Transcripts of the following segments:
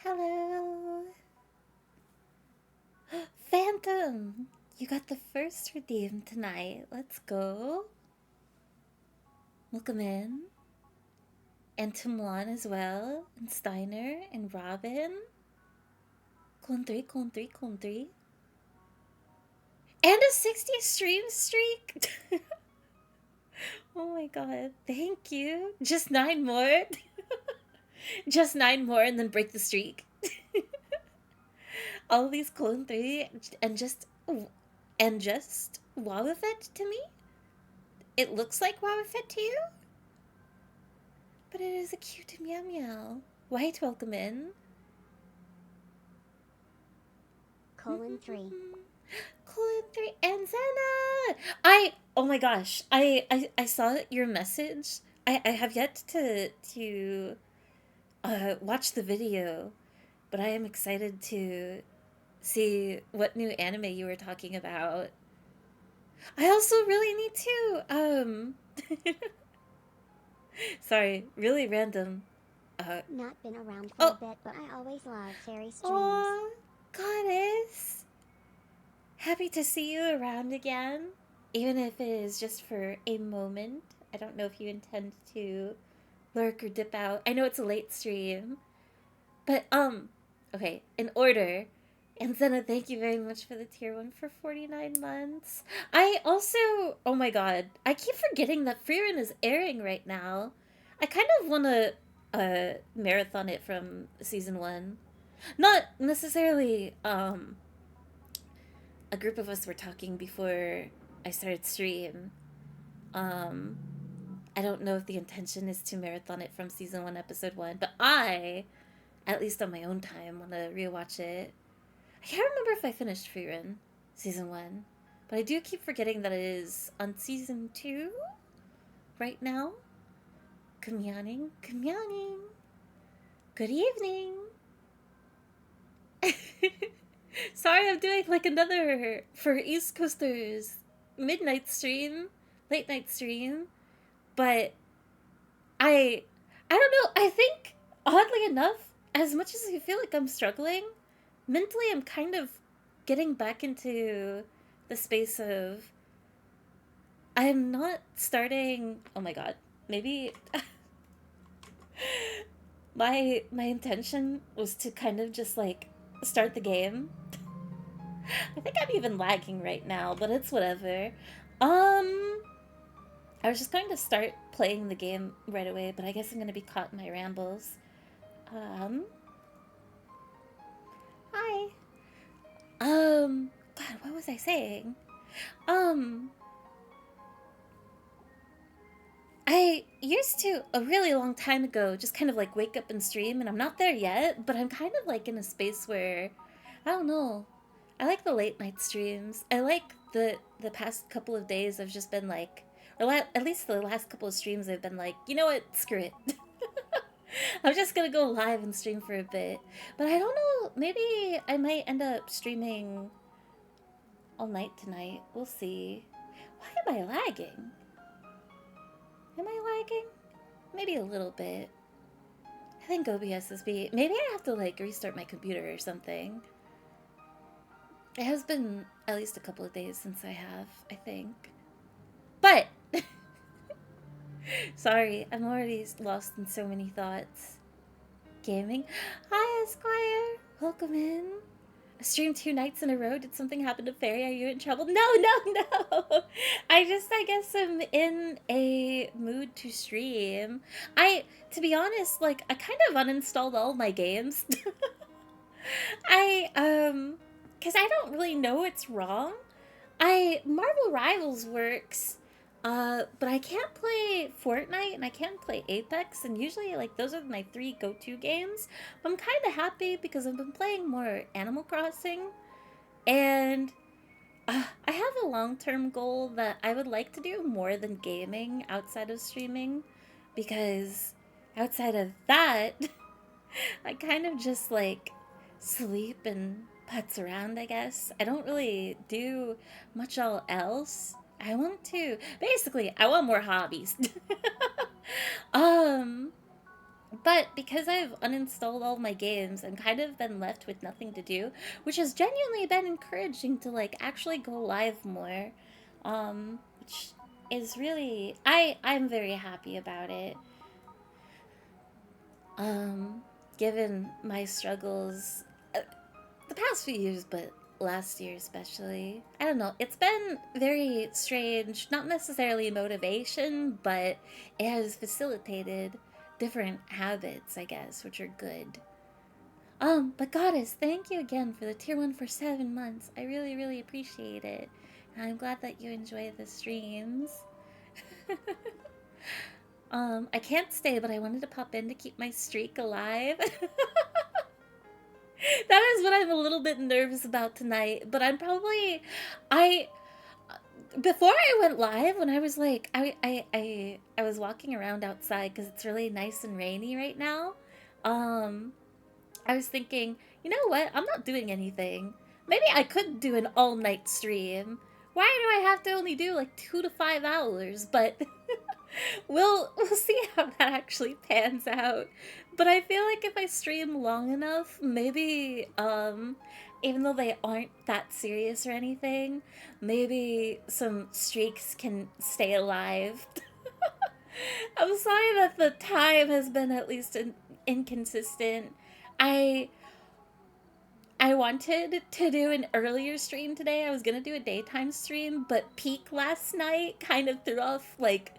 Hello. Phantom, you got the first redeem tonight. Let's go. Welcome in. And to Mulan as well. And Steiner and Robin. Country. And a 60 stream streak. Oh my god. Thank you. Just 9 more. Just 9 more and then break the streak. All of these Clone 3 and just Wobbuffet to me? It looks like Wobbuffet to you? But it is a cute meow meow. White, welcome in. Colon 3. Colon 3 and Zena! oh my gosh, I saw your message. I have yet to watch the video, but I am excited to see what new anime you were talking about. I also really need to. Sorry, really random. Not been around for a Oh, bit, but I always love fairy streams. aw, goddess. Happy to see you around again, even if it is just for a moment. I don't know if you intend to lurk or dip out. I know it's a late stream, but okay, in order. And Zena, thank you very much for the tier 1 for 49 months. I also, oh my god, I keep forgetting that Frieren is airing right now. I kind of want to marathon it from season 1. Not necessarily a group of us were talking before I started stream. Um, I don't know if the intention is to marathon it from season 1, episode 1, but I, at least on my own time, want to rewatch it. I can't remember if I finished Frieren season 1, but I do keep forgetting that it is on season 2 right now. Kumyaning. Good evening. Sorry, I'm doing like another for East Coasters midnight stream, late night stream, but I I don't know. I think oddly enough, as much as I feel like I'm struggling, mentally I'm kind of getting back into the space of I'm not starting. Oh my god. Maybe my intention was to kind of just like start the game. I think I'm even lagging right now, but it's whatever. Um I was just going to start playing the game right away, but I guess I'm going to be caught in my rambles. Um Hi. God, what was I saying? Um, I used to a really long time ago just kind of like wake up and stream, and I'm not there yet, but I'm kind of like in a space where I don't know. I like the late night streams. I like the past couple of days I've just been like, at least the last couple of streams I've been like, you know what? Screw it. I'm just gonna go live and stream for a bit. But I don't know. Maybe I might end up streaming all night tonight. We'll see. Why am I lagging? Am I lagging? Maybe a little bit. I think OBS is be. Maybe I have to like restart my computer or something. It has been at least a couple of days since I have, I think. But sorry, I'm already lost in so many thoughts. Gaming. Hi, Esquire. Welcome in. I streamed 2 nights in a row. Did something happen to Fairy? Are you in trouble? No. I guess I'm in a mood to stream. To be honest, like, I kind of uninstalled all my games. I, because I don't really know what's wrong. Marvel Rivals works, but I can't play Fortnite and I can't play Apex, and usually, like, those are my 3 go-to games. But I'm kind of happy because I've been playing more Animal Crossing, and I have a long-term goal that I would like to do more than gaming outside of streaming, because outside of that, I kind of just like sleep and putz around, I guess. I don't really do much all else. I want to basically I want more hobbies. um But because I've uninstalled all my games and kind of been left with nothing to do, which has genuinely been encouraging to like actually go live more, which is really I'm very happy about it. Um, Given my struggles the past few years, but last year especially. I don't know. It's been very strange. Not necessarily motivation, but it has facilitated different habits, I guess, which are good. But Goddess, thank you again for the tier 1 for 7 months. I really, really appreciate it. And I'm glad that you enjoy the streams. I can't stay, but I wanted to pop in to keep my streak alive. That is what I'm a little bit nervous about tonight, but I'm probably I before I went live, when I was like I was walking around outside cuz it's really nice and rainy right now. Um I was thinking, you know what? I'm not doing anything. Maybe I could do an all-night stream. Why do I have to only do like 2 to 5 hours? But we'll see how that actually pans out. But I feel like if I stream long enough, maybe even though they aren't that serious or anything, maybe some streaks can stay alive. I'm sorry that the time has been at least inconsistent. I I wanted to do an earlier stream today. I was gonna do a daytime stream, but peak last night kind of threw off like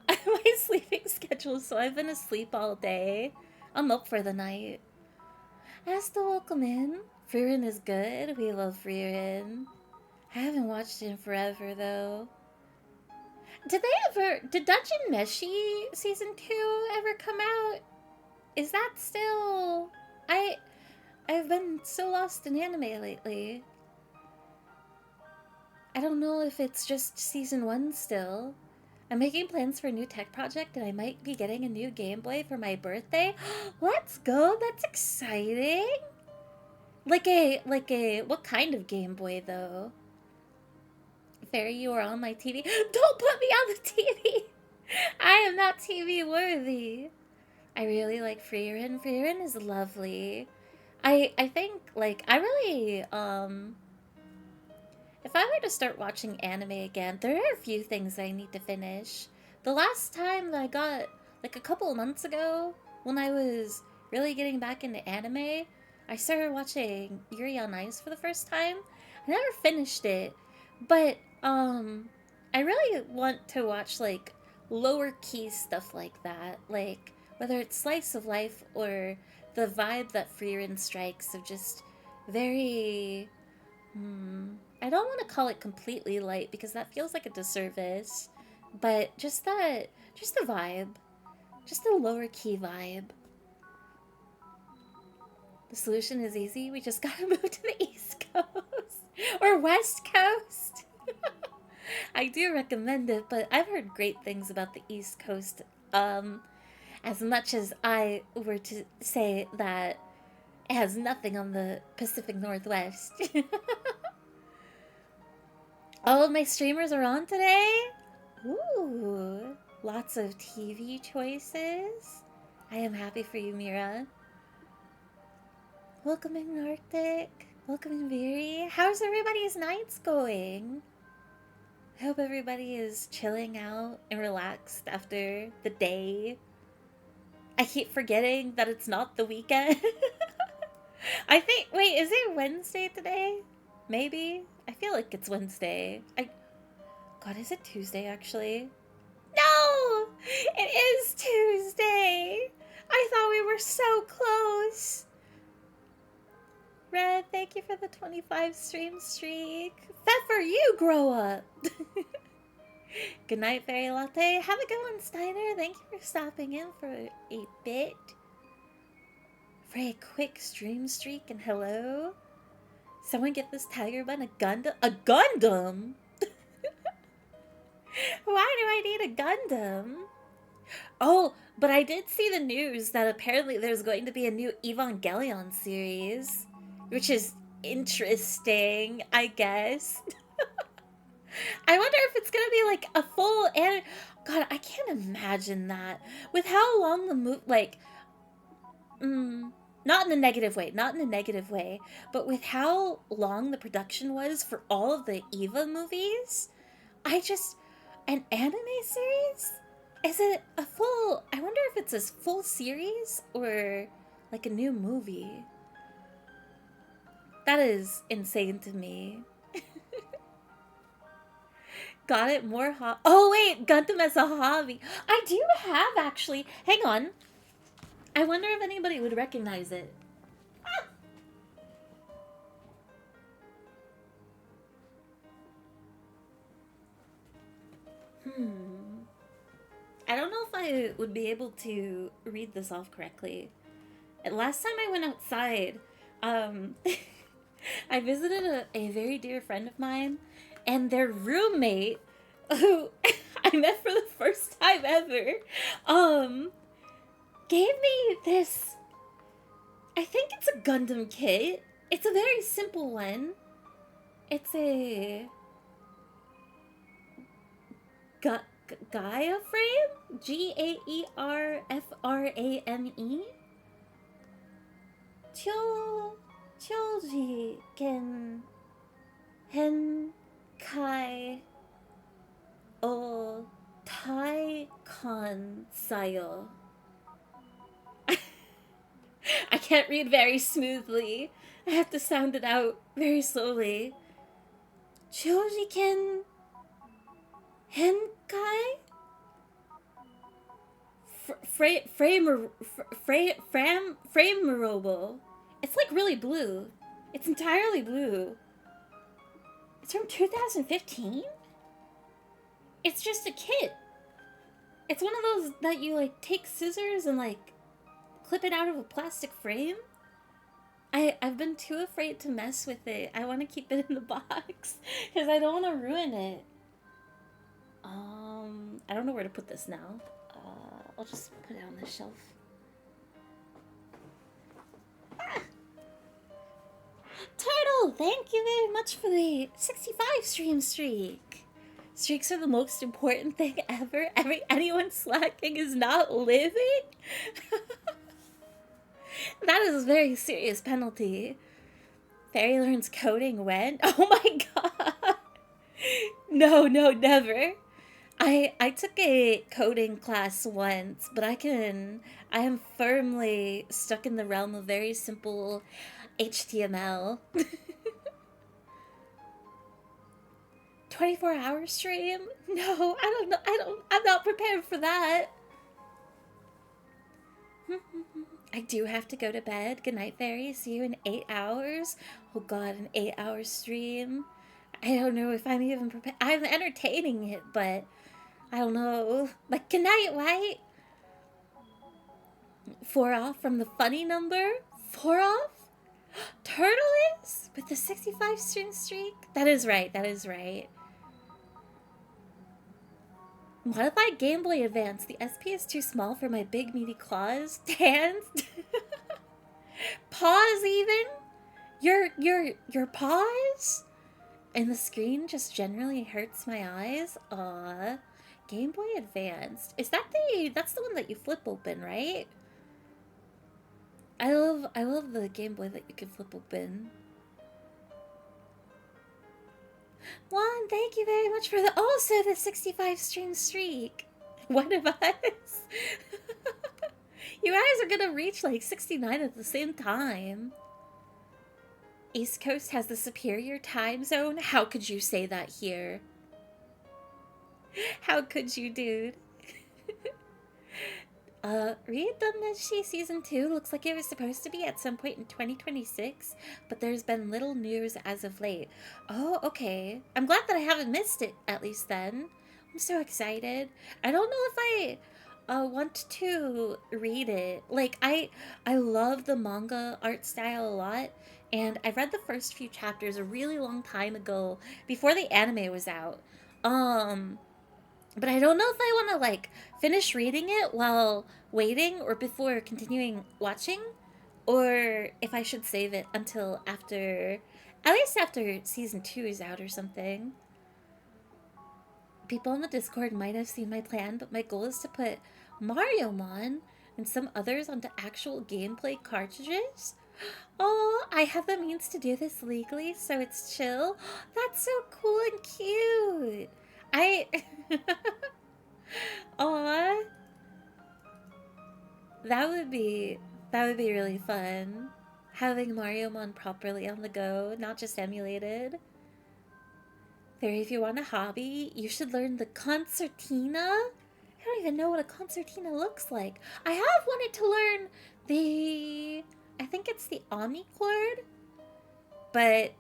my sleeping schedule, so I've been asleep all day. I'm up for the night. As to welcome in. Frieren is good. We love Frieren. I haven't watched it in forever though. Did Dungeon Meshi season 2 ever come out? Is that still I've been so lost in anime lately. I don't know if it's just season 1 still. I'm making plans for a new tech project and I might be getting a new Game Boy for my birthday. Let's go! That's exciting! What kind of Game Boy though? Fairy, you are on my TV. Don't put me on the TV! I am not TV worthy. I really like Frieren. Frieren is lovely. I think, like, I really, if I were to start watching anime again, there are a few things I need to finish. The last time that I got, like a couple of months ago, when I was really getting back into anime, I started watching Yuri on Ice for the first time. I never finished it, but, I really want to watch, like, lower key stuff like that. Like, whether it's slice of life or the vibe that Frieren strikes of just very I don't want to call it completely light because that feels like a disservice, but just the vibe, just the lower key vibe. The solution is easy. We just gotta move to the East Coast or West Coast. I do recommend it, but I've heard great things about the East Coast. As much as I were to say that it has nothing on the Pacific Northwest. All of my streamers are on today? Ooh, lots of TV choices. I am happy for you, Mira. Welcome in, Arctic. Welcome in, Viri. How's everybody's nights going? I hope everybody is chilling out and relaxed after the day. I keep forgetting that it's not the weekend. I think, wait, is it Wednesday today? Maybe? I feel like it's Wednesday. God, is it Tuesday actually? No! It is Tuesday! I thought we were so close! Red, thank you for the 25 stream streak. Pfeffer, you grow up! Good night, Fairy Latte. Have a good one, Steiner. Thank you for stopping in for a bit. For a quick stream streak and hello. Someone get this tiger bun a Gundam? A Gundam? Why do I need a Gundam? Oh, but I did see the news that apparently there's going to be a new Evangelion series, which is interesting, I guess. I wonder if it's gonna be like a full God, I can't imagine that. With how long the not in a negative way, not in a negative way, but with how long the production was for all of the Eva movies, I just, an anime series? Is it a full, I wonder if it's a full series or like a new movie. That is insane to me. Got it, more oh wait, Gundam as a hobby. I do have actually, hang on. I wonder if anybody would recognize it. I don't know if I would be able to read this off correctly. Last time I went outside, I visited a very dear friend of mine, and their roommate, who I met for the first time ever, gave me this, I think it's a Gundam kit. It's a very simple one. It's a Gaia frame? Gaerframe? Choji Gen Henkai O Taikon Sayo. I can't read very smoothly. I have to sound it out very slowly. Chojiken Henkai? Frameable. It's like really blue. It's entirely blue. It's from 2015? It's just a kit. It's one of those that you like take scissors and like clip it out of a plastic frame. I've been too afraid to mess with it. I want to keep it in the box because I don't want to ruin it. I don't know where to put this now. I'll just put it on the shelf. Ah! Turtle, thank you very much for the 65 stream streak. Streaks are the most important thing ever. Anyone slacking is not living. That is a very serious penalty. Fairy learns coding when? Oh my god. No, never. I took a coding class once, but I am firmly stuck in the realm of very simple HTML. 24-hour stream? No, I don't know. I'm not prepared for that. I do have to go to bed. Good night, fairy. See you in 8 hours. Oh god, an 8-hour stream. I don't know if I'm even prepared. I'm entertaining it, but I don't know. Like, good night, White. 4 off from the funny number? 4 off? Turtle is? With the 65 streak? That is right, that is right. Modified Game Boy Advance. The SP is too small for my big meaty claws. Hands? Paws even? Your paws? And the screen just generally hurts my eyes. Aw. Game Boy Advanced. Is that that's the one that you flip open, right? I love the Game Boy that you can flip open. Juan, thank you very much for the 65 stream streak. One of us. You guys are gonna reach like 69 at the same time. East Coast has the superior time zone? How could you say that here? How could you, dude? Read Dunneshi Season 2 looks like it was supposed to be at some point in 2026, but there's been little news as of late. Oh, okay. I'm glad that I haven't missed it, at least then. I'm so excited. I don't know if I want to read it. Like, I love the manga art style a lot, and I read the first few chapters a really long time ago, before the anime was out. But I don't know if I want to, like, finish reading it while waiting or before continuing watching, or if I should save it until after, at least after Season 2 is out or something. People on the Discord might have seen my plan, but my goal is to put Mariomon and some others onto actual gameplay cartridges. Oh, I have the means to do this legally, so it's chill. That's so cool and cute. I. Aw, that would be really fun. Having Mariomon properly on the go, not just emulated. Fairy, if you want a hobby, you should learn the concertina. I don't even know what a concertina looks like. I have wanted to learn the... I think it's the omnichord, but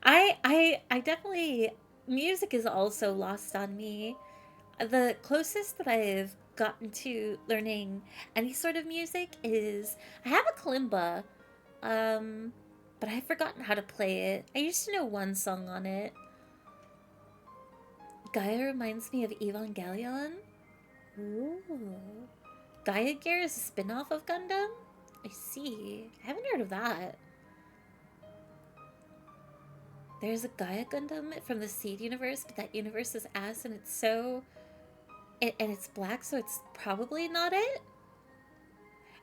I definitely... Music is also lost on me. The closest that I've gotten to learning any sort of music is... I have a kalimba, but I've forgotten how to play it. I used to know one song on it. Gaia reminds me of Evangelion. Ooh. Gaia Gear is a spin-off of Gundam? I see. I haven't heard of that. There's a Gaia Gundam from the Seed universe, but that universe is ass and it's so... and it's black, so it's probably not it?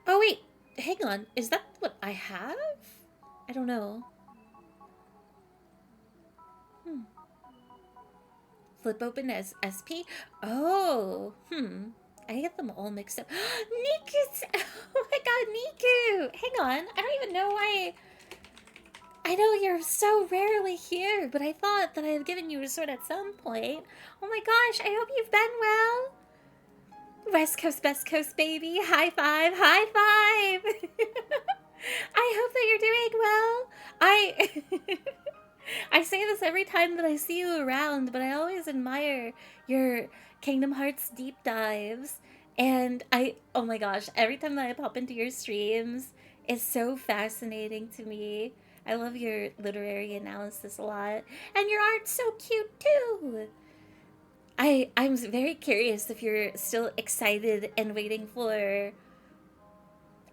Oh wait, hang on. Is that what I have? I don't know. Flip open as SP? Oh, I get them all mixed up. Niku's... Oh my god, Niku! Hang on, I don't even know why... I know you're so rarely here, but I thought that I had given you a sword at some point. Oh my gosh, I hope you've been well. West Coast, Best Coast, baby. High five, high five! I hope that you're doing well. I say this every time that I see you around, but I always admire your Kingdom Hearts deep dives. And oh my gosh, every time that I pop into your streams, it's so fascinating to me. I love your literary analysis a lot. And your art's so cute too. I'm very curious if you're still excited and waiting for,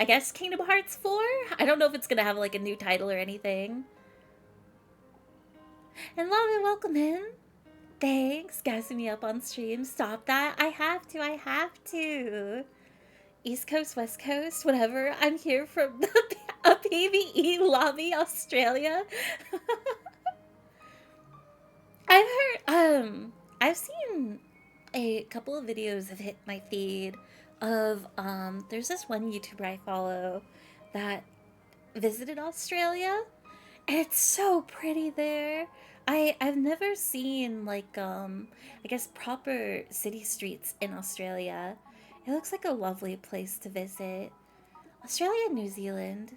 I guess, Kingdom Hearts 4? I don't know if it's gonna have like a new title or anything. And love and welcome in. Thanks, gassing me up on stream. Stop that. I have to. East Coast, West Coast, whatever. I'm here from a PvE lobby, Australia. I've seen a couple of videos have hit my feed of, there's this one YouTuber I follow that visited Australia. And it's so pretty there. I've never seen, like, I guess proper city streets in Australia. It looks like a lovely place to visit. Australia and New Zealand.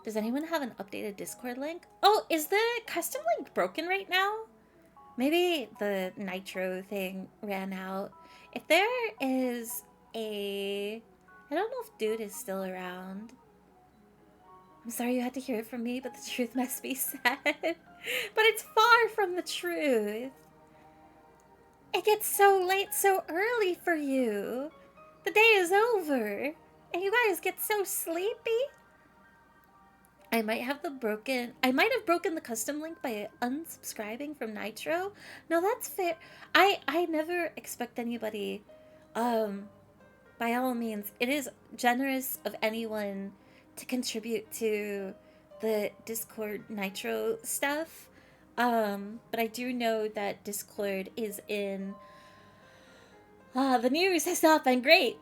Does anyone have an updated Discord link? Oh, is the custom link broken right now? Maybe the Nitro thing ran out. If there is a... I don't know if Dude is still around. I'm sorry you had to hear it from me, but the truth must be said. But it's far from the truth. It gets so late so early for you. The day is over, and you guys get so sleepy. I might have broken the custom link by unsubscribing from Nitro. No, that's fair. I never expect anybody, by all means, it is generous of anyone to contribute to the Discord Nitro stuff. But I do know that Discord is in... the news has not been great.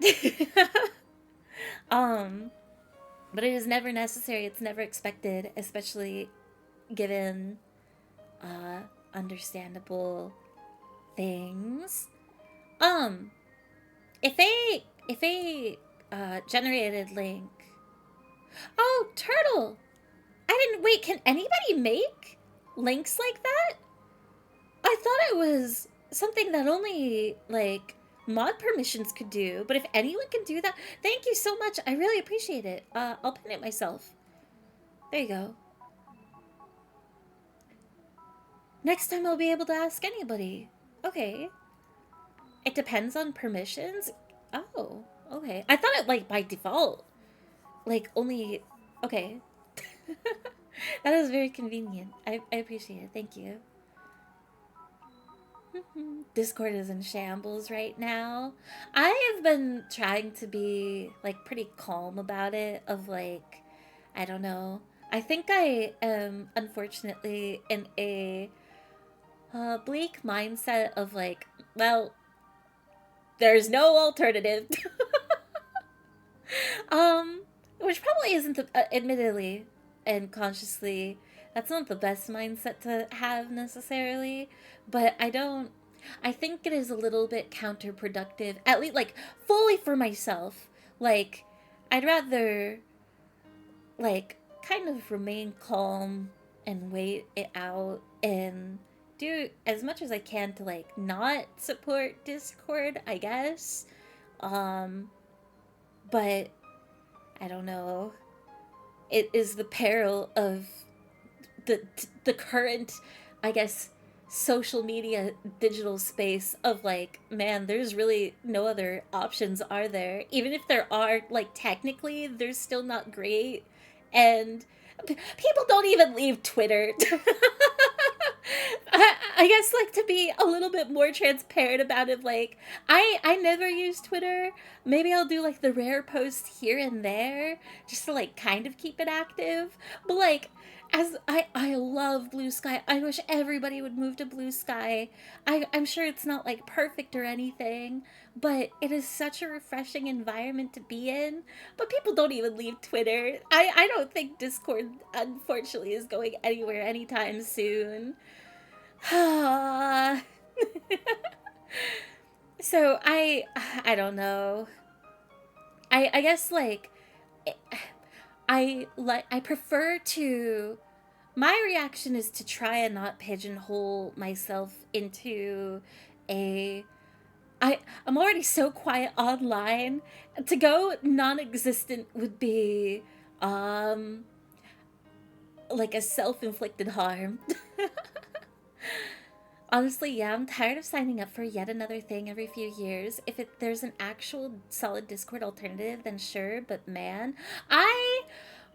But it is never necessary, it's never expected, especially given, understandable things. If a generated link... Oh, Turtle! Wait, can anybody make links like that? I thought it was something that only, like, mod permissions could do, but if anyone can do that, thank you so much. I really appreciate it. I'll pin it myself. There you go. Next time I'll be able to ask anybody. Okay. It depends on permissions? Oh, okay. I thought it, like, by default. Like, only... Okay. That is very convenient. I appreciate it. Thank you. Discord is in shambles right now. I have been trying to be like pretty calm about it, of like, I don't know. I think I am unfortunately in a bleak mindset of like, well, there's no alternative. um, which probably isn't the, admittedly and consciously, that's not the best mindset to have necessarily, but I think it is a little bit counterproductive, at least like fully for myself. Like, I'd rather like kind of remain calm and wait it out and do as much as I can to like not support Discord, I guess. Um, but I don't know. It is the peril of the current, I guess, social media digital space of like, man, there's really no other options, are there? Even if there are, like technically, they're still not great, and people don't even leave Twitter. I guess like to be a little bit more transparent about it, like I never use Twitter. Maybe I'll do like the rare post here and there just to like kind of keep it active. But like, as I love Blue Sky. I wish everybody would move to Blue Sky. I'm sure it's not like perfect or anything, but it is such a refreshing environment to be in. But people don't even leave Twitter. I don't think Discord unfortunately is going anywhere anytime soon. So I don't know. I guess like I prefer to, my reaction is to try and not pigeonhole myself into a, I'm already so quiet online. To go non-existent would be um like a self-inflicted harm. Honestly, yeah, I'm tired of signing up for yet another thing every few years. If there's an actual solid Discord alternative, then sure, but man, I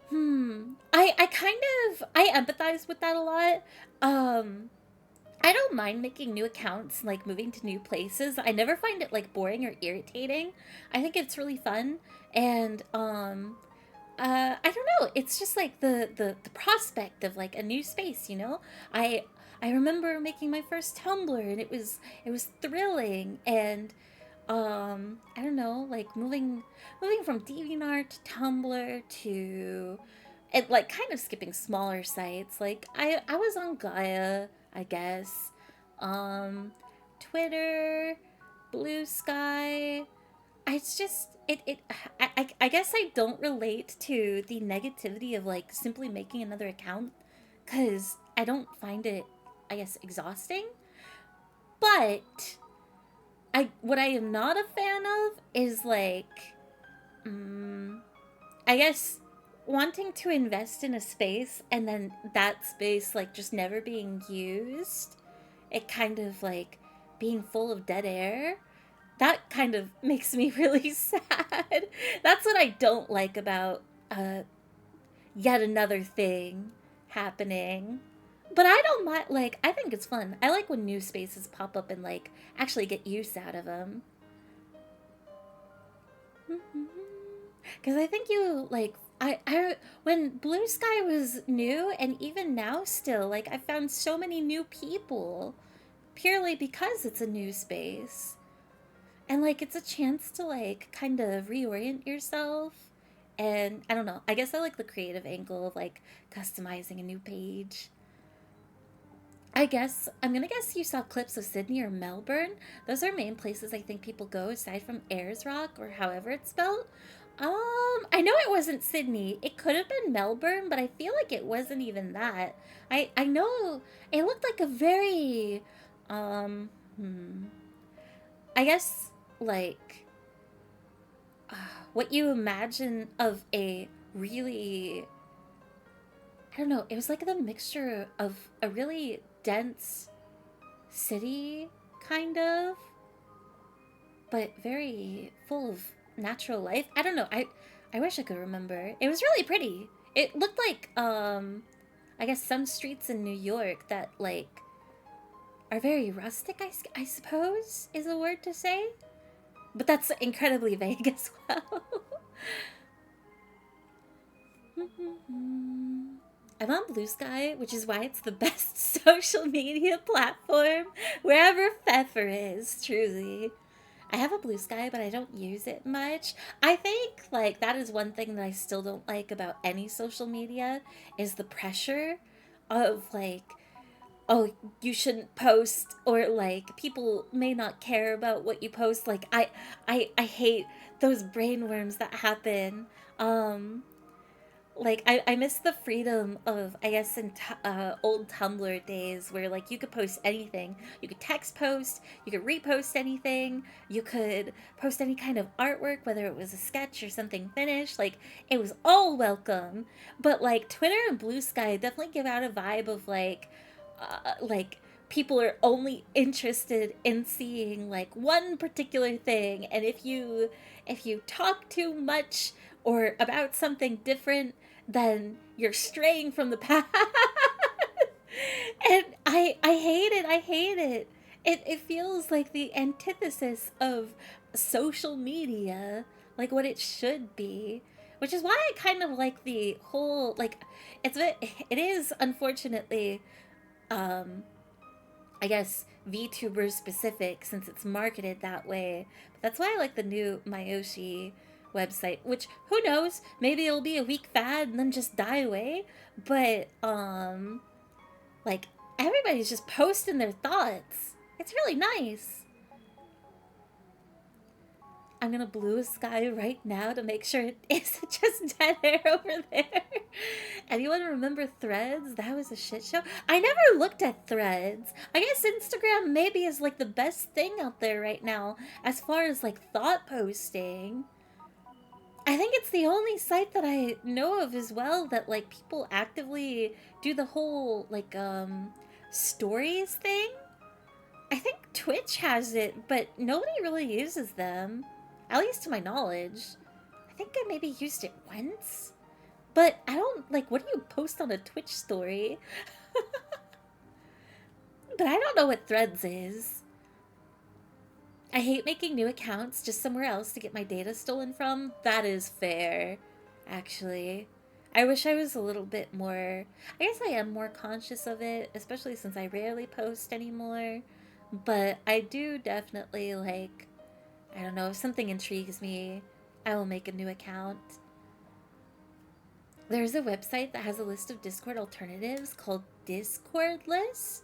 I kind of I empathize with that a lot. Um I don't mind making new accounts and like moving to new places. I never find it like boring or irritating. I think it's really fun, and I don't know. It's just like the prospect of like a new space, you know. I I remember making my first Tumblr, and it was thrilling, and I don't know, like moving from DeviantArt to Tumblr to, and like kind of skipping smaller sites. Like I was on Gaia, I guess, um, Twitter, Blue Sky. It's just it I guess I don't relate to the negativity of like simply making another account, cuz I don't find it, I guess, exhausting. But I what I am not a fan of is like, I guess, wanting to invest in a space and then that space like just never being used. It kind of like being full of dead air. That kind of makes me really sad. That's what I don't like about yet another thing happening. But I don't mind, like, I think it's fun. I like when new spaces pop up and, like, actually get use out of them. Because I think you, like, when Blue Sky was new, and even now still, like, I found so many new people purely because it's a new space. And like it's a chance to like kind of reorient yourself. And I don't know, I guess I like the creative angle of like customizing a new page. I guess I'm gonna guess you saw clips of Sydney or Melbourne. Those are main places I think people go aside from Ayers Rock, or however it's spelled. I know it wasn't Sydney. It could have been Melbourne, but I feel like it wasn't even that. I know it looked like a very um hmm, I guess like what you imagine of a really, I don't know, it was like the mixture of a really dense city, kind of, but very full of natural life. I don't know. I wish I could remember. It was really pretty. It looked like I guess some streets in New York that like are very rustic, I suppose is a word to say. But that's incredibly vague as well. I'm on Blue Sky, which is why it's the best social media platform wherever Pfeffer is, truly. I have a Blue Sky, but I don't use it much. I think, like, that is one thing that I still don't like about any social media is the pressure of, like, oh, you shouldn't post, or like people may not care about what you post. Like I hate those brainworms that happen. um like I miss the freedom of, I guess, in old Tumblr days where like you could post anything. You could text post, you could repost anything, you could post any kind of artwork, whether it was a sketch or something finished. Like it was all welcome. But like Twitter and Blue Sky definitely give out a vibe of like people are only interested in seeing like one particular thing, and if you talk too much or about something different, then you're straying from the path. And I hate it. I hate it. It feels like the antithesis of social media, like what it should be. Which is why I kind of like the whole, like, it is unfortunately, um I guess, VTuber specific since it's marketed that way. But that's why I like the new Mayoshi website, which, who knows, maybe it'll be a weak fad and then just die away. But like, everybody's just posting their thoughts. It's really nice. I'm gonna Blue Sky right now to make sure it isn't just dead air over there. Anyone remember Threads? That was a shit show. I never looked at Threads. I guess Instagram maybe is like the best thing out there right now as far as like thought posting. I think it's the only site that I know of as well that like people actively do the whole like stories thing. I think Twitch has it, but nobody really uses them. At least to my knowledge. I think I maybe used it once. But I don't, like, what do you post on a Twitch story? But I don't know what Threads is. I hate making new accounts just somewhere else to get my data stolen from. That is fair, actually. I wish I was a little bit more... I guess I am more conscious of it, especially since I rarely post anymore. But I do definitely, like... I don't know, if something intrigues me, I will make a new account. There's a website that has a list of Discord alternatives called Discordless.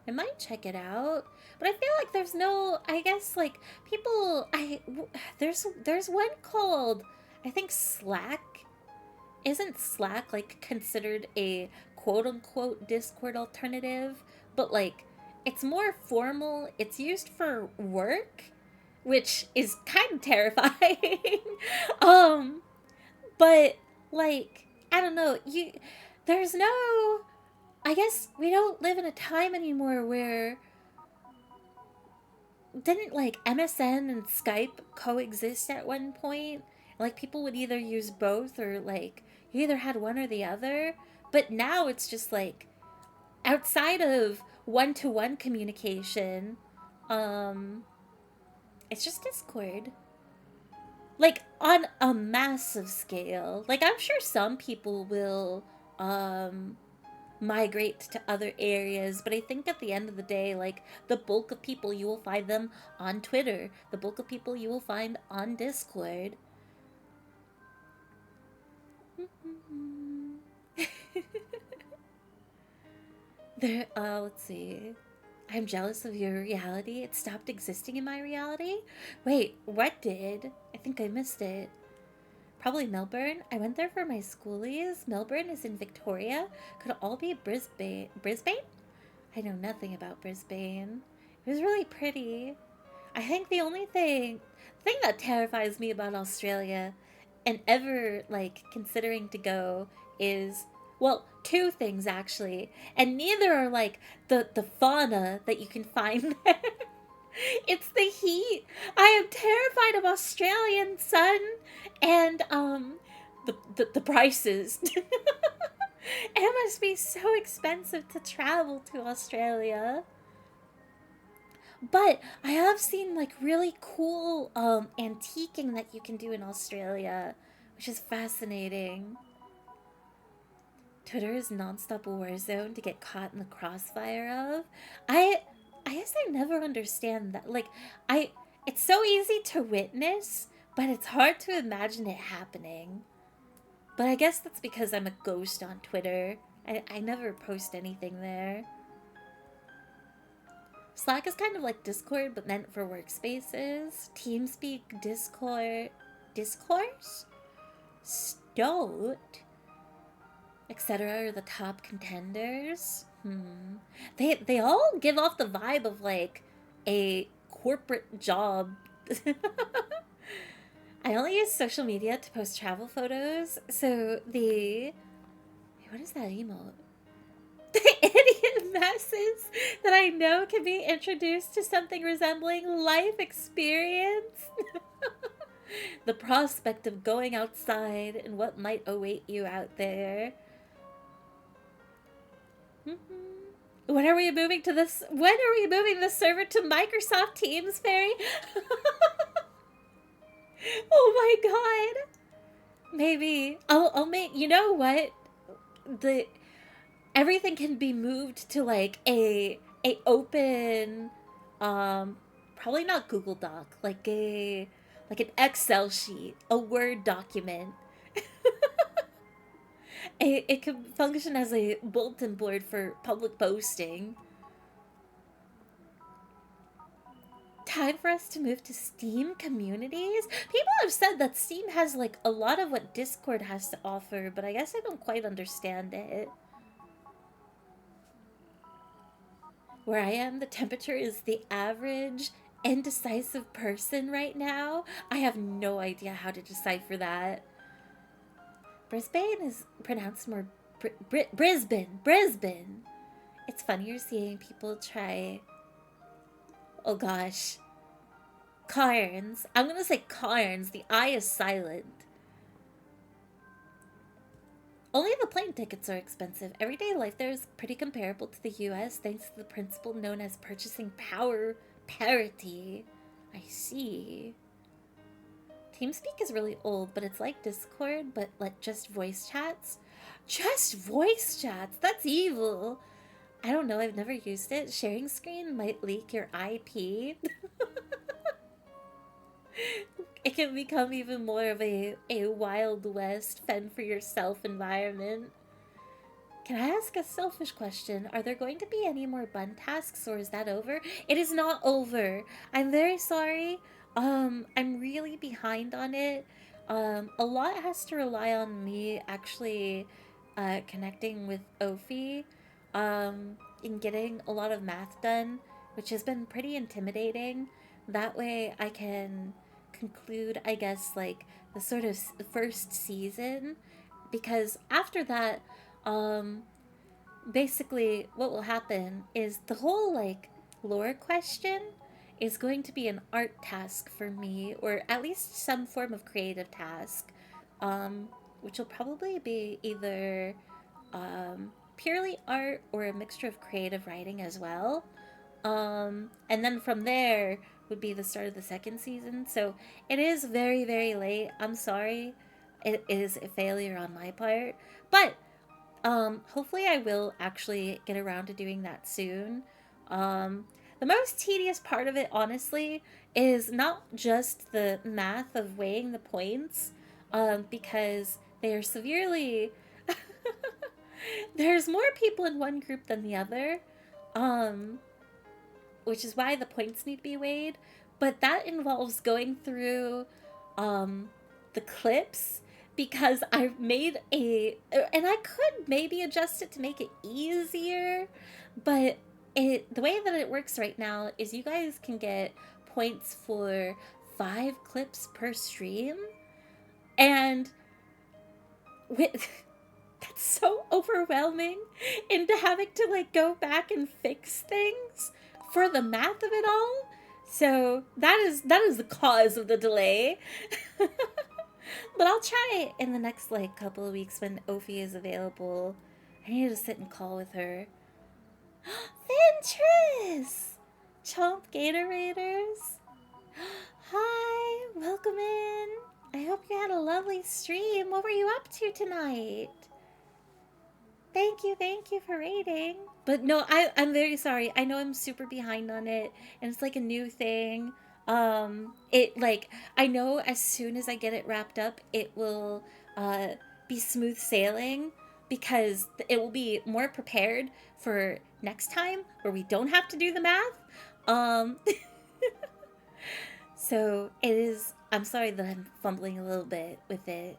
I might check it out. But I feel like there's no, I guess, like, people, there's one called, I think, Slack. Isn't Slack, like, considered a quote-unquote Discord alternative? But, like, it's more formal. It's used for work, which is kind of terrifying. But like, I don't know, there's no, I guess we don't live in a time anymore where, didn't like MSN and Skype coexist at one point? Like people would either use both, or like you either had one or the other. But now it's just like outside of one-to-one communication, it's just Discord. Like on a massive scale. Like I'm sure some people will migrate to other areas, but I think at the end of the day, like the bulk of people, you will find them on Twitter. The bulk of people you will find on Discord. There, let's see. I'm jealous of your reality. It stopped existing in my reality? Wait, what did? I think I missed it. Probably Melbourne. I went there for my schoolies. Melbourne is in Victoria. Could it all be Brisbane? Brisbane? I know nothing about Brisbane. It was really pretty. I think the only thing that terrifies me about Australia and ever, like, considering to go is, well, two things actually. And neither are, like, the fauna that you can find there. It's the heat. I am terrified of Australian sun and the prices. It must be so expensive to travel to Australia. But I have seen like really cool antiquing that you can do in Australia, which is fascinating. Twitter is nonstop war zone to get caught in the crossfire of. I I guess I never understand that. Like I it's so easy to witness, but it's hard to imagine it happening. But I guess that's because I'm a ghost on Twitter. I never post anything there. Slack is kind of like Discord, but meant for workspaces. TeamSpeak, Discord, Discourse, Stoat, etc. are the top contenders. They all give off the vibe of like a corporate job. I only use social media to post travel photos, so the... What is that emote? The idiot masses that I know can be introduced to something resembling life experience. The prospect of going outside and what might await you out there. When are we moving to this? When are we moving the server to Microsoft Teams, Fairy? Oh my god. Maybe I'll make, you know what? The everything can be moved to like a open probably not Google Doc, like an Excel sheet, a Word document. It can function as a bulletin board for public posting. Time for us to move to Steam communities? People have said that Steam has like a lot of what Discord has to offer, but I guess I don't quite understand it. Where I am, the temperature is the average indecisive person right now. I have no idea how to decipher that. Brisbane is pronounced more Brisbane. It's funnier seeing people try... Oh gosh. Cairns. I'm gonna say Cairns. The I is silent. Only the plane tickets are expensive. Everyday life there is pretty comparable to the US thanks to the principle known as purchasing power parity. I see. TeamSpeak is really old, but it's like Discord, but like just voice chats. Just voice chats? That's evil. I don't know, I've never used it. Sharing screen might leak your IP. It can become even more of a Wild West fend for yourself environment. Can I ask a selfish question? Are there going to be any more bun tasks, or is that over? It is not over. I'm very sorry. I'm really behind on it. A lot has to rely on me actually connecting with Ophi in getting a lot of math done, which has been pretty intimidating. That way I can conclude, I guess, like the sort of first season, because after that, basically what will happen is the whole like lore question is going to be an art task for me, or at least some form of creative task, which will probably be either purely art or a mixture of creative writing as well. And then from there would be the start of the second season. So it is very, very late. I'm sorry. It is a failure on my part. But hopefully I will actually get around to doing that soon. The most tedious part of it, honestly, is not just the math of weighing the points, because they are severely... There's more people in one group than the other, which is why the points need to be weighed. But that involves going through the clips, because I've made a... And I could maybe adjust it to make it easier, but the way that it works right now is you guys can get points for 5 clips per stream, and with... That's so overwhelming into having to like go back and fix things for the math of it all. So that is the cause of the delay. But I'll try it in the next like couple of weeks when Ophi is available. I need to sit and call with her. Ventress! Chomp Gatorators! Hi! Welcome in! I hope you had a lovely stream. What were you up to tonight? Thank you for raiding. But no, I'm very sorry. I know I'm super behind on it, and it's like a new thing. It like I know as soon as I get it wrapped up, it will uh be smooth sailing because it will be more prepared for next time where we don't have to do the math. Um, so it is. I'm sorry that I'm fumbling a little bit with it,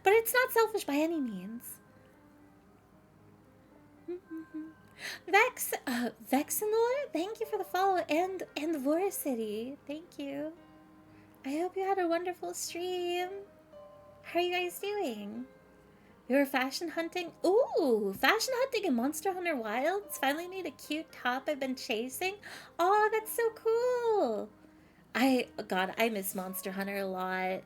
but it's not selfish by any means. Vexenor, thank you for the follow, and the Voracity, thank you. I hope you had a wonderful stream. How are you guys doing? We were fashion hunting. Ooh, fashion hunting in Monster Hunter Wilds. Finally made a cute top I've been chasing. Oh, that's so cool. God, I miss Monster Hunter a lot.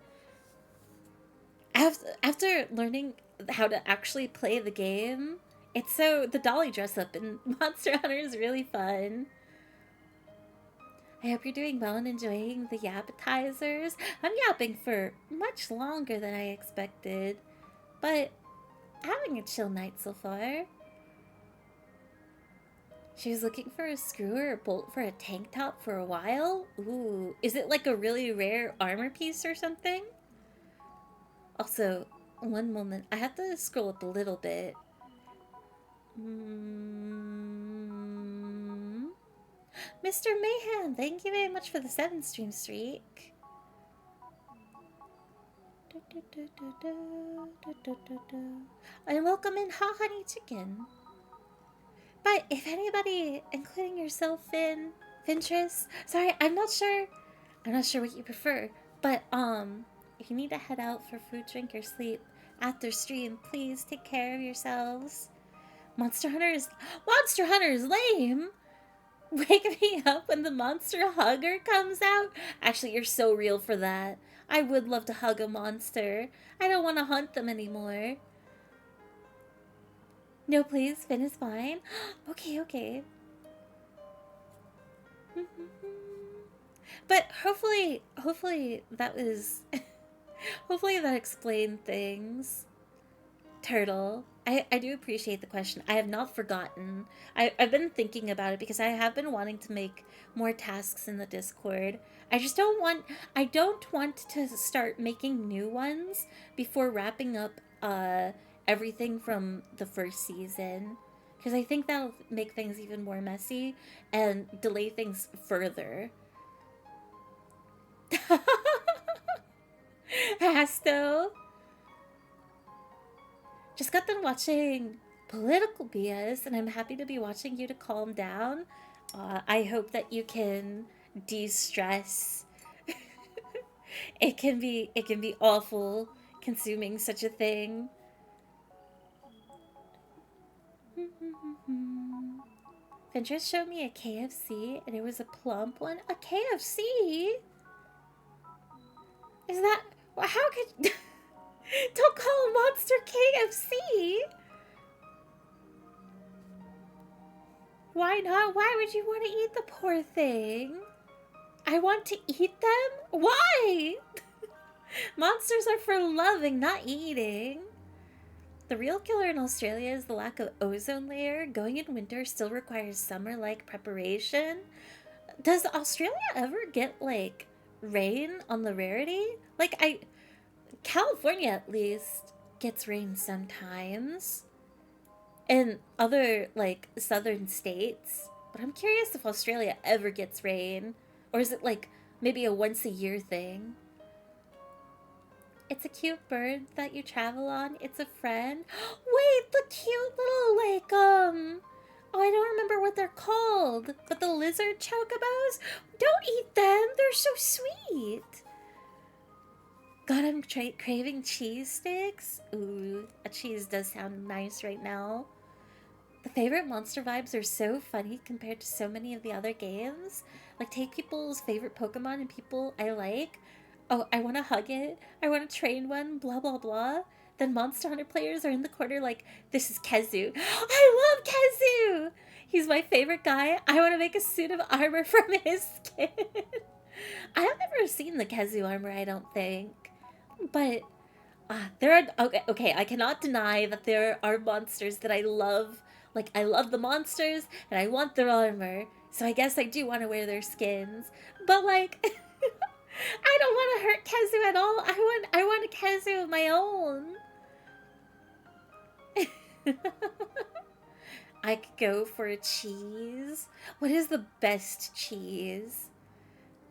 After learning how to actually play the game, it's the dolly dress up in Monster Hunter is really fun. I hope you're doing well and enjoying the appetizers. I'm yapping for much longer than I expected, but having a chill night so far. She was looking for a screw or a bolt for a tank top for a while. Ooh, is it like a really rare armor piece or something? Also, one moment, I have to scroll up a little bit. Mr. Mayhem, thank you very much for the 7-stream streak. And welcome in Ha Honey Chicken. But if anybody, including yourself, Ventress, sorry, I'm not sure what you prefer, but if you need to head out for food, drink, or sleep after stream, please take care of yourselves. Monster Hunter is lame. Wake me up when the monster hugger comes out. Actually, you're so real for that. I would love to hug a monster. I don't want to hunt them anymore. No, please. Finn is fine. Okay. But hopefully that was... hopefully that explained things. Turtle, I do appreciate the question. I have not forgotten. I've been thinking about it because I have been wanting to make more tasks in the Discord. I don't want to start making new ones before wrapping up everything from the first season, because I think that'll make things even more messy and delay things further. Hasto, just got done watching Political BS, and I'm happy to be watching you to calm down. I hope that you can de-stress. It can be awful consuming such a thing. Ventress showed me a KFC, and it was a plump one. A KFC? Is that... How could... Don't call a monster KFC! Why not? Why would you want to eat the poor thing? I want to eat them? Why? Monsters are for loving, not eating. The real killer in Australia is the lack of ozone layer. Going in winter still requires summer-like preparation. Does Australia ever get, like, rain on the rarity? Like, California, at least, gets rain sometimes. And other, like, southern states. But I'm curious if Australia ever gets rain. Or is it, like, maybe a once-a-year thing? It's a cute bird that you travel on. It's a friend. Wait, the cute little, like, oh, I don't remember what they're called. But the lizard chocobos? Don't eat them. They're so sweet. God, I'm craving cheese sticks. Ooh, a cheese does sound nice right now. The favorite monster vibes are so funny compared to so many of the other games. Like, take people's favorite Pokemon and people I like. Oh, I want to hug it. I want to train one, blah, blah, blah. then Monster Hunter players are in the corner like, this is Kezu. I love Kezu! He's my favorite guy. I want to make a suit of armor from his skin. I have never seen the Kezu armor, I don't think. But there are okay, I cannot deny that there are monsters that I love. Like, I love the monsters and I want their armor. So I guess I do want to wear their skins. But like I don't want to hurt Kezu at all. I want a Kezu of my own. I could go for a cheese. What is the best cheese?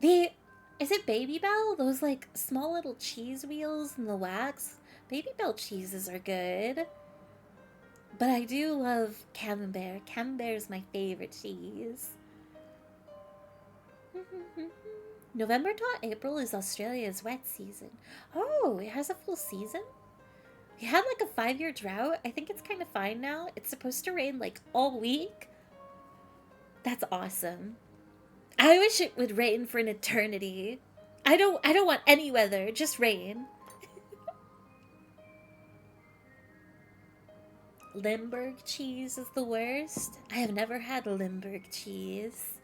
Is it Baby Bell? Those like small little cheese wheels in the wax? Baby Bell cheeses are good. But I do love Camembert. Camembert is my favorite cheese. November to April is Australia's wet season. Oh, it has a full season? We had like a 5-year drought. I think it's kind of fine now. It's supposed to rain like all week. That's awesome. I wish it would rain for an eternity. I don't want any weather, just rain. Limburg cheese is the worst. I have never had Limburg cheese.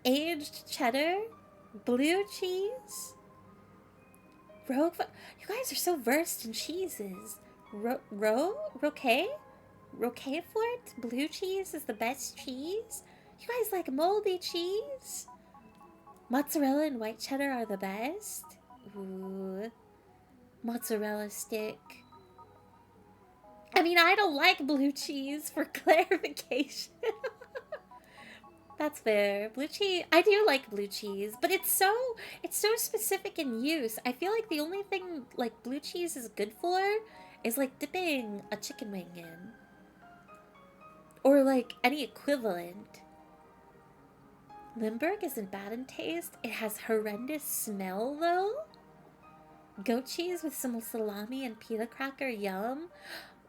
Aged cheddar? Blue cheese? You guys are so versed in cheeses. Roquefort? Blue cheese is the best cheese? You guys like moldy cheese? Mozzarella and white cheddar are the best? Ooh. Mozzarella stick. I mean, I don't like blue cheese, for clarification. That's fair. Blue cheese, I do like blue cheese, but it's so specific in use. I feel like the only thing like blue cheese is good for is like dipping a chicken wing in. Or like any equivalent. Limburg isn't bad in taste. It has horrendous smell though. Goat cheese with some salami and pita cracker, yum.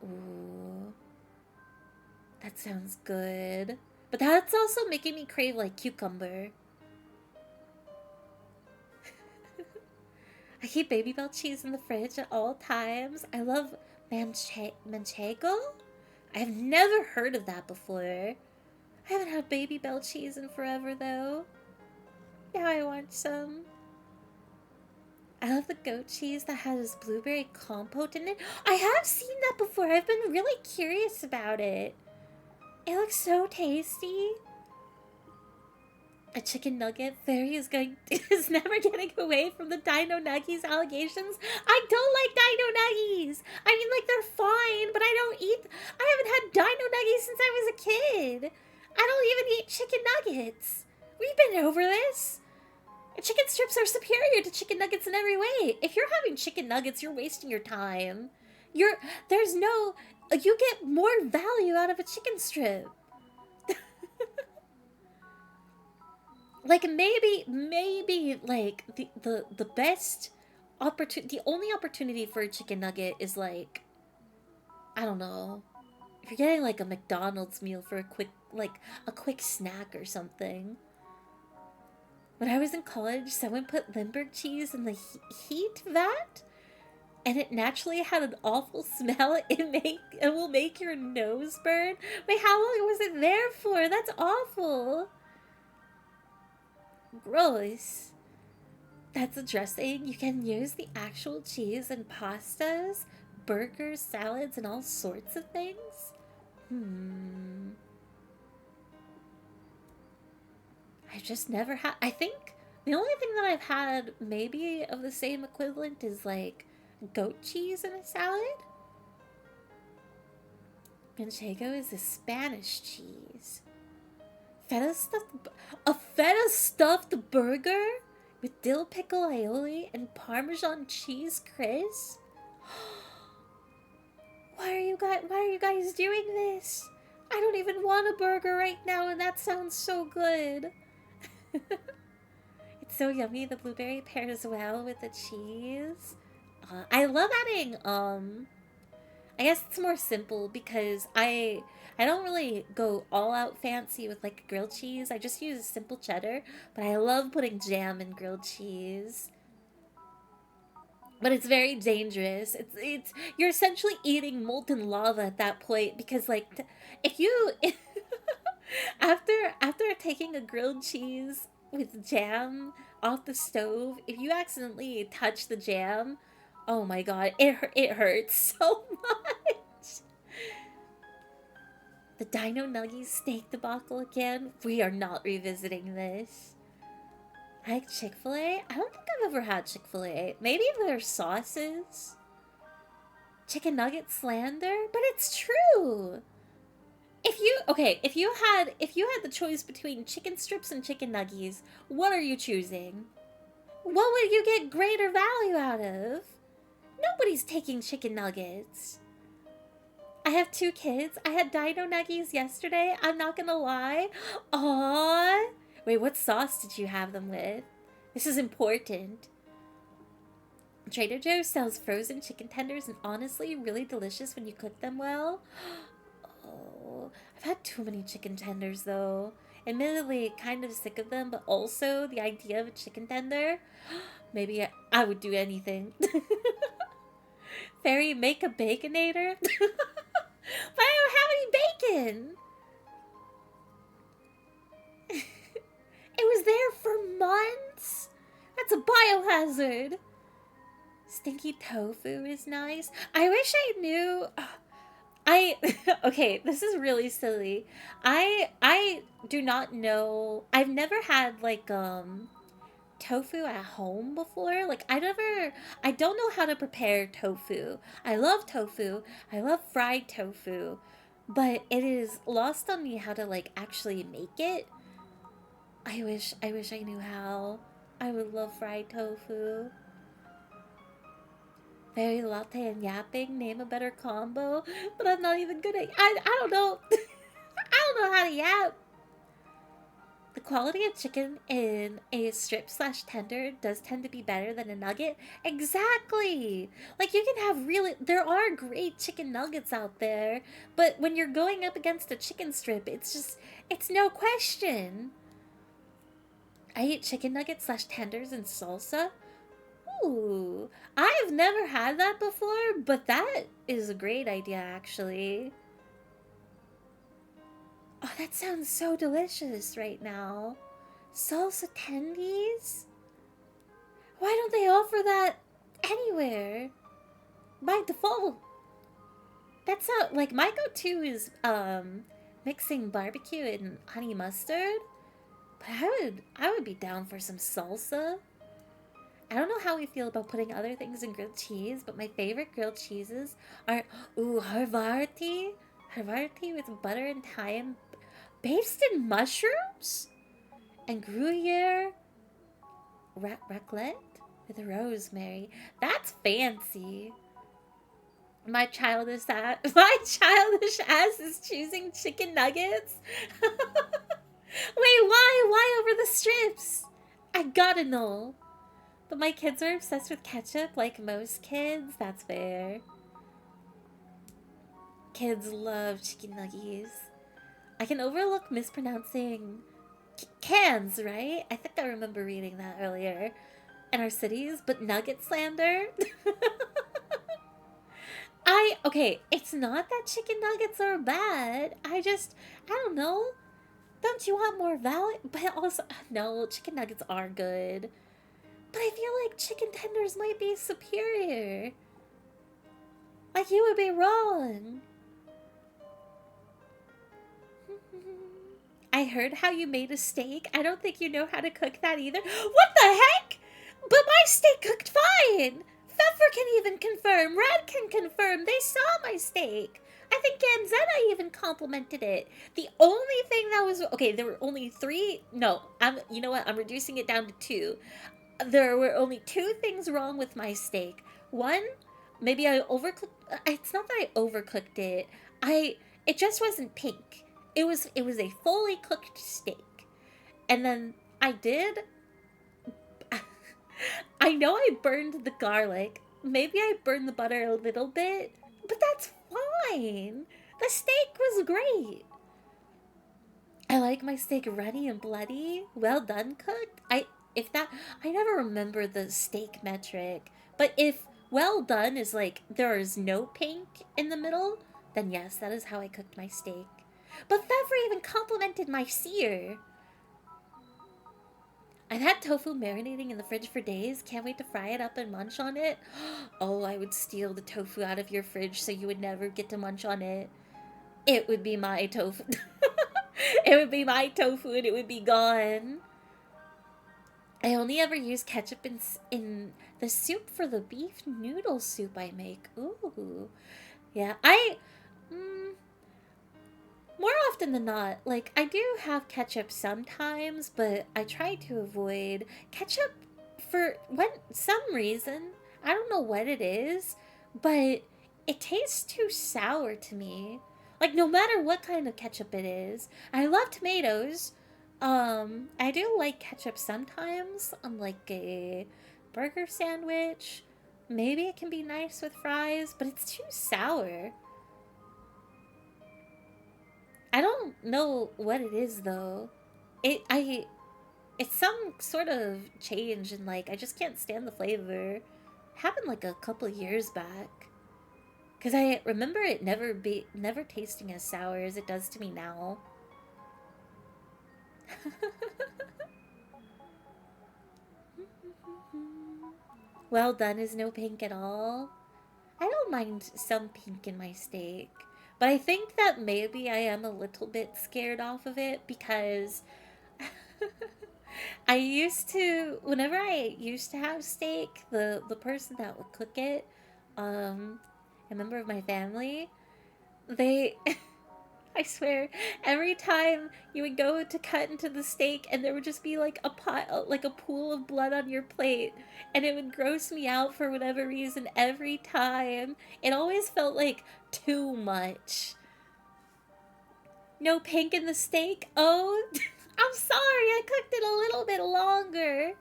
Ooh. That sounds good. But that's also making me crave like cucumber. I keep Baby Bell cheese in the fridge at all times. I love manchego? I've never heard of that before. I haven't had Baby Bell cheese in forever though. Now I want some. I love the goat cheese that has blueberry compote in it. I have seen that before. I've been really curious about it. It looks so tasty. A chicken nugget fairy is never getting away from the Dino Nuggies allegations. I don't like Dino Nuggies. I mean, like, they're fine, but I haven't had Dino Nuggies since I was a kid. I don't even eat chicken nuggets. We've been over this. Chicken strips are superior to chicken nuggets in every way. If you're having chicken nuggets, you're wasting your time. You get more value out of a chicken strip. Like maybe like the best opportunity, the only opportunity for a chicken nugget is like, I don't know, if you're getting like a McDonald's meal for a quick snack or something. When I was in college, someone put Limburg cheese in the heat vat, and it naturally had an awful smell. It will make your nose burn. Wait, how long was it there for? That's awful. Gross. That's a dressing. You can use the actual cheese in pastas, burgers, salads, and all sorts of things. I've just never had... I think the only thing that I've had maybe of the same equivalent is like goat cheese in a salad. Manchego is a Spanish cheese. A feta stuffed burger with dill pickle aioli and Parmesan cheese crisp. Why are you guys doing this? I don't even want a burger right now, and that sounds so good. It's so yummy. The blueberry pairs well with the cheese. I love adding I guess it's more simple because I don't really go all out fancy with like grilled cheese. I just use simple cheddar, but I love putting jam in grilled cheese. but it's very dangerous. It's you're essentially eating molten lava at that point because like if you after taking a grilled cheese with jam off the stove, if you accidentally touch the jam, oh my god, it hurts so much. The Dino Nuggies steak debacle again. We are not revisiting this. I like Chick-fil-A. I don't think I've ever had Chick-fil-A. Maybe their sauces. Chicken nugget slander, but it's true. If you had the choice between chicken strips and chicken nuggies, what are you choosing? What would you get greater value out of? Nobody's taking chicken nuggets. I have 2 kids. I had Dino Nuggies yesterday. I'm not gonna lie. Aww. Wait, what sauce did you have them with? This is important. Trader Joe's sells frozen chicken tenders and honestly really delicious when you cook them well. Oh, I've had too many chicken tenders though. Admittedly, kind of sick of them, but also the idea of a chicken tender. Maybe I would do anything. Fairy, make a baconator? But I don't have any bacon! It was there for months? That's a biohazard! Stinky tofu is nice. I wish I knew... Okay, this is really silly. I do not know... I've never had, like, tofu at home before. Like, I don't know how to prepare tofu. I love tofu. I love fried tofu. But it is lost on me how to, like, actually make it. I wish I knew how. I would love fried tofu. Fairy latte and yapping, name a better combo. But I'm not even good at... I don't know. I don't know how to yap. The quality of chicken in a strip/tender does tend to be better than a nugget. Exactly! Like, you can have really... There are great chicken nuggets out there, but when you're going up against a chicken strip, it's just... It's no question. I eat chicken nuggets/tenders and salsa. Ooh, I've never had that before, but that is a great idea, actually. Oh, that sounds so delicious right now. Salsa tendies? Why don't they offer that anywhere? By default. That's not, like, my go-to is, mixing barbecue and honey mustard. But I would be down for some salsa. I don't know how we feel about putting other things in grilled cheese, but my favorite grilled cheeses are, Havarti. Havarti with butter and thyme based in mushrooms? And Gruyere raclette with rosemary. That's fancy. My childish ass is choosing chicken nuggets. Wait, why? Why over the strips? I gotta know. But my kids are obsessed with ketchup, like most kids. That's fair. Kids love chicken nuggies. I can overlook mispronouncing cans, right? I think I remember reading that earlier in our cities, but nugget slander? Okay, it's not that chicken nuggets are bad. I don't know. Don't you want more value? But also, no, chicken nuggets are good. But I feel like chicken tenders might be superior. Like, you would be wrong. I heard how you made a steak. I don't think you know how to cook that either. What the heck? But my steak cooked fine. Pfeffer can even confirm. Red can confirm. They saw my steak. I think Gamzetta even complimented it. The only thing that was... Okay, there were only 3... No, you know what? I'm reducing it down to 2. There were only 2 things wrong with my steak. One, maybe I overcooked... It's not that I overcooked it. It just wasn't pink. It was a fully cooked steak. And then I did... I know I burned the garlic. Maybe I burned the butter a little bit. But that's fine. The steak was great. I like my steak runny and bloody. Well done cooked. I never remember the steak metric. But if well done is like there is no pink in the middle, then yes, that is how I cooked my steak. But Fevre even complimented my sear. I've had tofu marinating in the fridge for days. Can't wait to fry it up and munch on it. Oh, I would steal the tofu out of your fridge so you would never get to munch on it. It would be my tofu. It would be my tofu and it would be gone. I only ever use ketchup in the soup for the beef noodle soup I make. Ooh. Yeah, more often than not, like, I do have ketchup sometimes, but I try to avoid ketchup for some reason. I don't know what it is, but it tastes too sour to me. Like, no matter what kind of ketchup it is. I love tomatoes. I do like ketchup sometimes on, like, a burger sandwich. Maybe it can be nice with fries, but it's too sour. I don't know what it is though. It's some sort of change and like I just can't stand the flavor. Happened like a couple years back. Cause I remember it never tasting as sour as it does to me now. Well done is no pink at all. I don't mind some pink in my steak. But I think that maybe I am a little bit scared off of it because I used to, whenever I used to have steak, the person that would cook it, a member of my family, they, I swear, every time you would go to cut into the steak and there would just be like a pot, like a pool of blood on your plate, and it would gross me out for whatever reason every time. It always felt like too much. No pink in the steak? Oh, I'm sorry, I cooked it a little bit longer.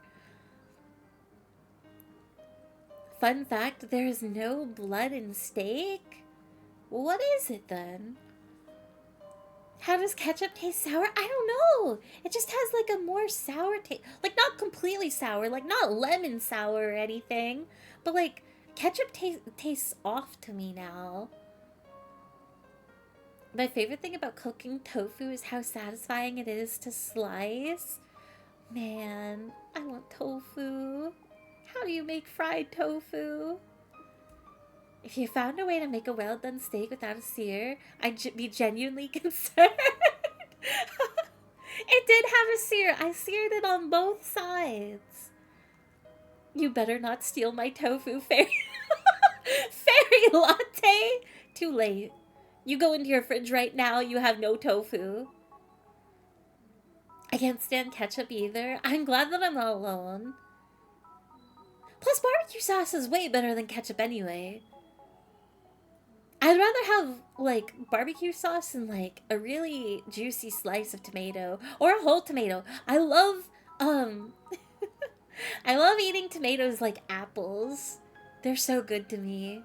Fun fact, there is no blood in steak? Well, what is it then? How does ketchup taste sour? I don't know. It just has like a more sour taste. Like not completely sour, like not lemon sour or anything. But like ketchup tastes off to me now. My favorite thing about cooking tofu is how satisfying it is to slice. Man, I want tofu. How do you make fried tofu? If you found a way to make a well-done steak without a sear, I'd be genuinely concerned. It did have a sear. I seared it on both sides. You better not steal my tofu, fairy. Fairy latte? Too late. You go into your fridge right now, you have no tofu. I can't stand ketchup either. I'm glad that I'm not alone. Plus, barbecue sauce is way better than ketchup anyway. I'd rather have, like, barbecue sauce and, like, a really juicy slice of tomato. Or a whole tomato. I love, I love eating tomatoes like apples. They're so good to me.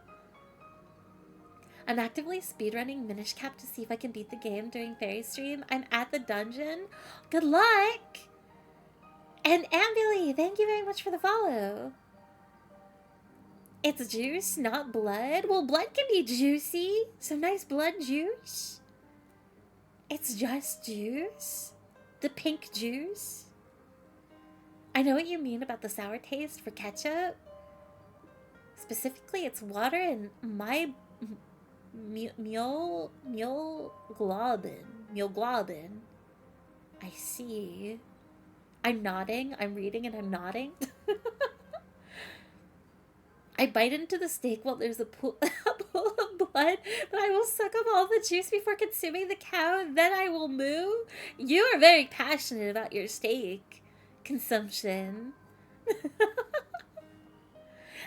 I'm actively speedrunning Minish Cap to see if I can beat the game during Fairy Stream. I'm at the dungeon. Good luck! And Ambily, thank you very much for the follow. It's juice, not blood. Well, blood can be juicy. Some nice blood juice. It's just juice. The pink juice. I know what you mean about the sour taste for ketchup. Specifically, it's water and my myoglobin. I see. I'm nodding. I'm reading and I'm nodding. I bite into the steak while there's a pool of blood, but I will suck up all the juice before consuming the cow, and then I will moo. You are very passionate about your steak consumption.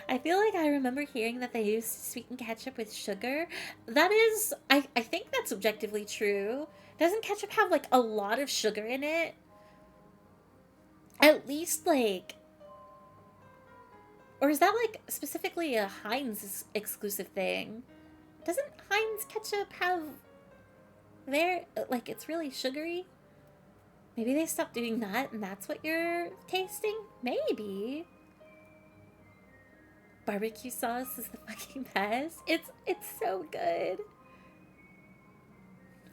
I feel like I remember hearing that they used to sweeten ketchup with sugar. That is, I think that's objectively true. Doesn't ketchup have, like, a lot of sugar in it? At least, like... Or is that, like, specifically a Heinz exclusive thing? Doesn't Heinz ketchup have their... Like, it's really sugary? Maybe they stopped doing that and that's what you're tasting? Maybe. barbecue sauce is the fucking best. It's so good.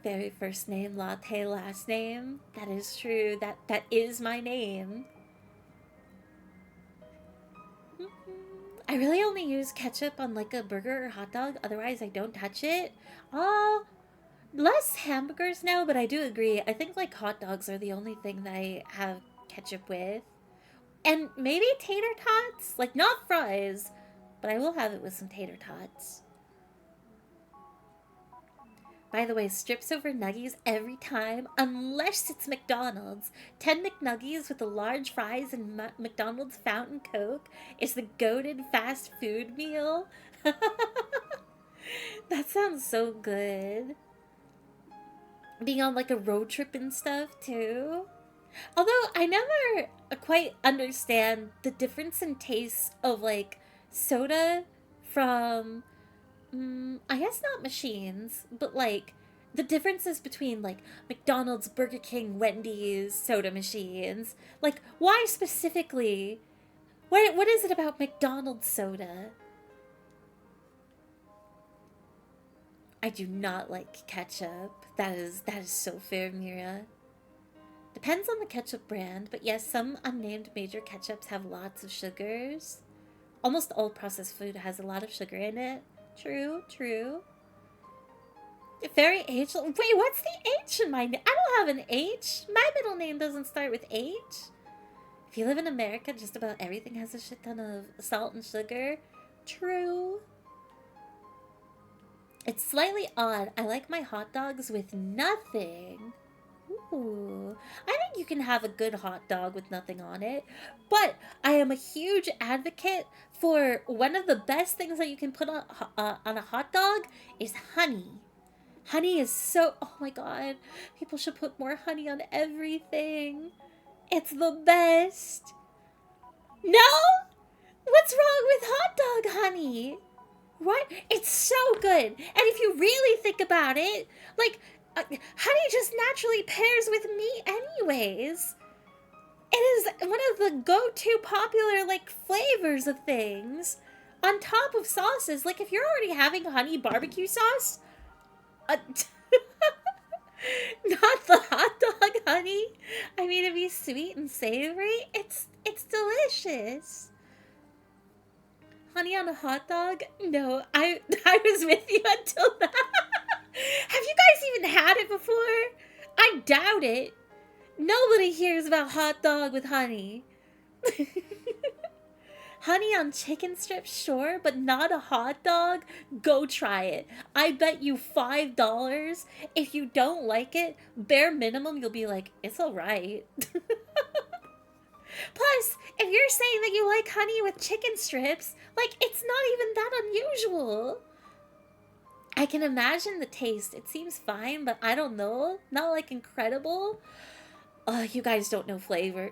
Very first name, latte, last name. That is true. That is my name. I really only use ketchup on like a burger or hot dog. Otherwise, I don't touch it. Less hamburgers now, but I do agree. I think like hot dogs are the only thing that I have ketchup with. And maybe tater tots. Like not fries, but I will have it with some tater tots. By the way, strips over nuggies every time, unless it's McDonald's. 10 McNuggies with a large fries and McDonald's Fountain Coke is the goated fast food meal. That sounds so good. Being on like a road trip and stuff too. Although I never quite understand the difference in taste of like soda from I guess not machines, but like the differences between like McDonald's, Burger King, Wendy's soda machines. Like why specifically? What is it about McDonald's soda? I do not like ketchup. That is so fair, Mira. Depends on the ketchup brand, but yes, some unnamed major ketchups have lots of sugars. Almost all processed food has a lot of sugar in it. True, true. Very H. Wait, what's the H in my name? I don't have an H. My middle name doesn't start with H. If you live in America, just about everything has a shit ton of salt and sugar. True. It's slightly odd. I like my hot dogs with nothing. Ooh. I think you can have a good hot dog with nothing on it. But I am a huge advocate for one of the best things that you can put on a hot dog is honey. Honey is so... Oh my god. People should put more honey on everything. It's the best. No? What's wrong with hot dog honey? What? It's so good. And if you really think about it, like, honey just naturally pairs with meat anyways. It is one of the go-to popular, like, flavors of things. On top of sauces, like, if you're already having honey barbecue sauce... not the hot dog honey. I mean, it'd be sweet and savory. It's delicious. Honey on a hot dog? No, I was with you until that. Have you guys even had it before? I doubt it. Nobody hears about hot dog with honey. Honey on chicken strips, sure, but not a hot dog? Go try it. I bet you $5. If you don't like it, bare minimum, you'll be like, it's alright. Plus, if you're saying that you like honey with chicken strips, like, it's not even that unusual. I can imagine the taste. It seems fine, but I don't know. Not, like, incredible. You guys don't know flavor.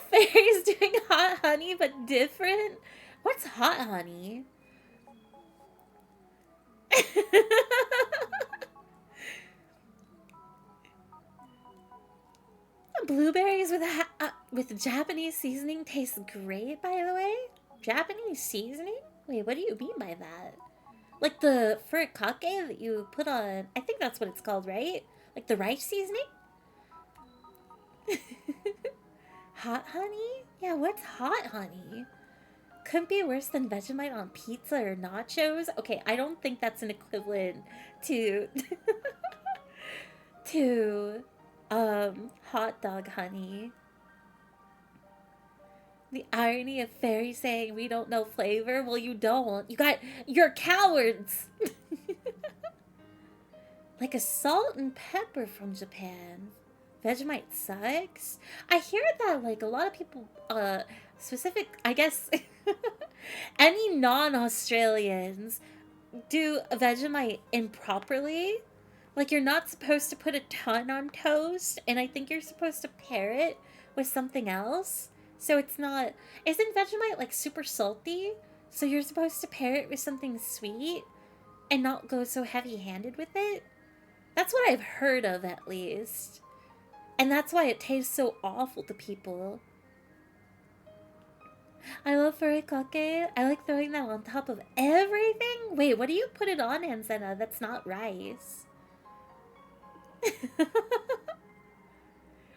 Fairy's doing hot honey, but different? What's hot honey? Blueberries with Japanese seasoning tastes great, by the way. Japanese seasoning? Wait, what do you mean by that? Like the furikake that you put on... I think that's what it's called, right? Like the rice seasoning? Hot honey? Yeah, what's hot honey? Couldn't be worse than Vegemite on pizza or nachos. Okay, I don't think that's an equivalent to... to... hot dog honey. The irony of Fairy saying we don't know flavor. Well, you don't. You're cowards. Like a salt and pepper from Japan. Vegemite sucks. I hear that like a lot of people, I guess, any non-Australians do Vegemite improperly. Like you're not supposed to put a ton on toast, and I think you're supposed to pair it with something else. So it's not... Isn't Vegemite, like, super salty? So you're supposed to pair it with something sweet and not go so heavy-handed with it? That's what I've heard of, at least. And that's why it tastes so awful to people. I love furikake. I like throwing that on top of everything. Wait, what do you put it on, Anzena? That's not rice.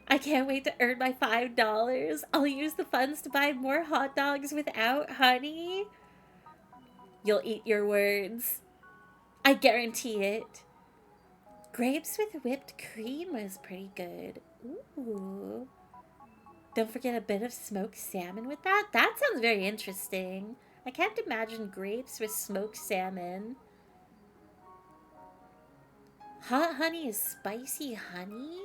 I can't wait to earn my $5. I'll use the funds to buy more hot dogs without honey. You'll eat your words. I guarantee it. Grapes with whipped cream was pretty good. Ooh. Don't forget a bit of smoked salmon with that. That sounds very interesting. I can't imagine grapes with smoked salmon. Hot honey is spicy honey?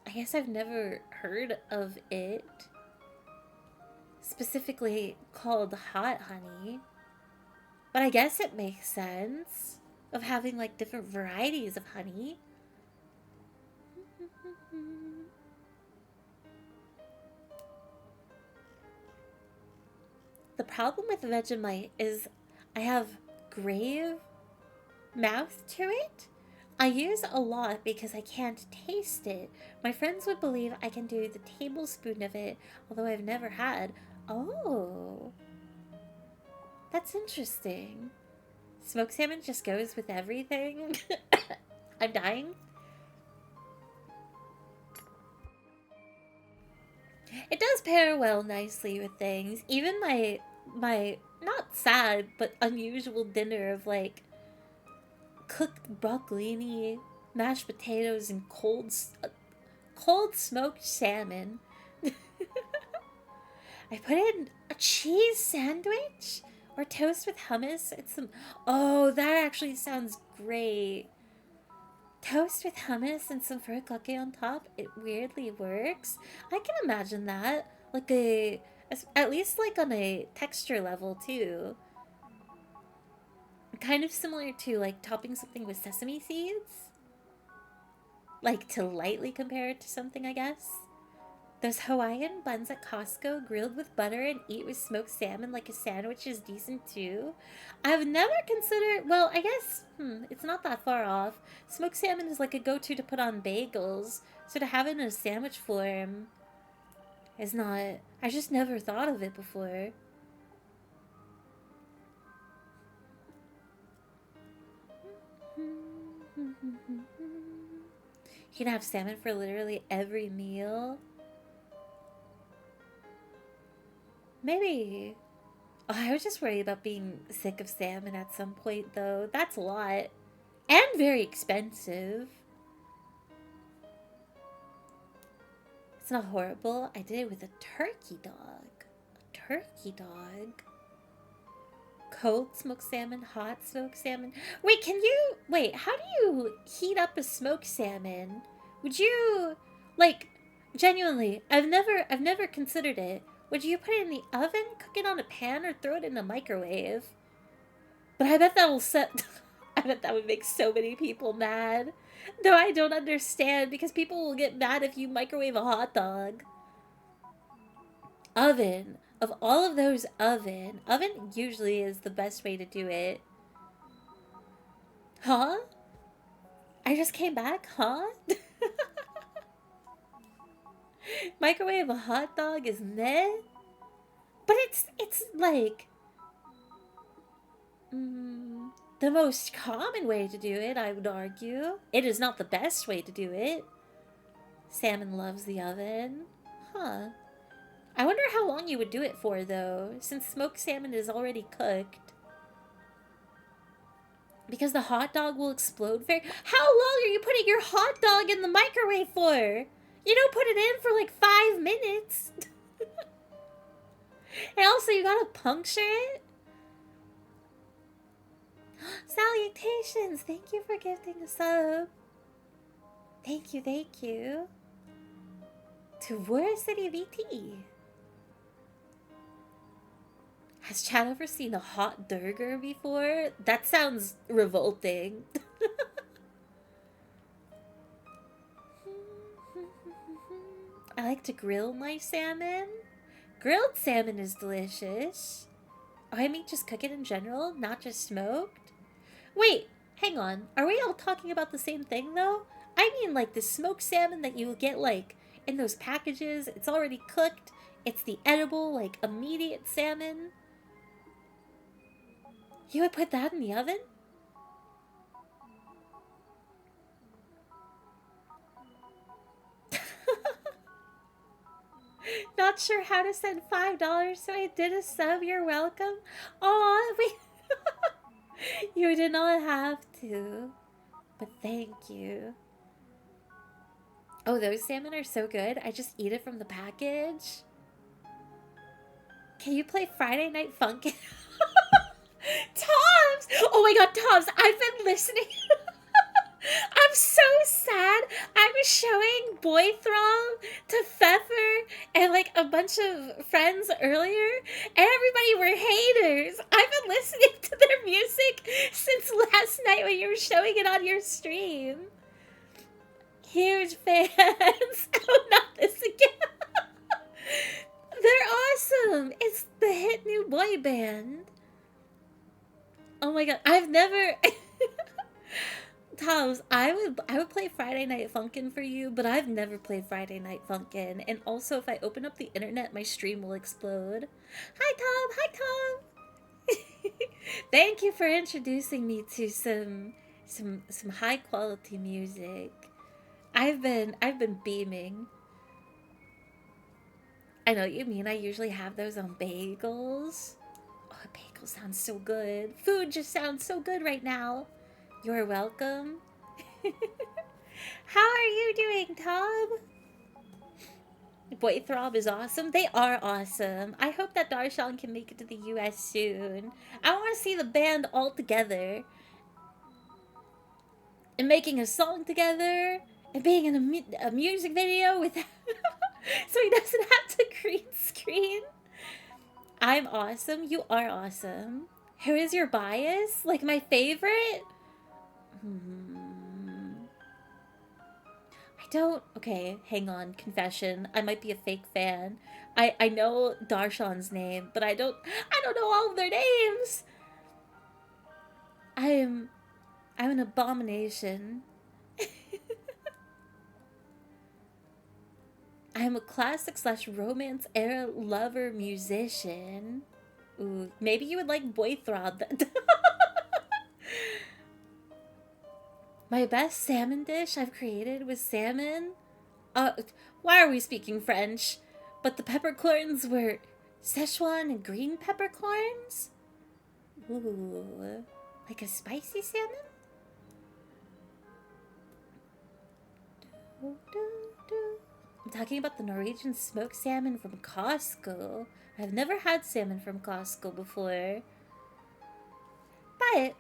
I guess I've never heard of it. Specifically called hot honey. But I guess it makes sense of having like different varieties of honey. The problem with Vegemite is I have grave mouth to it. I use a lot because I can't taste it. My friends would believe I can do the tablespoon of it, although I've never had. Oh, that's interesting. Smoked salmon just goes with everything. I'm dying. It does pair well nicely with things. Even my not sad but unusual dinner of like cooked broccolini, mashed potatoes, and cold smoked salmon. I put in a cheese sandwich or toast with hummus and some. Oh, that actually sounds great. Toast with hummus and some furikake on top. It weirdly works. I can imagine that, like at least like on a texture level too. Kind of similar to like topping something with sesame seeds. Like to lightly compare it to something, I guess. Those Hawaiian buns at Costco grilled with butter and eat with smoked salmon like a sandwich is decent too. I've never considered, well, I guess, it's not that far off. Smoked salmon is like a go-to to put on bagels, so to have it in a sandwich form is not, I just never thought of it before. You can have salmon for literally every meal. Maybe. Oh, I would just worry about being sick of salmon at some point, though. That's a lot. And very expensive. It's not horrible. I did it with a turkey dog. A turkey dog. Cold smoked salmon, hot smoked salmon. Wait, can you... Wait, how do you heat up a smoked salmon? Would you... Like, genuinely, I've never considered it. Would you put it in the oven, cook it on a pan, or throw it in the microwave? But I bet that will set... I bet that would make so many people mad. No, I don't understand, because people will get mad if you microwave a hot dog. Oven. Of all of those, oven. Oven usually is the best way to do it. Huh? I just came back? Huh? Microwave a hot dog is meh? But it's like... the most common way to do it, I would argue. It is not the best way to do it. Salmon loves the oven. Huh. I wonder how long you would do it for, though, since smoked salmon is already cooked. Because the hot dog will explode very... How long are you putting your hot dog in the microwave for? You don't put it in for like 5 minutes. And also, you gotta puncture it. Salutations! Thank you for gifting a sub. Thank you, thank you. To War City VT. Has Chad ever seen a hot burger before? That sounds revolting. I like to grill my salmon. Grilled salmon is delicious. Oh, I mean just cook it in general, not just smoked? Wait, hang on. Are we all talking about the same thing, though? I mean like the smoked salmon that you get, like, in those packages. It's already cooked. It's the edible, like, immediate salmon. You would put that in the oven? Not sure how to send $5, so I did a sub. You're welcome. Aw, wait. You did not have to. But thank you. Oh, those salmon are so good. I just eat it from the package. Can you play Friday Night Funkin'? Toms! Oh my god, Toms, I've been listening. I'm so sad. I was showing Boy Throm to Pfeffer and like a bunch of friends earlier, and everybody were haters. I've been listening to their music since last night when you were showing it on your stream. Huge fans. Oh, not this again. They're awesome. It's the hit new boy band. Oh my god, I've never... Toms, I would play Friday Night Funkin' for you, but I've never played Friday Night Funkin'. And also, if I open up the internet, my stream will explode. Hi, Tom! Hi, Tom! Thank you for introducing me to some high quality music. I've been beaming. I know what you mean. I usually have those on bagels. Oh, a bagel sounds so good. Food just sounds so good right now. You're welcome. How are you doing, Tom? Boy Throb is awesome. They are awesome. I hope that Darshan can make it to the US soon. I want to see the band all together. And making a song together. And being in a music video with... so he doesn't have to green screen. I'm awesome. You are awesome. Who is your bias? Like my favorite? I don't... Okay, hang on. Confession. I might be a fake fan. I know Darshan's name, but I don't know all of their names. I'm an abomination. I'm a classic / romance era lover musician. Ooh, maybe you would like Boy Throb. My best salmon dish I've created was salmon. Why are we speaking French? But the peppercorns were Szechuan and green peppercorns? Ooh, like a spicy salmon? I'm talking about the Norwegian smoked salmon from Costco. I've never had salmon from Costco before. But,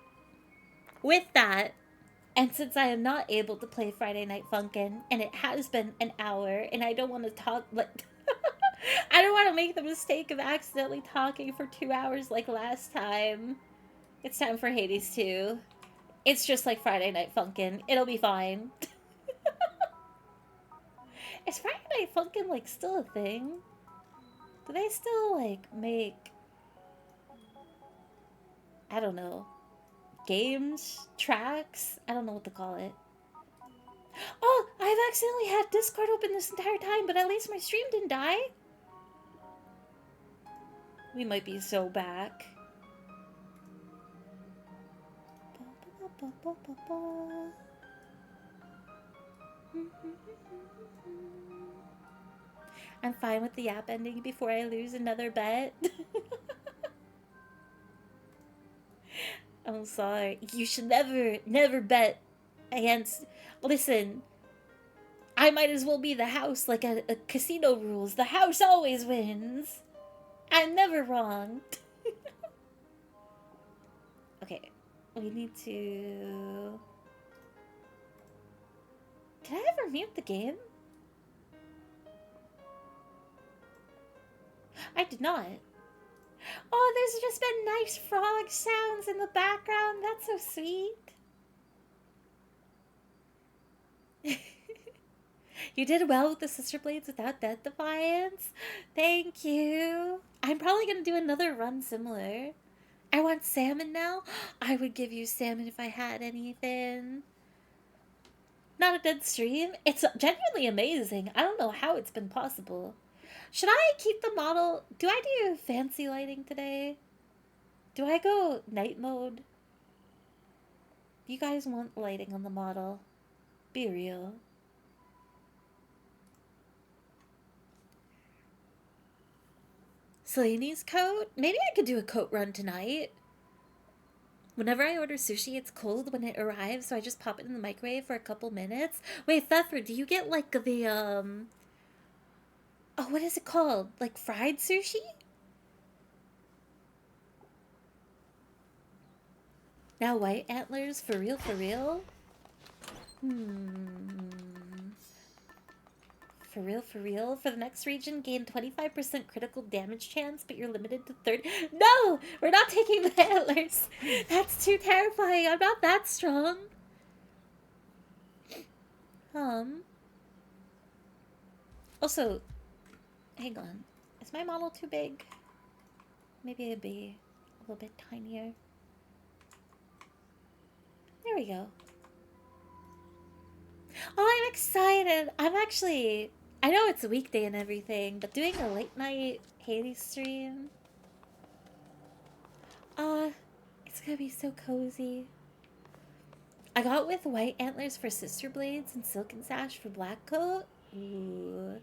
with that, and since I am not able to play Friday Night Funkin', and it has been an hour, and I don't want to talk, like, I don't want to make the mistake of accidentally talking for 2 hours like last time. It's time for Hades 2. It's just like Friday Night Funkin'. It'll be fine. Is Friday Night Funkin', like, still a thing? Do they still, like, make... I don't know. Games? Tracks? I don't know what to call it. Oh! I've accidentally had Discord open this entire time, but at least my stream didn't die. We might be so back. I'm fine with the app ending before I lose another bet. I'm sorry. You should never bet against... Listen, I might as well be the house like a casino rules. The house always wins. I'm never wrong. Okay, we need to... Did I ever mute the game? I did not. Oh, there's just been nice frog sounds in the background. That's so sweet. You did well with the Sister Blades without Death Defiance. Thank you. I'm probably going to do another run similar. I want salmon now. I would give you salmon if I had anything. Not a dead stream. It's genuinely amazing. I don't know how it's been possible. Should I keep the model? Do I do fancy lighting today? Do I go night mode? Do you guys want lighting on the model? Be real. Selene's coat? Maybe I could do a coat run tonight. Whenever I order sushi, it's cold when it arrives, so I just pop it in the microwave for a couple minutes. Wait, Theffer, do you get like the, oh, what is it called? Like fried sushi? Now white antlers, for real, for real? For real, for real? For the next region, gain 25% critical damage chance, but you're limited to 30. No! We're not taking the antlers! That's too terrifying. I'm not that strong. Also, hang on. Is my model too big? Maybe it'd be a little bit tinier. There we go. Oh, I'm excited. I'm actually... I know it's a weekday and everything, but doing a late night Hades stream... it's gonna be so cozy. I got with white antlers for Sister Blades and Silken Sash for Black Coat. Ooh.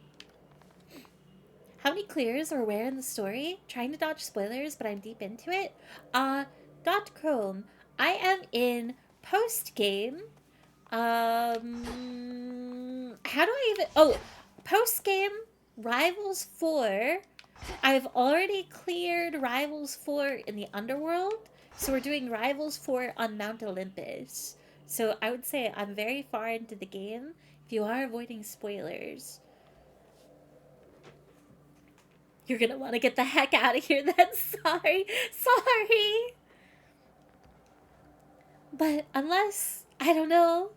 How many clears or where in the story? Trying to dodge spoilers, but I'm deep into it. Dot Chrome. I am in post-game. How do I even... Oh, post-game Rivals 4. I've already cleared Rivals 4 in the Underworld, so we're doing Rivals 4 on Mount Olympus. So I would say I'm very far into the game if you are avoiding spoilers. You're gonna want to get the heck out of here then. Sorry. But unless, I don't know,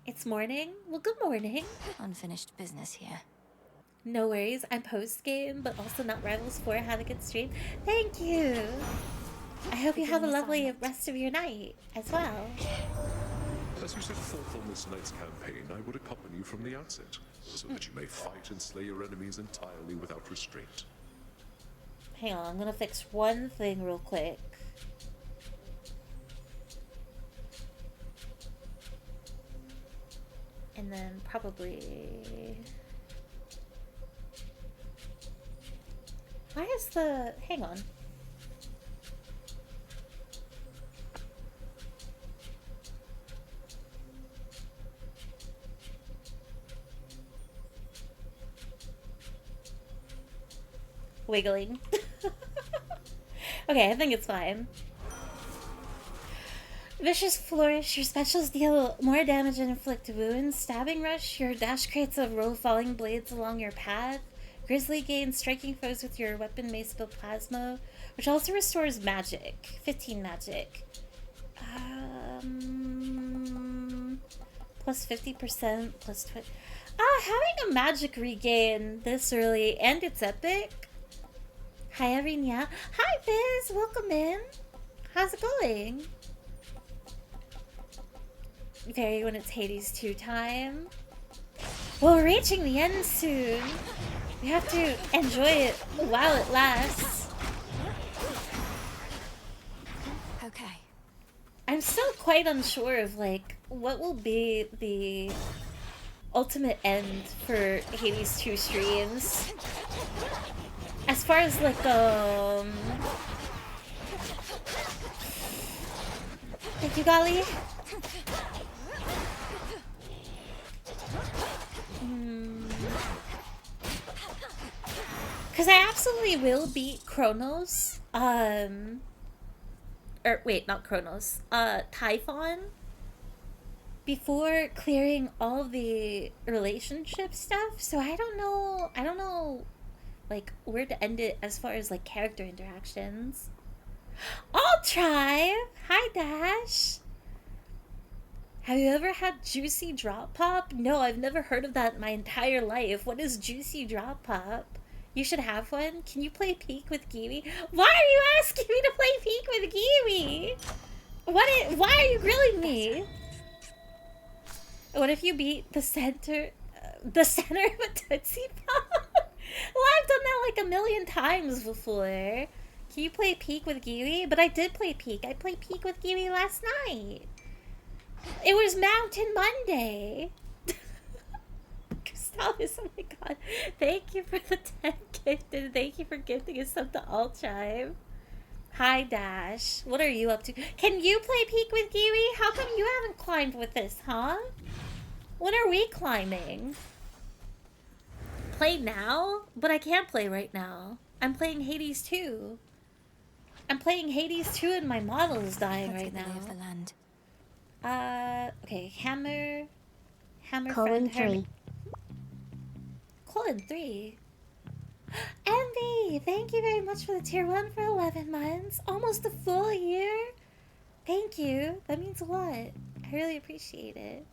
it's morning. Well, good morning. Unfinished business here. No worries. I'm post-game, but also not Rivals 4. Have a good stream. Thank you. I hope you have a lovely rest of your night as well. As you set forth on this night's campaign, I would accompany you from the outset, so that you may fight and slay your enemies entirely without restraint. Hang on, I'm gonna fix one thing real quick. And then probably... Why is the... Hang on. Wiggling. Okay, I think it's fine. Vicious Flourish. Your specials deal more damage and inflict wounds. Stabbing Rush. Your dash creates a row of falling blades along your path. Grizzly gains striking foes with your weapon Mace Build Plasma, which also restores magic. 15 magic. Plus 50%, plus 20. Having a magic regain this early, and it's epic. Hi, Arinia. Hi, Biz. Welcome in. How's it going? Very when it's Hades 2 time. Well, we're reaching the end soon. We have to enjoy it while it lasts. Okay. I'm still quite unsure of, like, what will be the ultimate end for Hades 2 streams. As far as, like, Thank you, Gali. Because I absolutely will beat Chronos. Or, wait, not Chronos. Typhon. Before clearing all the relationship stuff. So I don't know, like, where to end it as far as, like, character interactions. I'll try! Hi, Dash! Have you ever had Juicy Drop Pop? No, I've never heard of that in my entire life. What is Juicy Drop Pop? You should have one. Can you play Peek with Kiwi? Why are you asking me to play Peek with Kiwi? Why are you grilling me? What if you beat the center of a Tootsie Pop? Well, I've done that like a million times before. Can you play Peak with Kiwi? But I did play Peak. I played Peak with Kiwi last night. It was Mountain Monday. Gustavus, oh my god. Thank you for the 10 gift and thank you for gifting us some to Alchime. Hi, Dash. What are you up to? Can you play Peak with Kiwi? How come you haven't climbed with us, huh? When are we climbing? Play now? But I can't play right now. I'm playing Hades 2. I'm playing Hades 2 and my model is dying Let's right get the now. lay of the land. Okay, Hammer Colon friend, Hermit. 3. Colon 3. Envy! Thank you very much for the tier 1 for 11 months. Almost a full year. Thank you. That means a lot. I really appreciate it.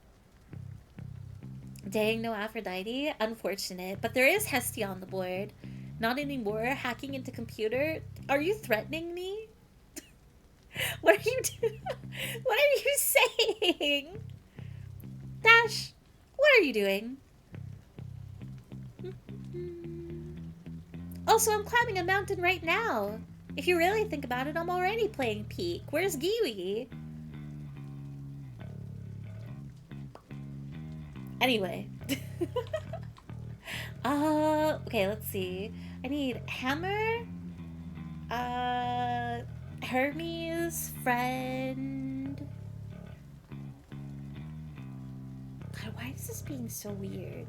Dang, no Aphrodite. Unfortunate. But there is Hestia on the board. Not anymore. Hacking into computer. Are you threatening me? What are you doing? What are you saying? Dash, what are you doing? Also, I'm climbing a mountain right now. If you really think about it, I'm already playing Peak. Where's Kiwi? Anyway. Okay, let's see. I need Hammer, Hermes, friend. God, why is this being so weird?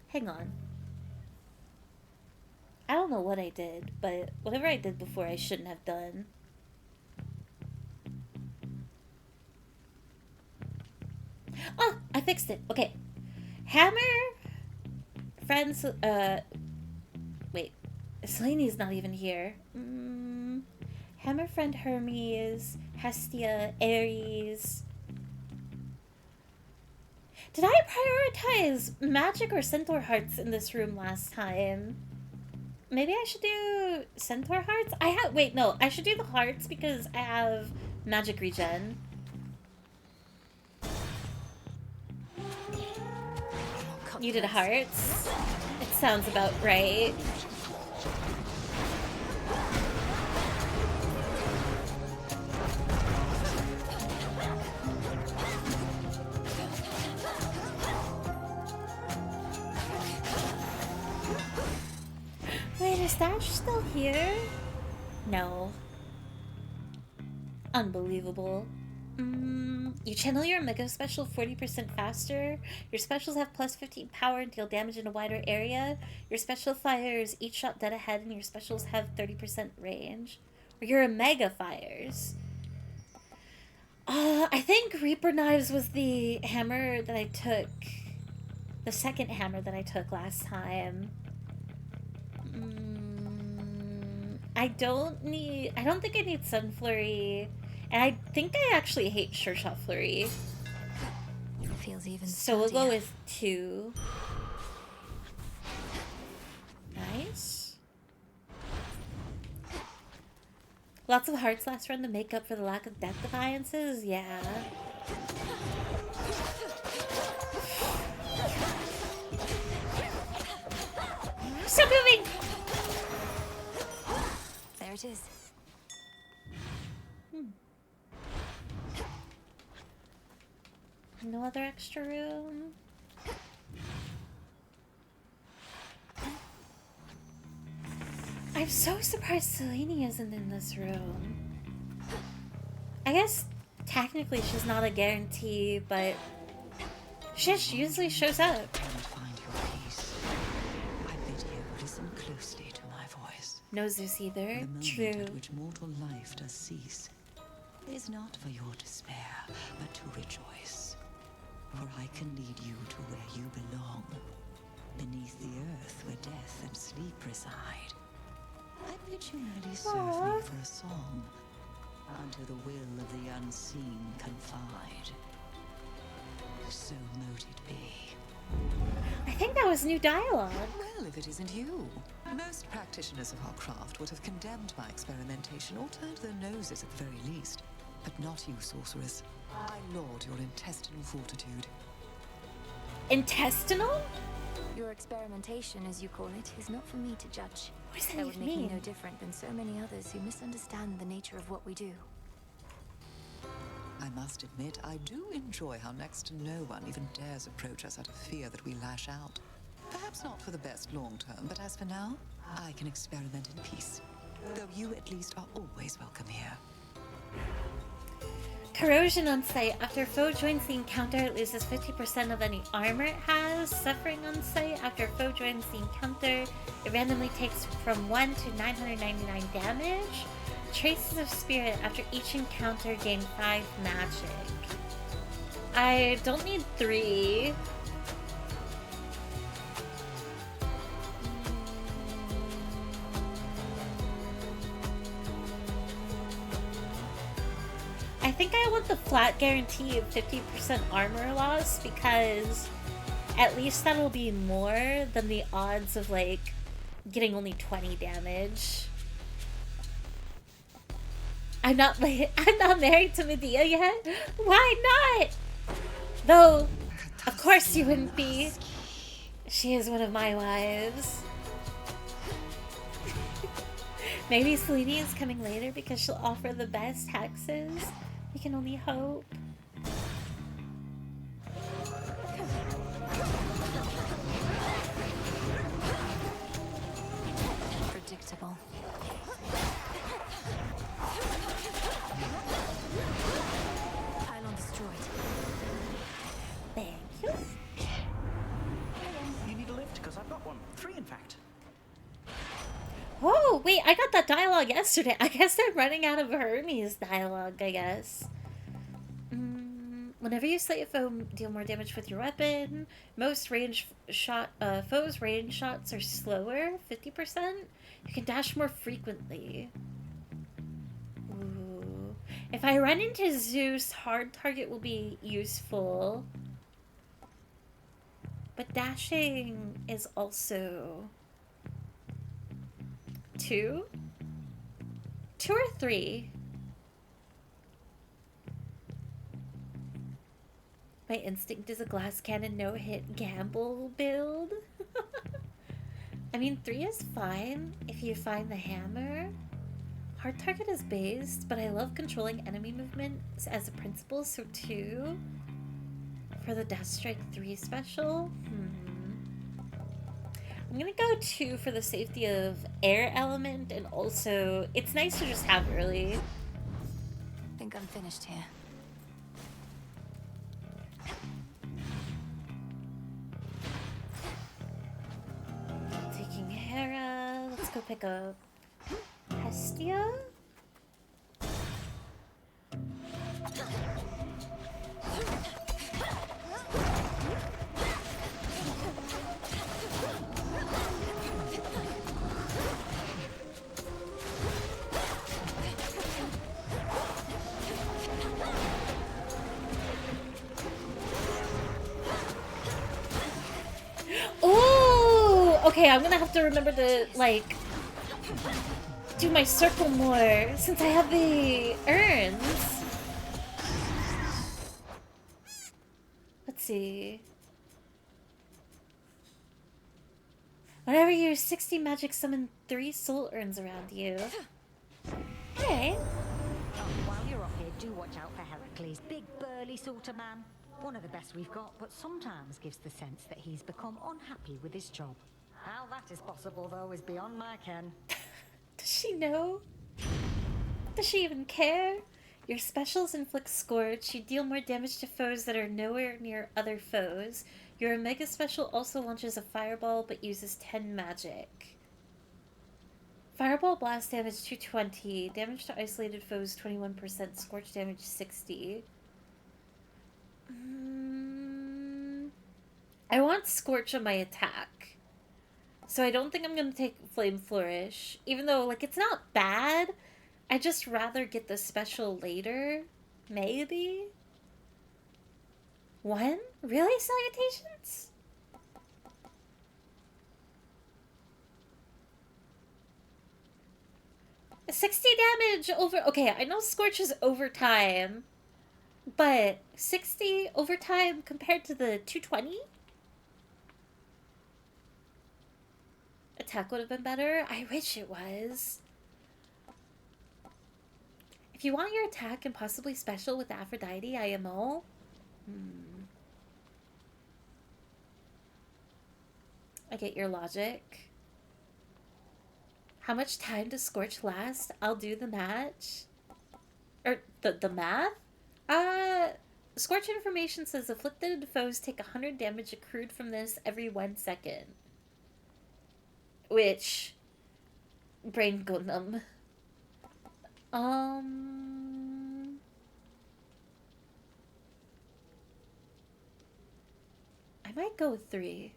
Hang on. I don't know what I did, but whatever I did before I shouldn't have done. Oh, I fixed it. Okay. Hammer, friends, wait. Selene's not even here. Hammer, friend, Hermes, Hestia, Ares. Did I prioritize magic or centaur hearts in this room last time? Maybe I should do centaur hearts? Wait, no. I should do the hearts because I have magic regen. You did hearts? It sounds about right. Wait, is Dash still here? No. Unbelievable. You channel your Mega Special 40% faster. Your specials have plus 15 power and deal damage in a wider area. Your special fires each shot dead ahead and your specials have 30% range. Or your Mega Fires. I think Reaper Knives was the hammer that I took. The second hammer that I took last time. I don't think I need Sun Flurry. And I think I actually hate Sure Shot Flurry. Feels even So we'll go sturdier. with 2. Nice. Lots of hearts last run to make up for the lack of death defiances? Yeah. Stop moving! There it is. No other extra room? I'm so surprised Selene isn't in this room. I guess technically she's not a guarantee, but she just usually shows up. And find your peace. I bid you listen closely to my voice. No Zeus either. The moment True. at which mortal life does cease is not for your despair, but to rejoice. For I can lead you to where you belong, beneath the earth where death and sleep reside. I bid you merely serve Aww. me for a song, unto the will of the unseen confide. So mote it be. I think that was new dialogue. Well, if it isn't you. Most practitioners of our craft would have condemned my experimentation or turned their noses at the very least. But not you, sorceress. I laud your intestinal fortitude. Intestinal? Your experimentation, as you call it, is not for me to judge. What does that That would even make me mean? no different than so many others who misunderstand the nature of what we do. I must admit, I do enjoy how next to no one even dares approach us out of fear that we lash out. Perhaps not for the best long term, but as for now, I can experiment in peace. Though you at least are always welcome here. Corrosion on sight. After foe joins the encounter, it loses 50% of any armor it has. Suffering on sight. After foe joins the encounter, it randomly takes from 1 to 999 damage. Traces of Spirit. After each encounter, gain 5 magic. I don't need 3. I think I want the flat guarantee of 50% armor loss because at least that'll be more than the odds of like getting only 20 damage. I'm not married to Medea yet. Why not? Though, of course you wouldn't be. She is one of my wives. Maybe Selene is coming later because she'll offer the best hexes. We can only hope. Predictable. Pylon destroyed. Thank you. You need a lift, because I've got one. 3, in fact. Oh, wait, I got that dialogue yesterday. I guess I'm running out of Hermes dialogue, I guess. Whenever you slay a foe, deal more damage with your weapon. Most foes' range shots are slower, 50%. You can dash more frequently. Ooh. If I run into Zeus, hard target will be useful. But dashing is also 2? 2 or 3? My instinct is a glass cannon no-hit gamble build. I mean, 3 is fine if you find the hammer. Hard target is based, but I love controlling enemy movement as a principle, so 2 for the Death Strike 3 special. I'm gonna go 2 for the safety of air element, and also it's nice to just have early. I think I'm finished here. Taking Hera. Let's go pick up Hestia. Ooh! Okay, I'm gonna have to remember to, like, do my circle more since I have the urns. Let's see. Whenever you use 60 magic, summon 3 soul urns around you. Okay. While you're up here, do watch out for Heracles. Big, burly sort of man. One of the best we've got, but sometimes gives the sense that he's become unhappy with his job. How that is possible, though, is beyond my ken. Does she know? Does she even care? Your specials inflict Scorch. You deal more damage to foes that are nowhere near other foes. Your Omega special also launches a fireball but uses 10 magic. Fireball blast damage 220. Damage to isolated foes 21%. Scorch damage 60. I want Scorch on my attack. So I don't think I'm going to take Flame Flourish. Even though, like, it's not bad. I'd just rather get the special later. Maybe? 1? Really, Salutations? 60 damage over... Okay, I know Scorch is overtime, but 60 overtime compared to the 220? Attack would have been better. I wish it was. If you want your attack and possibly special with Aphrodite IMO... I get your logic. How much time does Scorch last? I'll do the match. Or the math? Scorch information says afflicted foes take 100 damage accrued from this every 1 second. Which... brain go numb. I might go with 3.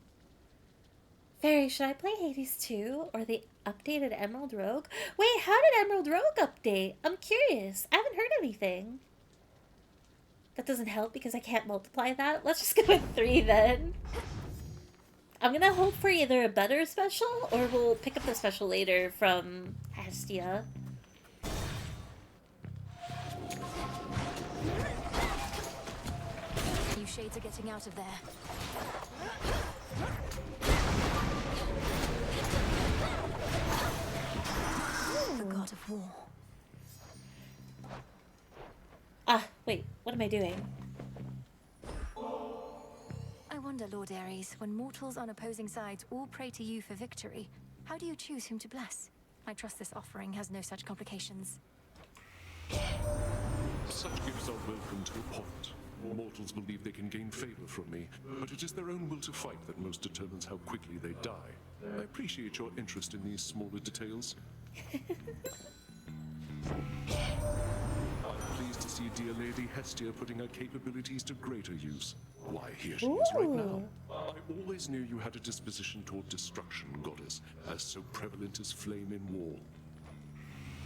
Fairy, should I play Hades 2 or the updated Emerald Rogue? Wait, how did Emerald Rogue update? I'm curious. I haven't heard anything. That doesn't help because I can't multiply that. Let's just go with 3 then. I'm gonna hope for either a better special or we'll pick up the special later from Hestia. You shades are getting out of there. The god of war. Ah, wait, what am I doing? I wonder, Lord Ares, when mortals on opposing sides all pray to you for victory, how do you choose whom to bless? I trust this offering has no such complications. Such gifts are welcome to a point. Mortals believe they can gain favor from me, but it is their own will to fight that most determines how quickly they die. I appreciate your interest in these smaller details. I'm pleased to see dear Lady Hestia putting her capabilities to greater use. Why, here she is right now. I always knew you had a disposition toward destruction, goddess, as so prevalent as flame in war.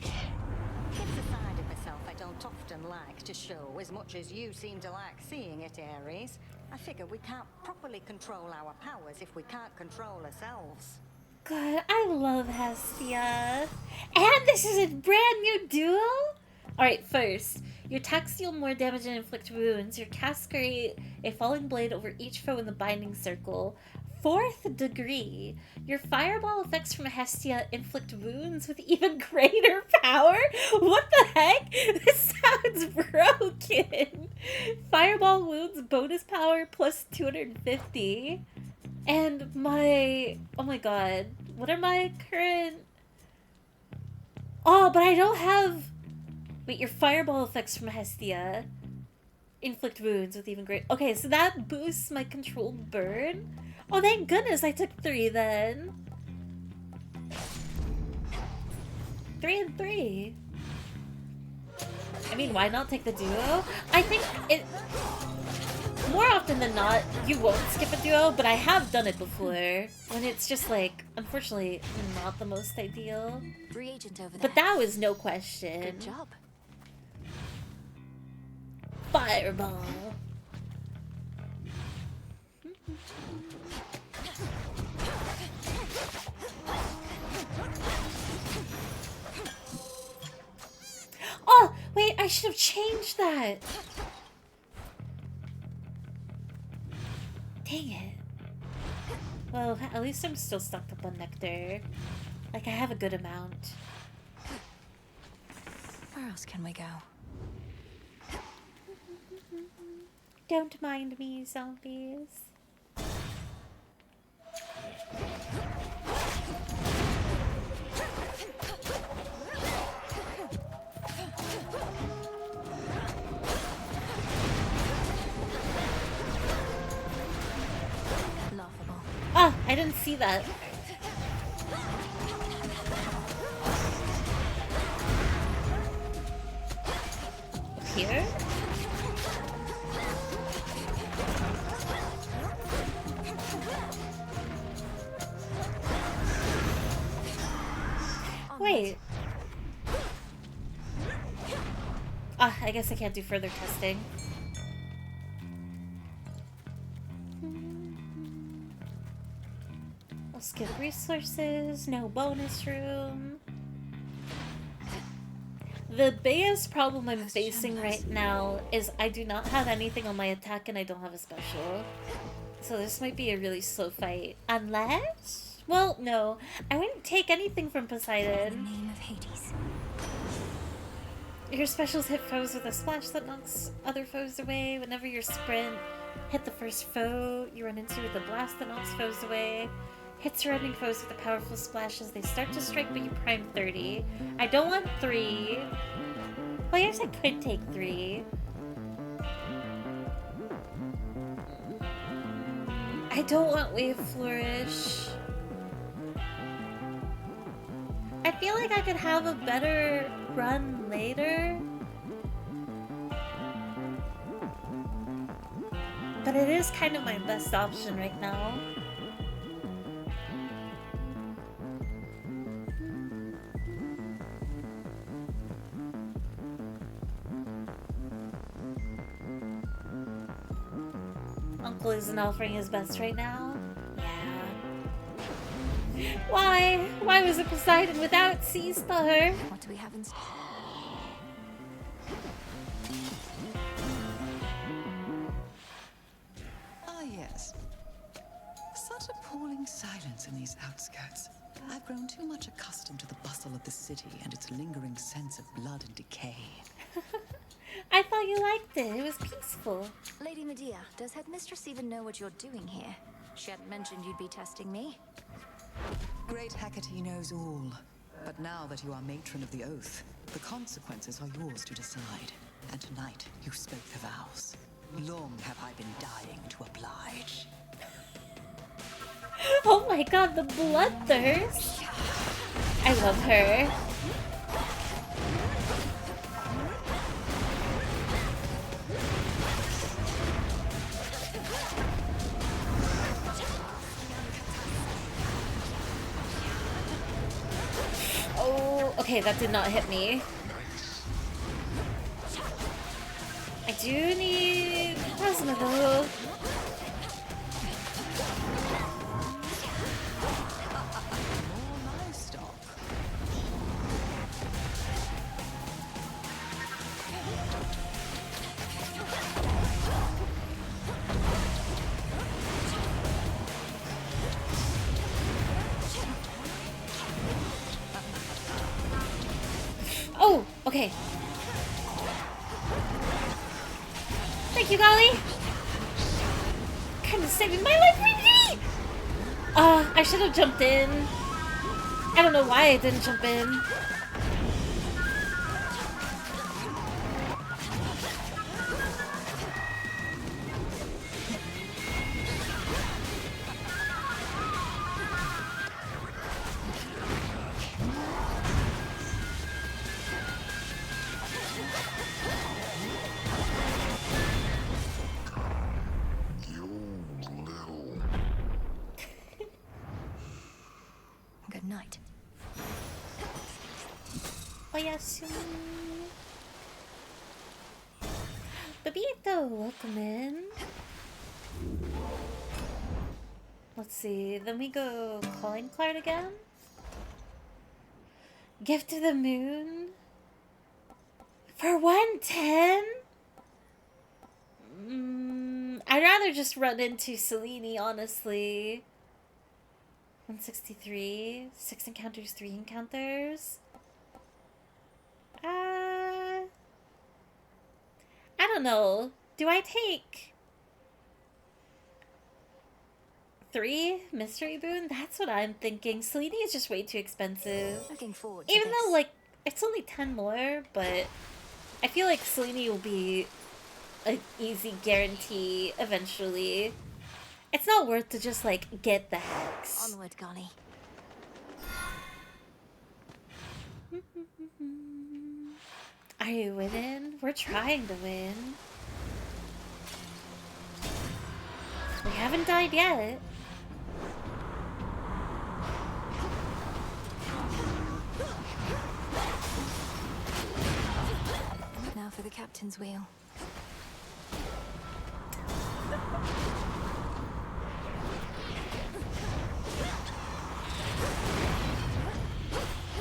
It's a side of myself I don't often like to show, as much as you seem to like seeing it, Ares. I figure we can't properly control our powers if we can't control ourselves. God, I love Hestia. And this is a brand new duo? Alright, first, your attacks deal more damage and inflict wounds. Your casts create a falling blade over each foe in the binding circle. 4th degree. Your fireball effects from Hestia inflict wounds with even greater power? What the heck? This sounds broken. Fireball wounds bonus power plus 250. And my... oh my god. What are my current... oh, but I don't have... wait, your fireball effects from Hestia inflict wounds with even great... okay, so that boosts my controlled burn? Oh, thank goodness I took 3 then. 3 and 3. I mean, why not take the duo? I think it... more often than not, you won't skip a duo, but I have done it before. When it's just like, unfortunately, not the most ideal. Reagent over there. But that was no question. Good job. Fireball. Oh, wait, I should have changed that. Dang it. Well, at least I'm still stocked up on nectar. Like, I have a good amount. Where else can we go? Don't mind me, zombies. Laughable. Ah, I didn't see that. Up here? Wait. Ah, I guess I can't do further testing. I'll skip resources, no bonus room. The biggest problem I'm facing right now is I do not have anything on my attack and I don't have a special. So this might be a really slow fight. Unless... Well, no. I wouldn't take anything from In the Poseidon. name of Hades. Your specials hit foes with a splash that knocks other foes away. Whenever your sprint hit the first foe you run into with a blast that knocks foes away. Hit surrounding foes with a powerful splash as they start to strike, but you prime 30. I don't want 3. Well, I guess I could take 3. I don't want Wave Flourish. I feel like I could have a better run later. But it is kind of my best option right now. Uncle isn't offering his best right now. Yeah. Why? Why was it Poseidon without Sea Star? What do we have in store? Ah, yes. Such appalling silence in these outskirts. I've grown too much accustomed to the bustle of the city and its lingering sense of blood and decay. I thought you liked it. It was peaceful. Lady Medea, does Headmistress even know what you're doing here? She hadn't mentioned you'd be testing me. Great Hecate knows all. But now that you are matron of the oath, the consequences are yours to decide. And tonight, you spoke the vows. Long have I been dying to oblige. Oh my god, the bloodthirst! I love her. Oh, okay, that did not hit me. I do need plasma though. More livestock. Oh, okay. Thank you, Golly. Kind of saving my life right here. I should have jumped in. I don't know why I didn't jump in. Good night. Oyasumi. Babito, welcome in. Let's see, then we go calling card again. Gift to the moon. For 110? I'd rather just run into Selene, honestly. 163. 6 encounters, 3 encounters. I don't know. Do I take 3 mystery boon? That's what I'm thinking. Selene is just way too expensive. Looking forward to Even this. though, like, it's only 10 more, but I feel like Selene will be an easy guarantee eventually. It's not worth to just, like, get the hex. Onward, Golly. Are you winning? We're trying to win. We haven't died yet. Now for the captain's wheel.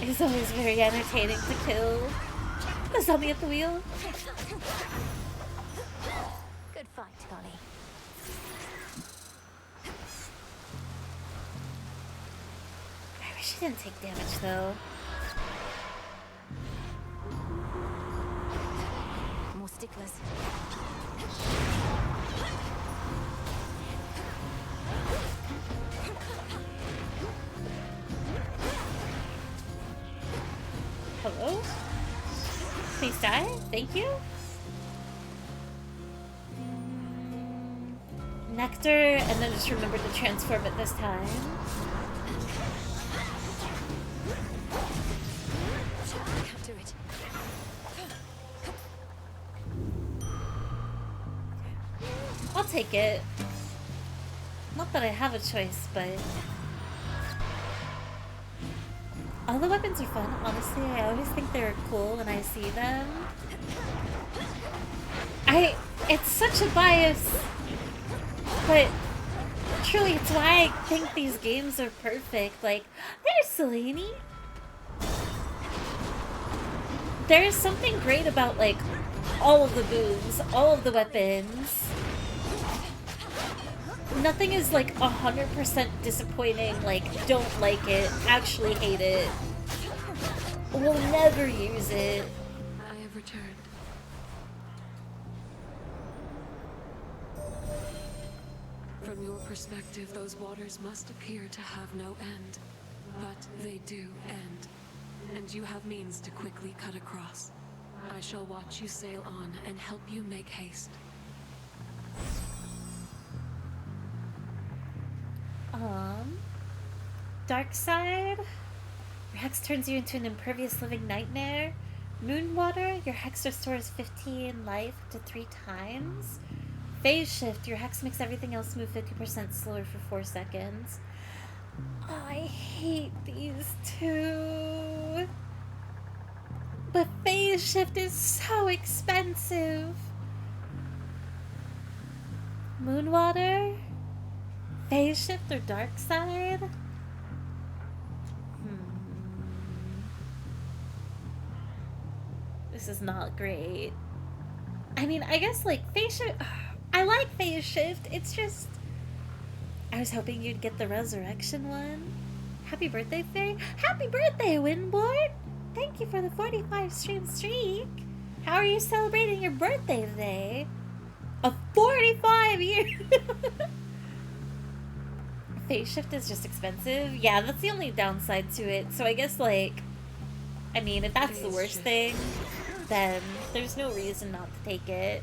It's always very entertaining to kill. The zombie at the wheel. Good fight, Golly. I wish I didn't take damage though. More sticklers. Hello? Please die. Thank you. Nectar, and then just remember to transform it this time. Can't do it. I'll take it. Not that I have a choice, but... all the weapons are fun, honestly. I always think they're cool when I see them. It's such a bias, but truly it's why I think these games are perfect. Like, there's Selene. There's something great about, like, all of the moves, all of the weapons. Nothing is, like, 100% disappointing, like, don't like it, actually hate it. Will never use it. I have returned. From your perspective, those waters must appear to have no end. But they do end. And you have means to quickly cut across. I shall watch you sail on and help you make haste. Dark side. Your hex turns you into an impervious living nightmare. Moonwater, your hex restores 15 life to 3 times. Phase shift, your hex makes everything else move 50% slower for 4 seconds. Oh, I hate these two. But phase shift is so expensive. Moonwater, phase shift, or dark side? This is not great. I mean, I guess, like, phase shift... I like phase shift, it's just... I was hoping you'd get the resurrection one. Happy birthday, Faye. Happy birthday, Windborn! Thank you for the 45 stream streak. How are you celebrating your birthday today? A 45 year... Phase shift is just expensive. Yeah, that's the only downside to it. So I guess, like... I mean, if that's the worst thing, then there's no reason not to take it.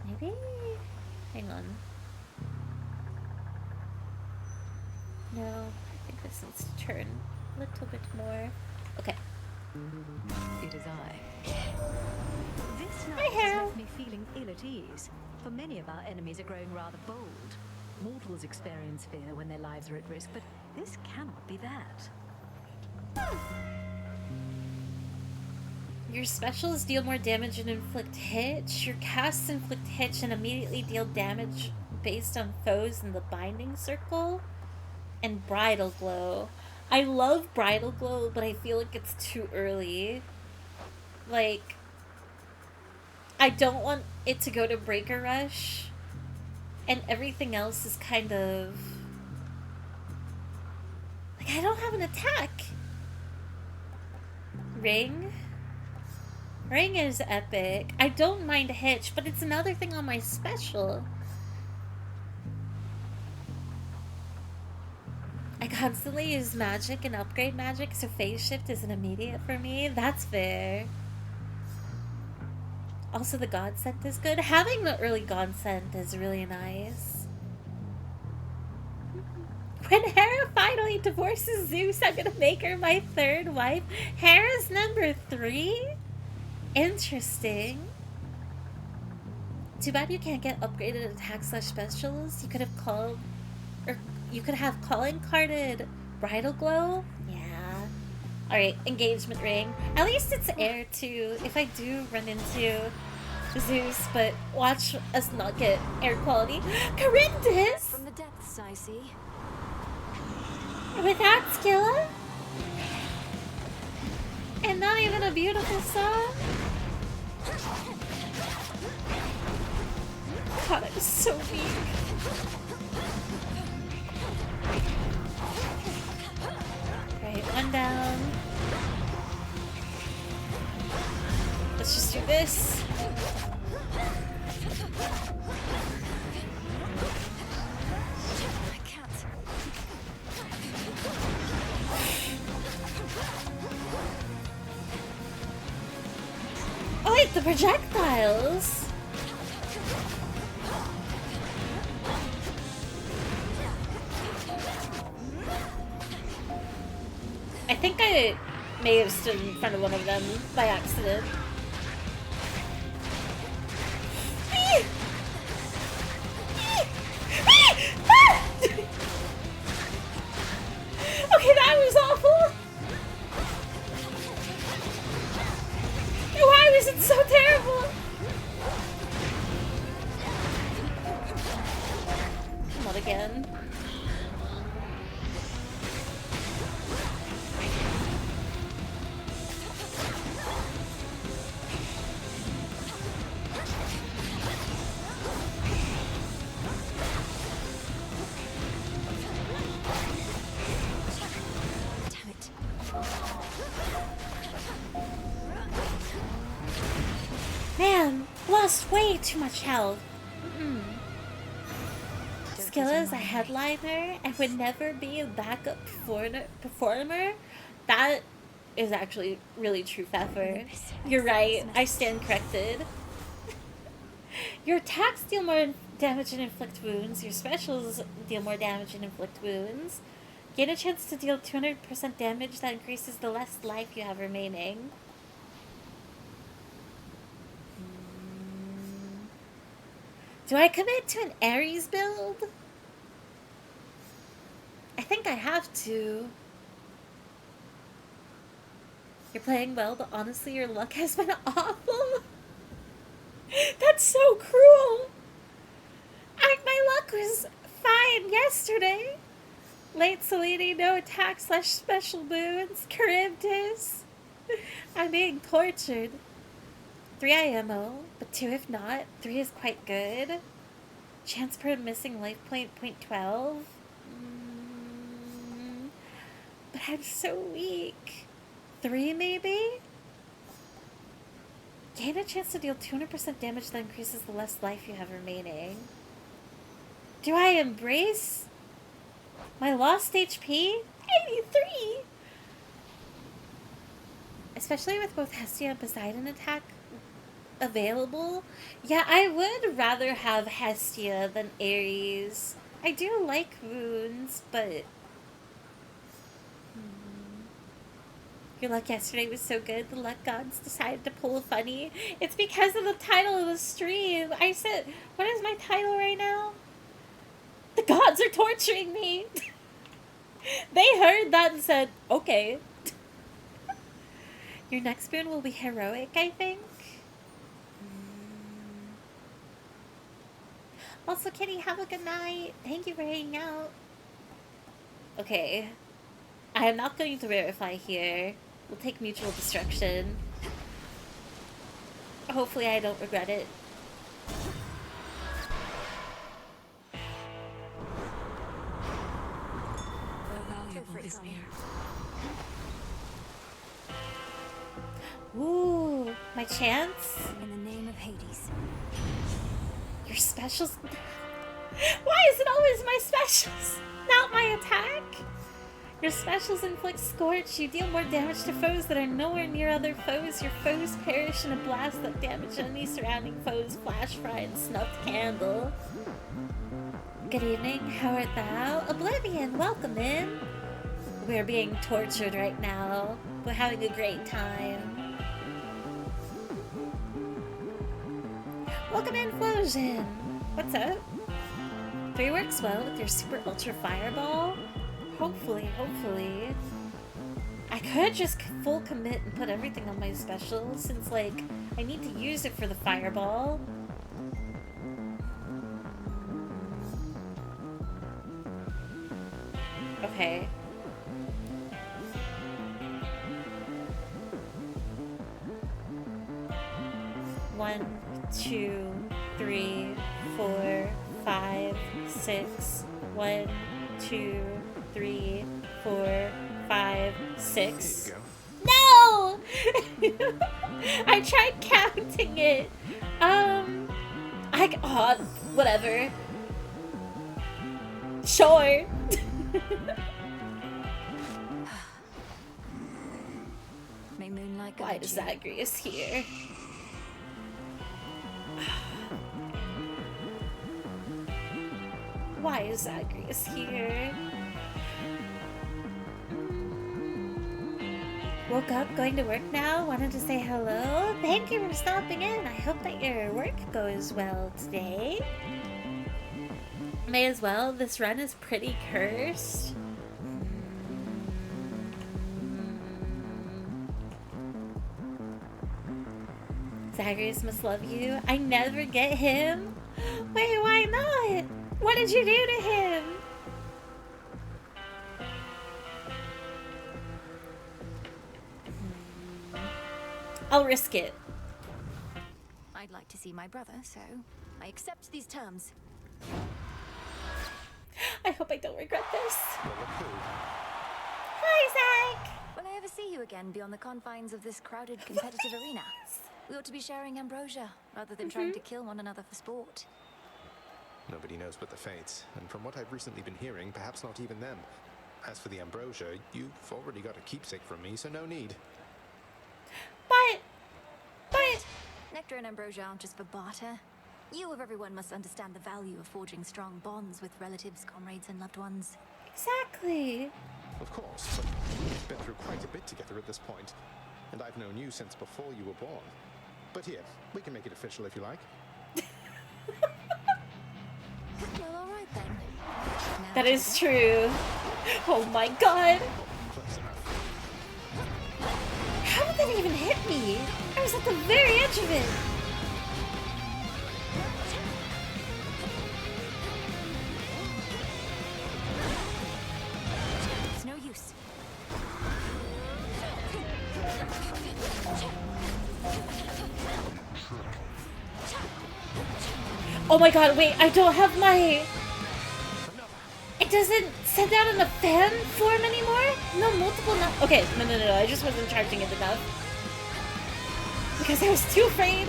Maybe? Hang on. No, I think this needs to turn a little bit more. Okay. It is I. This Hi, night has Hera. left me feeling ill at ease, for many of our enemies are growing rather bold. Mortals experience fear when their lives are at risk, but this cannot be that. Your specials deal more damage and inflict hits. Your casts inflict hits and immediately deal damage based on foes in the binding circle. And Bridal Glow. I love Bridal Glow, but I feel like it's too early. Like, I don't want it to go to Breaker Rush. And everything else is kind of... like, I don't have an attack. Ring? Ring is epic. I don't mind Hitch, but it's another thing on my special. I constantly use magic and upgrade magic, so phase shift is an immediate for me. That's fair. Also, the God Scent is good. Having the early God Scent is really nice. When Hera finally divorces Zeus, I'm gonna make her my 3rd wife. Hera's number 3? Interesting. Too bad you can't get upgraded attack / specials. You could have called... or you could have calling carded Bridal Glow? Yeah. Alright, engagement ring. At least it's air too, if I do run into Zeus, but watch us not get air quality. Charybdis! From the depths, I see. Without Skilla? And not even a beautiful song? God, I'm so weak. Right, one down. Let's just do this. I can't. Oh wait, the projectiles! I think I may have stood in front of one of them by accident. Okay, that was awful! Why was it so terrible? Not again. Damn it. Man, lost way too much health. Skill as a headliner and would never be a backup performer. That is actually really true, Pfeffer. You're right, I stand corrected. Your attacks deal more damage and inflict wounds. Your specials deal more damage and inflict wounds. Gain a chance to deal 200% damage that increases the less life you have remaining. Do I commit to an Ares build? I think I have to. You're playing well, but honestly your luck has been awful. That's so cruel. My luck was fine yesterday. Late Selene, no attack / special moves. Charybdis. I'm being tortured. 3 IMO, but 2 if not. 3 is quite good. Chance per missing life point, 0.12. But I'm so weak. 3 maybe? Gain a chance to deal 200% damage that increases the less life you have remaining. Do I embrace my lost HP? 83! Especially with both Hestia and Poseidon attack available. Yeah, I would rather have Hestia than Ares. I do like runes, but your luck yesterday was so good, the luck gods decided to pull a funny. It's because of the title of the stream. I said, what is my title right now? The gods are torturing me. They heard that and said, okay. Your next boon will be heroic, I think. Also, Kitty, have a good night. Thank you for hanging out. Okay. I am not going to verify here. We'll take mutual destruction. Hopefully I don't regret it. Valuable is near. Ooh, my chance? In the name of Hades. Your specials? Why is it always my specials? Not my attack? Your specials inflict Scorch. You deal more damage to foes that are nowhere near other foes. Your foes perish in a blast that damage any surrounding foes. Flash, fry, and snuffed candle. Good evening, how art thou? Oblivion, welcome in. We are being tortured right now. We're having a great time. Welcome in, Flosion. What's up? 3 works well with your super ultra fireball. Hopefully. I could just full commit and put everything on my special since, like, I need to use it for the fireball. Okay. 1, 2, 3, 4, 5, 6. 1, 2, 3, 4, 5, 6. Here you go. No! I tried counting it. Whatever. Sure. May moonlight Why guide is you. Zagreus here? Why is Zagreus here? Woke up, going to work now, wanted to say hello. Thank you for stopping in. I hope that your work goes well today. May as well, this run is pretty cursed. Zagreus must love you. I never get him. Wait, why not? What did you do to him? I'll risk it. I'd like to see my brother, so I accept these terms. I hope I don't regret this. Well, look who. Hi, Zach. Will I ever see you again beyond the confines of this crowded competitive arena? We ought to be sharing ambrosia, rather than trying to kill one another for sport. Nobody knows but the Fates, and from what I've recently been hearing, perhaps not even them. As for the ambrosia, you've already got a keepsake from me, so no need. But... Nectar and ambrosia aren't just for barter. You of everyone must understand the value of forging strong bonds with relatives, comrades, and loved ones. Exactly. Of course, but we've been through quite a bit together at this point, and I've known you since before you were born. But here, we can make it official if you like. Well, all right then. Now That is true. Oh my god. Close enough. How did that even hit me? I was at the very edge of it. It's no use. Oh my god, wait, I don't have my... It doesn't send out in the fan form anymore? No, multiple Okay, no, I just wasn't charging it enough. Because I was too afraid.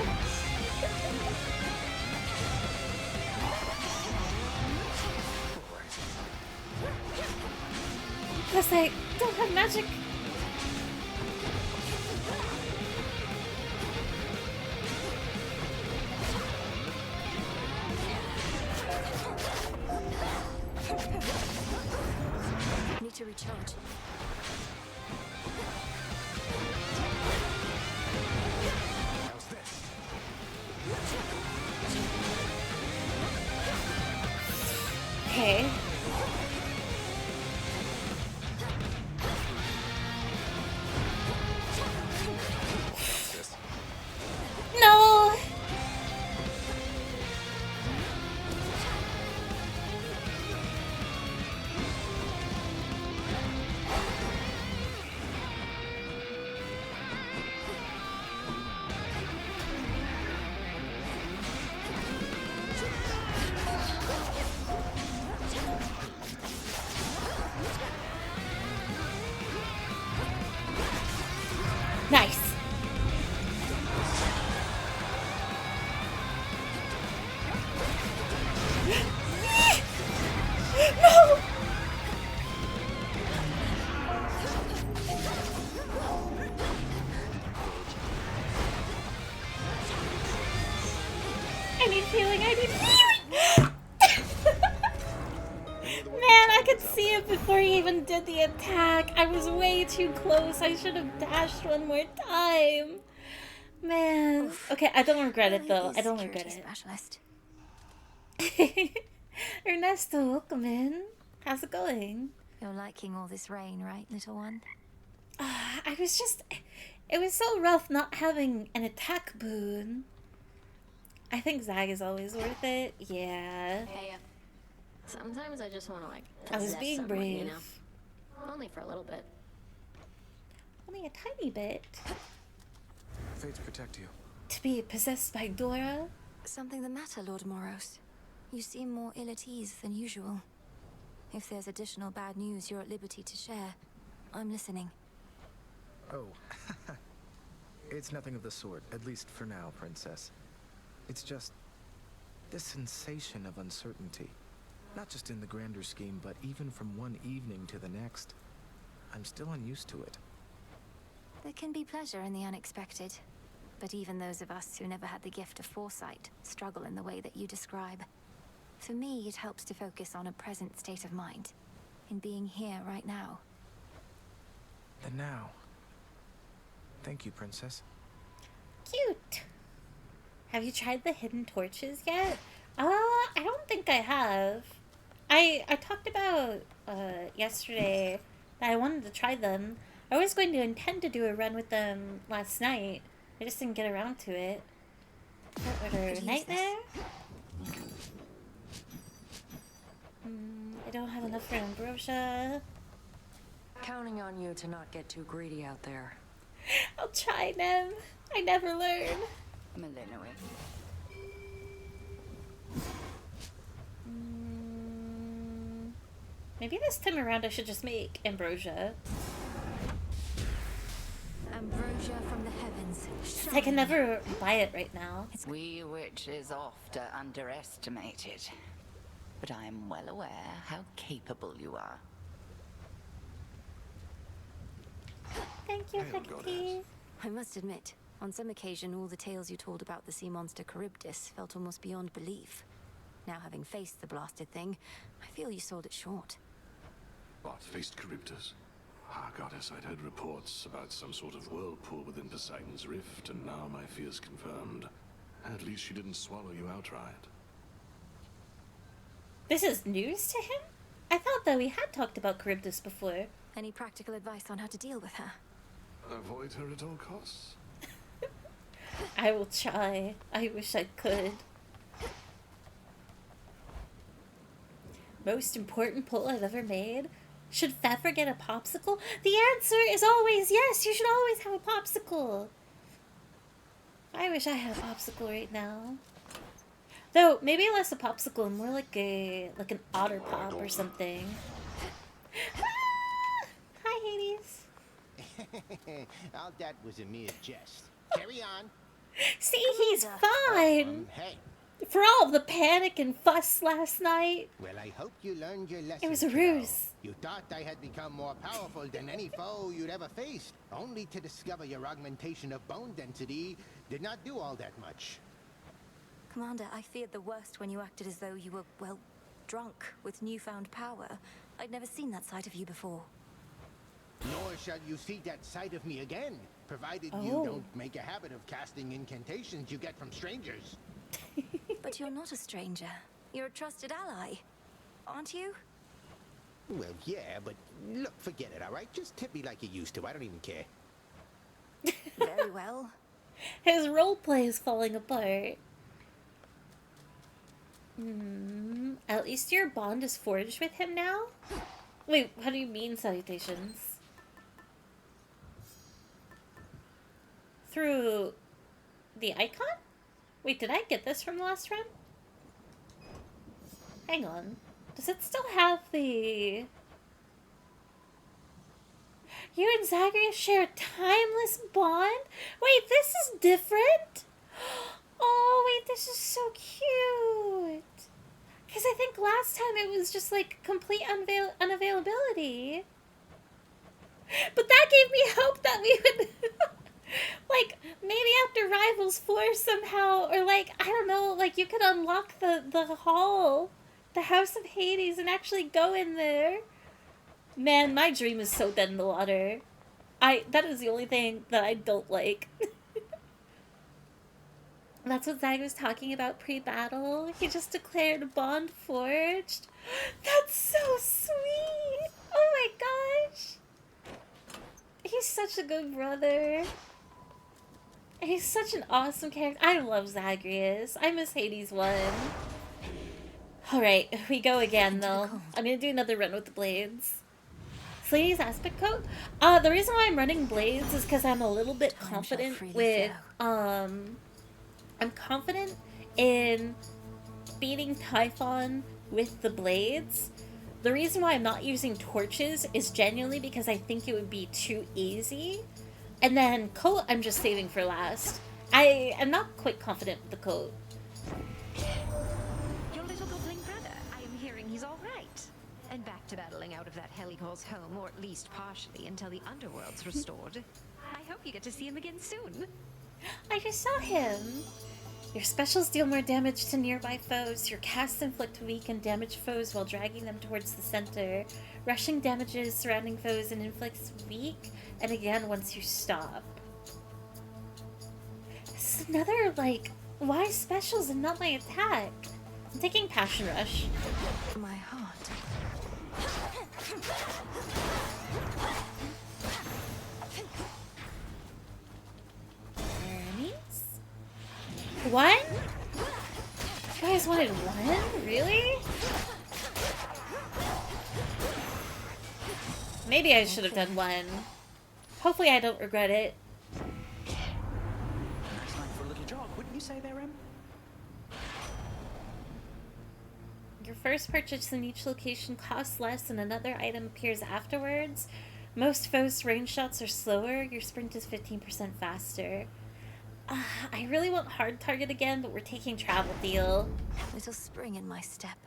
Plus I don't have magic. Need to recharge. How's this? Okay. How's this? No! Nice. No! I need healing, I need healing! Man, I could see it before he even did the attack. I was way too close. I should have dashed one more time. Man. Okay, I don't regret it though. I don't regret it. Specialist. Ernesto, welcome in. How's it going? You're liking all this rain, right, little one? I was just... It was so rough not having an attack boon. I think Zag is always worth it. Yeah. Hey, sometimes I just want to, like, I was possess being someone, brave. you know? Only for a little bit. Only a tiny bit. Fates protect you. to be possessed by Dora? Something the matter, Lord Moros? You seem more ill at ease than usual. If there's additional bad news you're at liberty to share, I'm listening. Oh, it's nothing of the sort, at least for now, Princess. It's just this sensation of uncertainty. Not just in the grander scheme, but even from one evening to the next. I'm still unused to it. There can be pleasure in the unexpected. But even those of us who never had the gift of foresight struggle in the way that you describe. For me, it helps to focus on a present state of mind. In being here right now. The now. Thank you, Princess. Cute. Have you tried the hidden torches yet? I don't think I have. I talked about yesterday that I wanted to try them. I was going to intend to do a run with them last night. I just didn't get around to it. What order? Nightmare? I don't have enough for Ambrosia. Counting on you to not get too greedy out there. I'll try, Nem. I never learn. Malinois. Maybe this time around I should just make Ambrosia. Ambrosia from the heavens. I can never buy it right now. We witches oft are underestimated. But I am well aware how capable you are. Thank you, Hecate. I must admit, on some occasion all the tales you told about the sea monster Charybdis felt almost beyond belief. Now having faced the blasted thing, I feel you sold it short. What, faced Charybdis? Ah, goddess, I'd heard reports about some sort of whirlpool within Poseidon's Rift, and now my fears confirmed. At least she didn't swallow you outright. This is news to him? I thought that we had talked about Charybdis before. Any practical advice on how to deal with her? Avoid her at all costs. I will try. I wish I could. Most important pull I've ever made? Should Pfeffer get a popsicle? The answer is always yes! You should always have a popsicle! I wish I had a popsicle right now. Though, maybe less a popsicle and more like an otter pop or something. Ah! Hi, Hades. All that was a mere jest. Carry on. See, he's fine. Hey. For all of the panic and fuss last night. Well, I hope you learned your lesson. It was a kiddo. ruse. You thought I had become more powerful than any foe you'd ever faced, only to discover your augmentation of bone density did not do all that much. Commander, I feared the worst when you acted as though you were, well, drunk with newfound power. I'd never seen that side of you before. Nor shall you see that side of me again, provided you don't make a habit of casting incantations you get from strangers. But you're not a stranger. You're a trusted ally, aren't you? Well, yeah, but look, forget it, all right? Just tip me like you used to. I don't even care. Very well. His roleplay is falling apart. At least your bond is forged with him now? Wait, how do you mean salutations? Through the icon? Wait, did I get this from the last run? Hang on. Does it still have the... You and Zagreus share a timeless bond? Wait, this is different? Oh, wait, this is so cute. Because I think last time it was just like complete unavailability. But that gave me hope that we would... like, maybe after Rivals 4 somehow, or like, I don't know, like you could unlock the hall, the House of Hades, and actually go in there. Man, my dream is so dead in the water. That is the only thing that I don't like. That's what Zag was talking about pre-battle. He just declared a bond forged. That's so sweet! Oh my gosh! He's such a good brother. He's such an awesome character. I love Zagreus. I miss Hades 1. Alright, we go again though. I'm gonna do another run with the blades. Slady's aspect coat? The reason why I'm running blades is because I'm a little bit confident with I'm confident in beating Typhon with the blades. The reason why I'm not using torches is genuinely because I think it would be too easy. And then coat, I'm just saving for last. I am not quite confident with the coat. Your little goblin brother, I am hearing he's all right. And back to battling out of that hell he calls home, or at least partially, until the underworld's restored. I hope you get to see him again soon. I just saw him. Your specials deal more damage to nearby foes. Your casts inflict weak and damaged foes while dragging them towards the center. Rushing damages surrounding foes and inflicts weak, and again once you stop. This is another, like, why specials and not my attack? I'm taking Passion Rush. My heart. One? You guys wanted one? Really? Maybe I should have done one. Hopefully I don't regret it. Nice night for a little jog, wouldn't you say there, Em? Your first purchase in each location costs less and another item appears afterwards. Most foes' range shots are slower. Your sprint is 15% faster. I really want hard target again, but we're taking travel deal. Little spring in my step.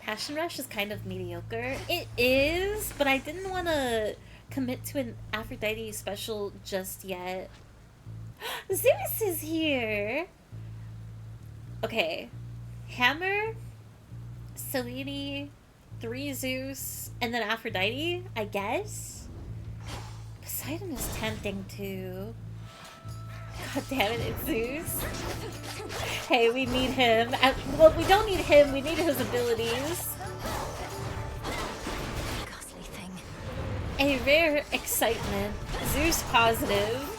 Passion Rush is kind of mediocre. It is, but I didn't want to commit to an Aphrodite special just yet. Zeus is here! Okay. Hammer, Selene, 3 Zeus, and then Aphrodite, I guess? Poseidon is tempting too. God damn it, it's Zeus. Hey, we need him. Well, we don't need him, we need his abilities. Ghastly thing. A rare excitement. Zeus positive.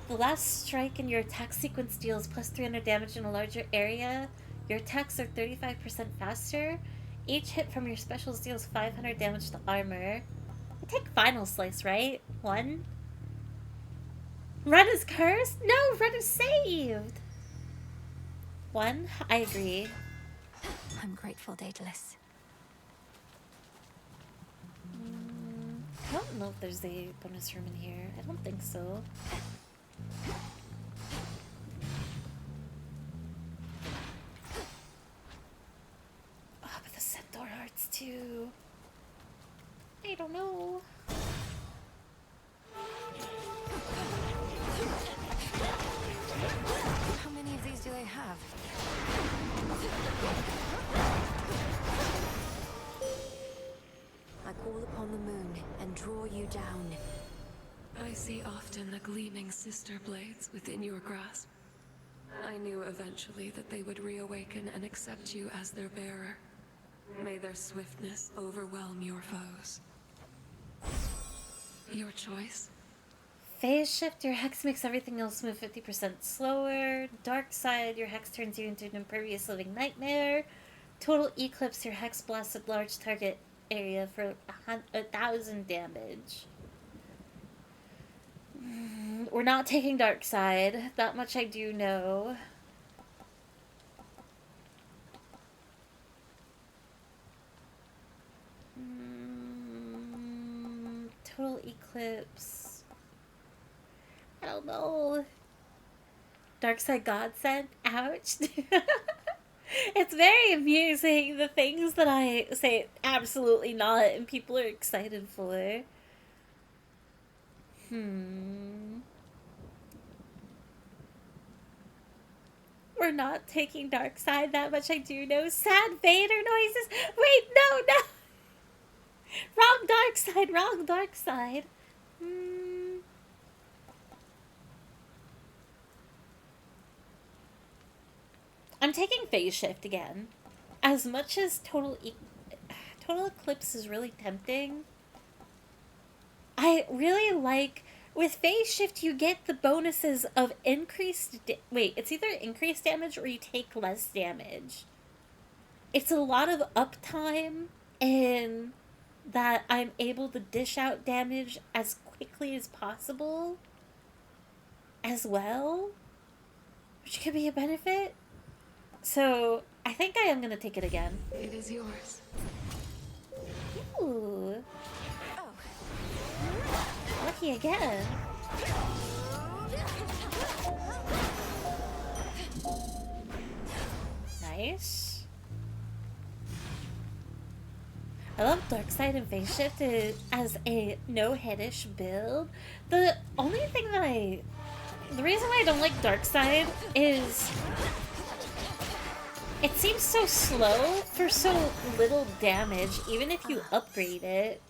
The last strike in your attack sequence deals plus 300 damage in a larger area. Your attacks are 35% faster. Each hit from your specials deals 500 damage to armor. I take Final Slice, right? 1. Run is cursed? No, Run is saved! 1. I agree. I'm grateful, Daedalus. I don't know if there's a bonus room in here. I don't think so. Centaur hearts too. I don't know. How many of these do they have? I call upon the moon and draw you down. I see often the gleaming sister blades within your grasp. I knew eventually that they would reawaken and accept you as their bearer. May their swiftness overwhelm your foes. Your choice? Phase shift, your hex makes everything else move 50% slower. Dark side, your hex turns you into an impervious living nightmare. Total eclipse, your hex blasts a large target area for 1,000 damage. We're not taking dark side. That much I do know. Total eclipse. I don't know. Dark side godsend. Ouch. It's very amusing the things that I say absolutely not and people are excited for. We're not taking dark side, that much I do know. Sad Vader noises. Wait, no. Wrong dark side, wrong dark side. I'm taking phase shift again. As much as total eclipse is really tempting, I really like, with phase shift you get the bonuses of increased, it's either increased damage or you take less damage. It's a lot of uptime, and that I'm able to dish out damage as quickly as possible as well, which could be a benefit. So I think I am gonna take it again. It is yours. Ooh. Lucky again. Nice. I love Darkside and Phase Shift as a no-hitish build. The only thing that the reason why I don't like Darkside is it seems so slow for so little damage, even if you upgrade it.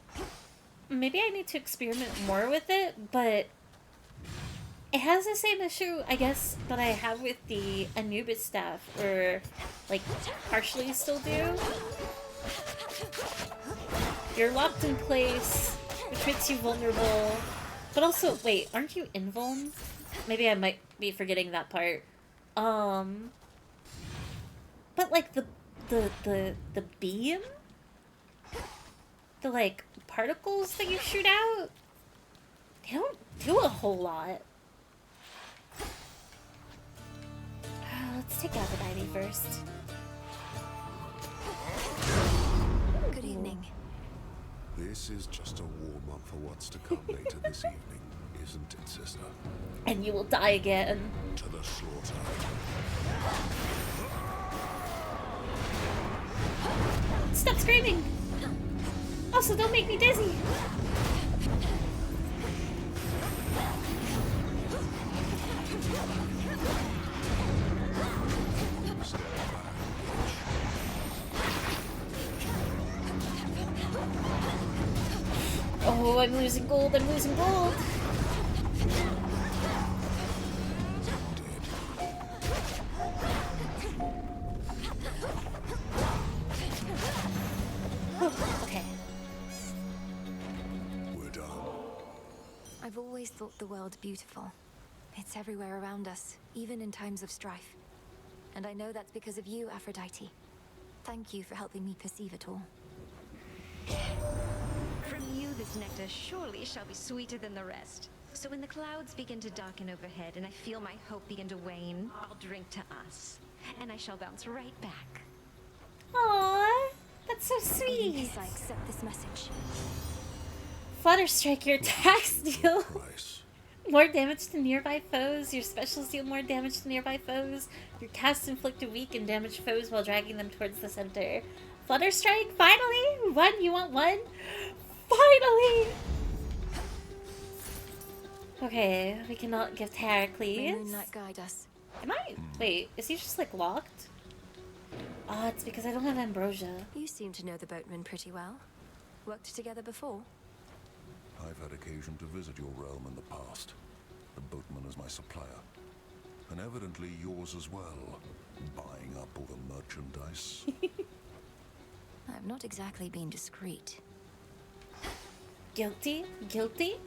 Maybe I need to experiment more with it, but it has the same issue, I guess, that I have with the Anubis staff, or like partially still do. You're locked in place, which makes you vulnerable. But also, wait, aren't you invuln? Maybe I might be forgetting that part. But like the beam? The like particles that you shoot out? They don't do a whole lot. Let's take Aphrodite first. Good evening. This is just a warm-up for what's to come later this evening, isn't it, sister? And you will die again. To the slaughter. Stop screaming! Also, don't make me dizzy! Oh, I'm losing gold, I'm losing gold! Okay. We're done. I've always thought the world beautiful. It's everywhere around us, even in times of strife. And I know that's because of you, Aphrodite. Thank you for helping me perceive it all. From you, this nectar surely shall be sweeter than the rest. So when the clouds begin to darken overhead and I feel my hope begin to wane, I'll drink to us. And I shall bounce right back. Aww, that's so sweet. Yes, I accept this message. Flutterstrike, your attacks deal more damage to nearby foes. Your specials deal more damage to nearby foes. Your casts inflict a weak and damage foes while dragging them towards the center. Flutterstrike, finally! One, you want one? Finally! Okay, we cannot give Heracles. May moonlight guide us. Am I? Wait, is he just like locked? Oh, it's because I don't have Ambrosia. You seem to know the boatman pretty well. Worked together before? I've had occasion to visit your realm in the past. The boatman is my supplier. And evidently yours as well. Buying up all the merchandise. I've not exactly been discreet. Guilty? Guilty?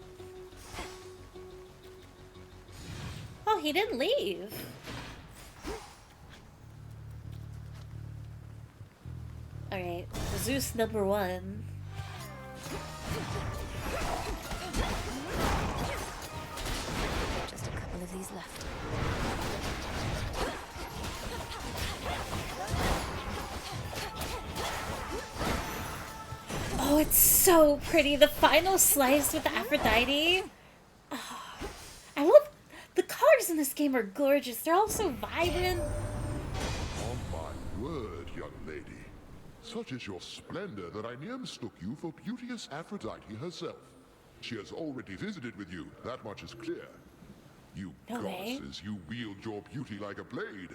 Oh, he didn't leave. Alright, Zeus number 1. Just a couple of these left. Oh, it's so pretty. The final slice with Aphrodite. Oh, I love the colors in this game are gorgeous. They're all so vibrant. On my word, young lady. Such is your splendor that I near mistook you for beauteous Aphrodite herself. She has already visited with you, that much is clear. You No way. goddesses, you wield your beauty like a blade.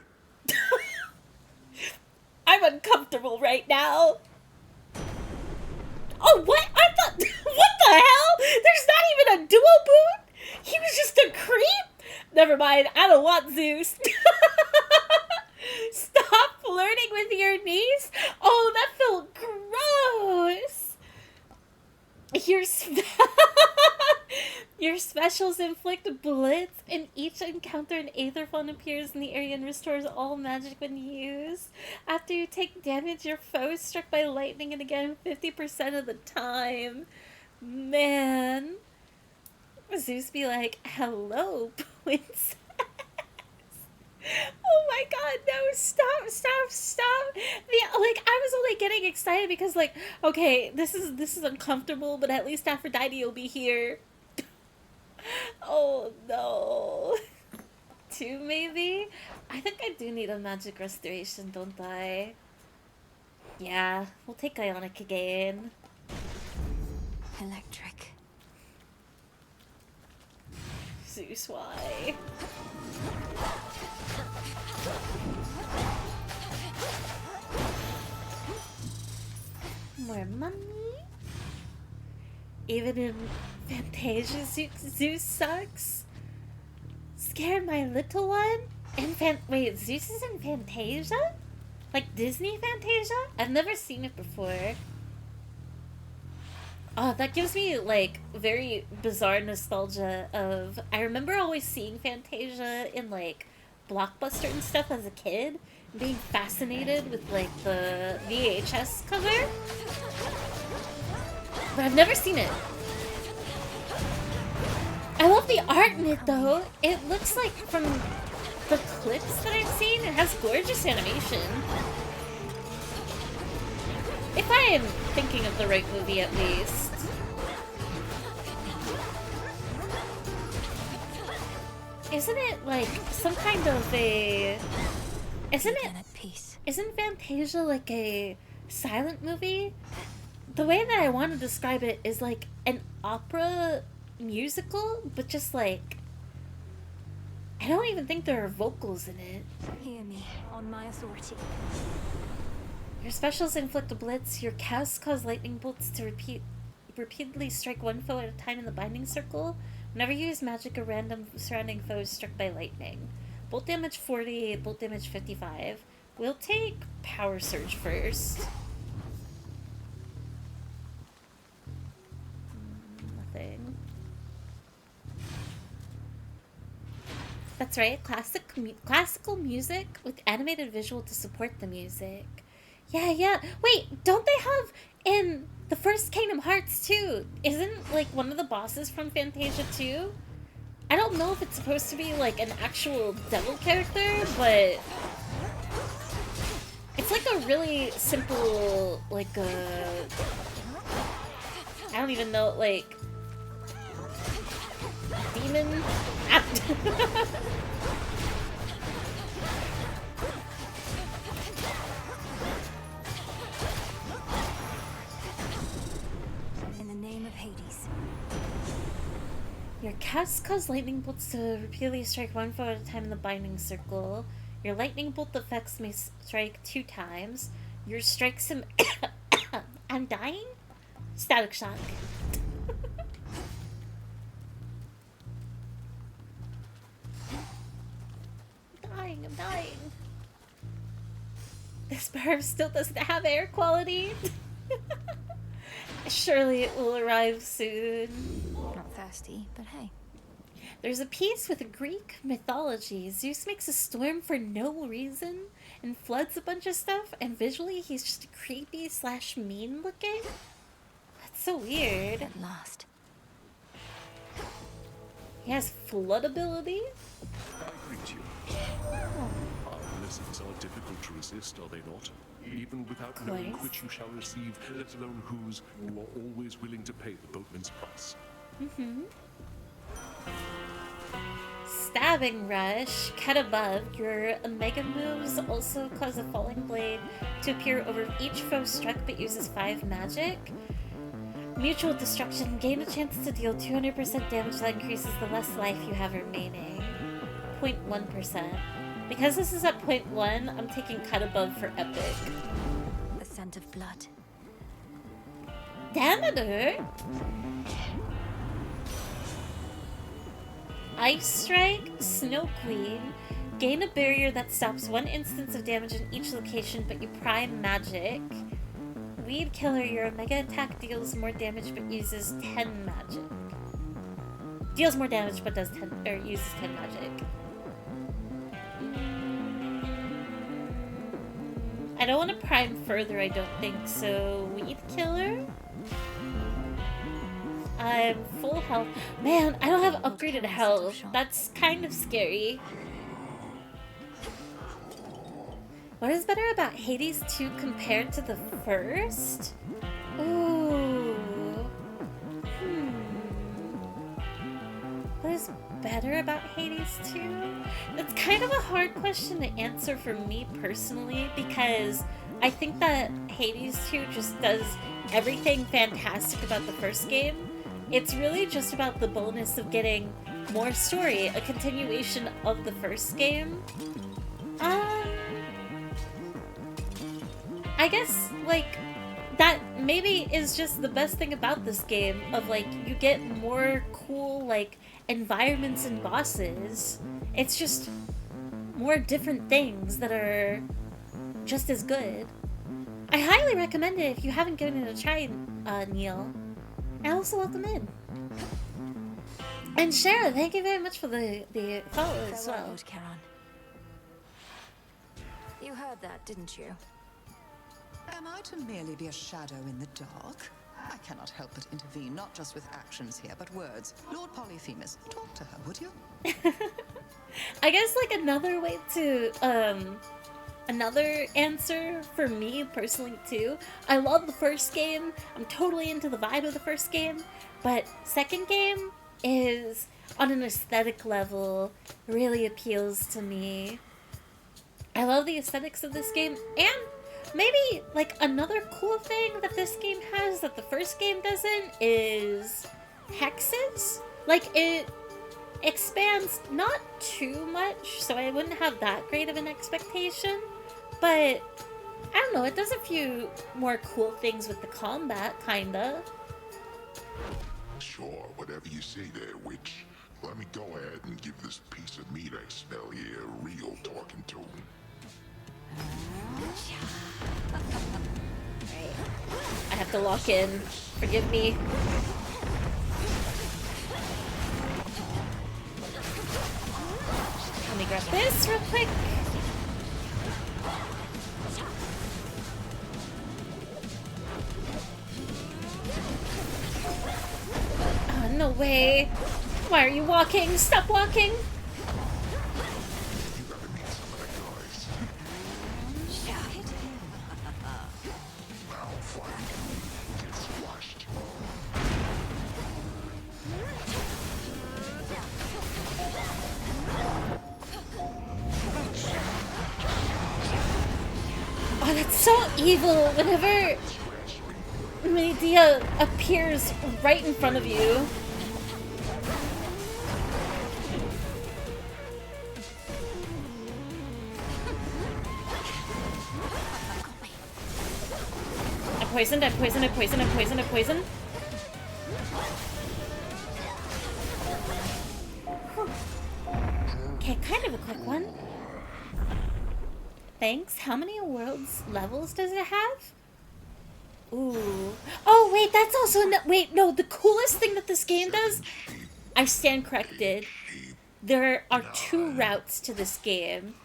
I'm uncomfortable right now. Oh, what? I thought... What the hell? There's not even a duo boot? He was just a creep? Never mind. I don't want Zeus. Stop flirting with your niece. Oh, that felt gross. Your Your specials inflict blitz, and each encounter an Aether Fawn appears in the area and restores all magic when used. After you take damage, your foe is struck by lightning and again 50% of the time. Man. Zeus be like, hello, princess. Oh my god, no, stop. Like, I was only getting excited because, like, okay, this is uncomfortable, but at least Aphrodite will be here. Oh no. 2 maybe? I think I do need a magic restoration, don't I? Yeah, we'll take Ionic again. Electric. Zeus, why? More money? Even in Fantasia, Zeus sucks? Scared my little one? Wait, Zeus is in Fantasia? Like Disney Fantasia? I've never seen it before. Oh, that gives me, like, very bizarre nostalgia of... I remember always seeing Fantasia in, like, Blockbuster and stuff as a kid. Being fascinated with, like, the VHS cover. But I've never seen it. I love the art in it, though. It looks like, from the clips that I've seen, it has gorgeous animation. If I am thinking of the right movie, at least. Isn't it like some kind of a... Isn't Fantasia like a silent movie? The way that I want to describe it is like an opera musical, but just like... I don't even think there are vocals in it. Hear me, on my authority. Your specials inflict a blitz. Your casts cause lightning bolts to repeatedly strike one foe at a time in the binding circle. Whenever you use magic, a random surrounding foe is struck by lightning. Bolt damage 40, bolt damage 55. We'll take Power Surge first. Nothing. That's right, classical music with animated visual to support the music. Yeah. Wait, don't they have in the first Kingdom Hearts too? Isn't like one of the bosses from Fantasia 2? I don't know if it's supposed to be like an actual devil character, but it's like a really simple, like I don't even know, like demon. Your casts cause lightning bolts to repeatedly strike one foe at a time in the binding circle. Your lightning bolt effects may strike 2 times. Your strikes him. I'm dying? Static shock. I'm dying. This barb still doesn't have air quality. Surely it will arrive soon. Not thirsty, but hey. There's a piece with Greek mythology. Zeus makes a storm for no reason and floods a bunch of stuff, and visually he's just creepy / mean looking. That's so weird. At last. He has flood ability? I greet you. Our blessings are difficult to resist, are they not? Even without knowing which you shall receive, let alone whose, you are always willing to pay the boatman's price. Stabbing Rush. Cut above. Your Omega moves also cause a falling blade to appear over each foe struck but uses 5 magic. Mutual Destruction. Gain a chance to deal 200% damage that increases the less life you have remaining. 0.1%. Because this is at 0.1, I'm taking Cut Above for epic. The scent of blood. Damnader! Ice Strike, Snow Queen. Gain a barrier that stops 1 instance of damage in each location, but you prime magic. Weed Killer, your Omega attack deals more damage but uses 10 magic. Deals more damage but does 10 or uses 10 magic. I don't want to prime further, I don't think, so Weed Killer? I'm full health. Man, I don't have upgraded health. That's kind of scary. What is better about Hades 2 compared to the first? Ooh. What is better about Hades 2? It's kind of a hard question to answer for me personally, because I think that Hades 2 just does everything fantastic about the first game. It's really just about the bonus of getting more story, a continuation of the first game. I guess, like, that maybe is just the best thing about this game, of, like, you get more cool, like, environments and bosses. It's just more different things that are just as good. I highly recommend it if you haven't given it a try, Neil. And also welcome in. And Shara, thank you very much for the follow as well. Lord Charon. You heard that, didn't you? Am I to merely be a shadow in the dark? I cannot help but intervene, not just with actions here, but words. Lord Polyphemus, talk to her, would you? I guess, like, another way to, another answer for me personally too. I love the first game. I'm totally into the vibe of the first game. But second game is, on an aesthetic level, really appeals to me. I love the aesthetics of this game, and maybe, like, another cool thing that this game has that the first game doesn't is hexes. Like, it expands not too much, so I wouldn't have that great of an expectation, but I don't know, it does a few more cool things with the combat, kinda. Sure, whatever you say there, witch. Let me go ahead and give this piece of meat I smell here a real talking to. I have to lock in. Forgive me. Let me grab this real quick. Oh, no way. Why are you walking? Stop walking. Oh, that's so evil whenever Medea appears right in front of you. I'm poisoned, I'm poisoned, I'm poisoned, I'm poisoned, I'm poisoned. Okay, kind of a quick one. Thanks. How many worlds levels does it have? Ooh. Oh, wait, that's also... Wait, no, the coolest thing that this game does... I stand corrected. There are 2 routes to this game.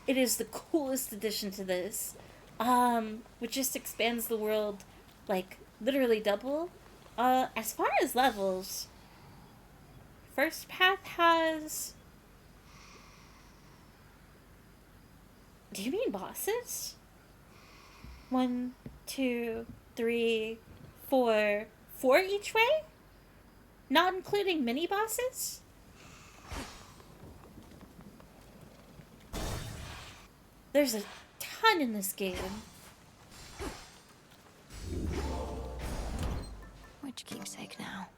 It is the coolest addition to this. Which just expands the world, like, literally double. As far as levels... First path has... Do you mean bosses? 1, 2, 3, 4. 4 each way? Not including mini bosses? There's a ton in this game. Which keepsake now?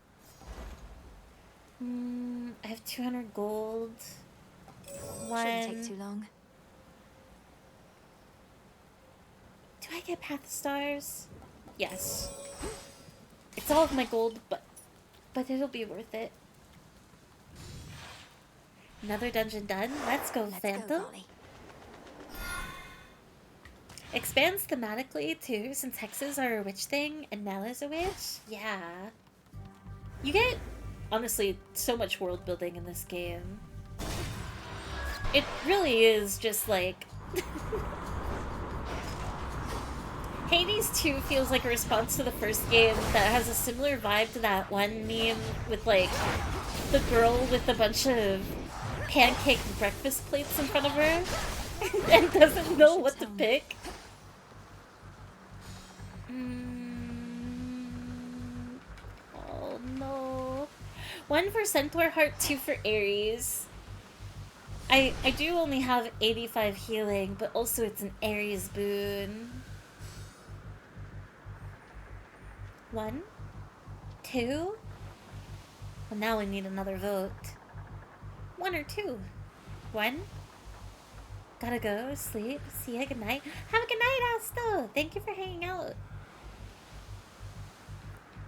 I have 200 gold. Shouldn't take too long. Do I get Path of Stars? Yes. It's all of my gold, but it'll be worth it. Another dungeon done. Let's go, Phantom. Expands thematically too, since hexes are a witch thing and Nell is a witch. Yeah. You get honestly so much world building in this game. It really is just like... Hades 2 feels like a response to the first game that has a similar vibe to that one meme with like the girl with a bunch of pancake breakfast plates in front of her and doesn't know what to pick. Oh no. 1 for Centaur Heart, 2 for Ares. I do only have 85 healing, but also it's an Ares boon. 1, 2. Well, now we need another vote. 1 or 2. 1. Gotta go, sleep, see ya, good night. Have a good night, Asta! Thank you for hanging out.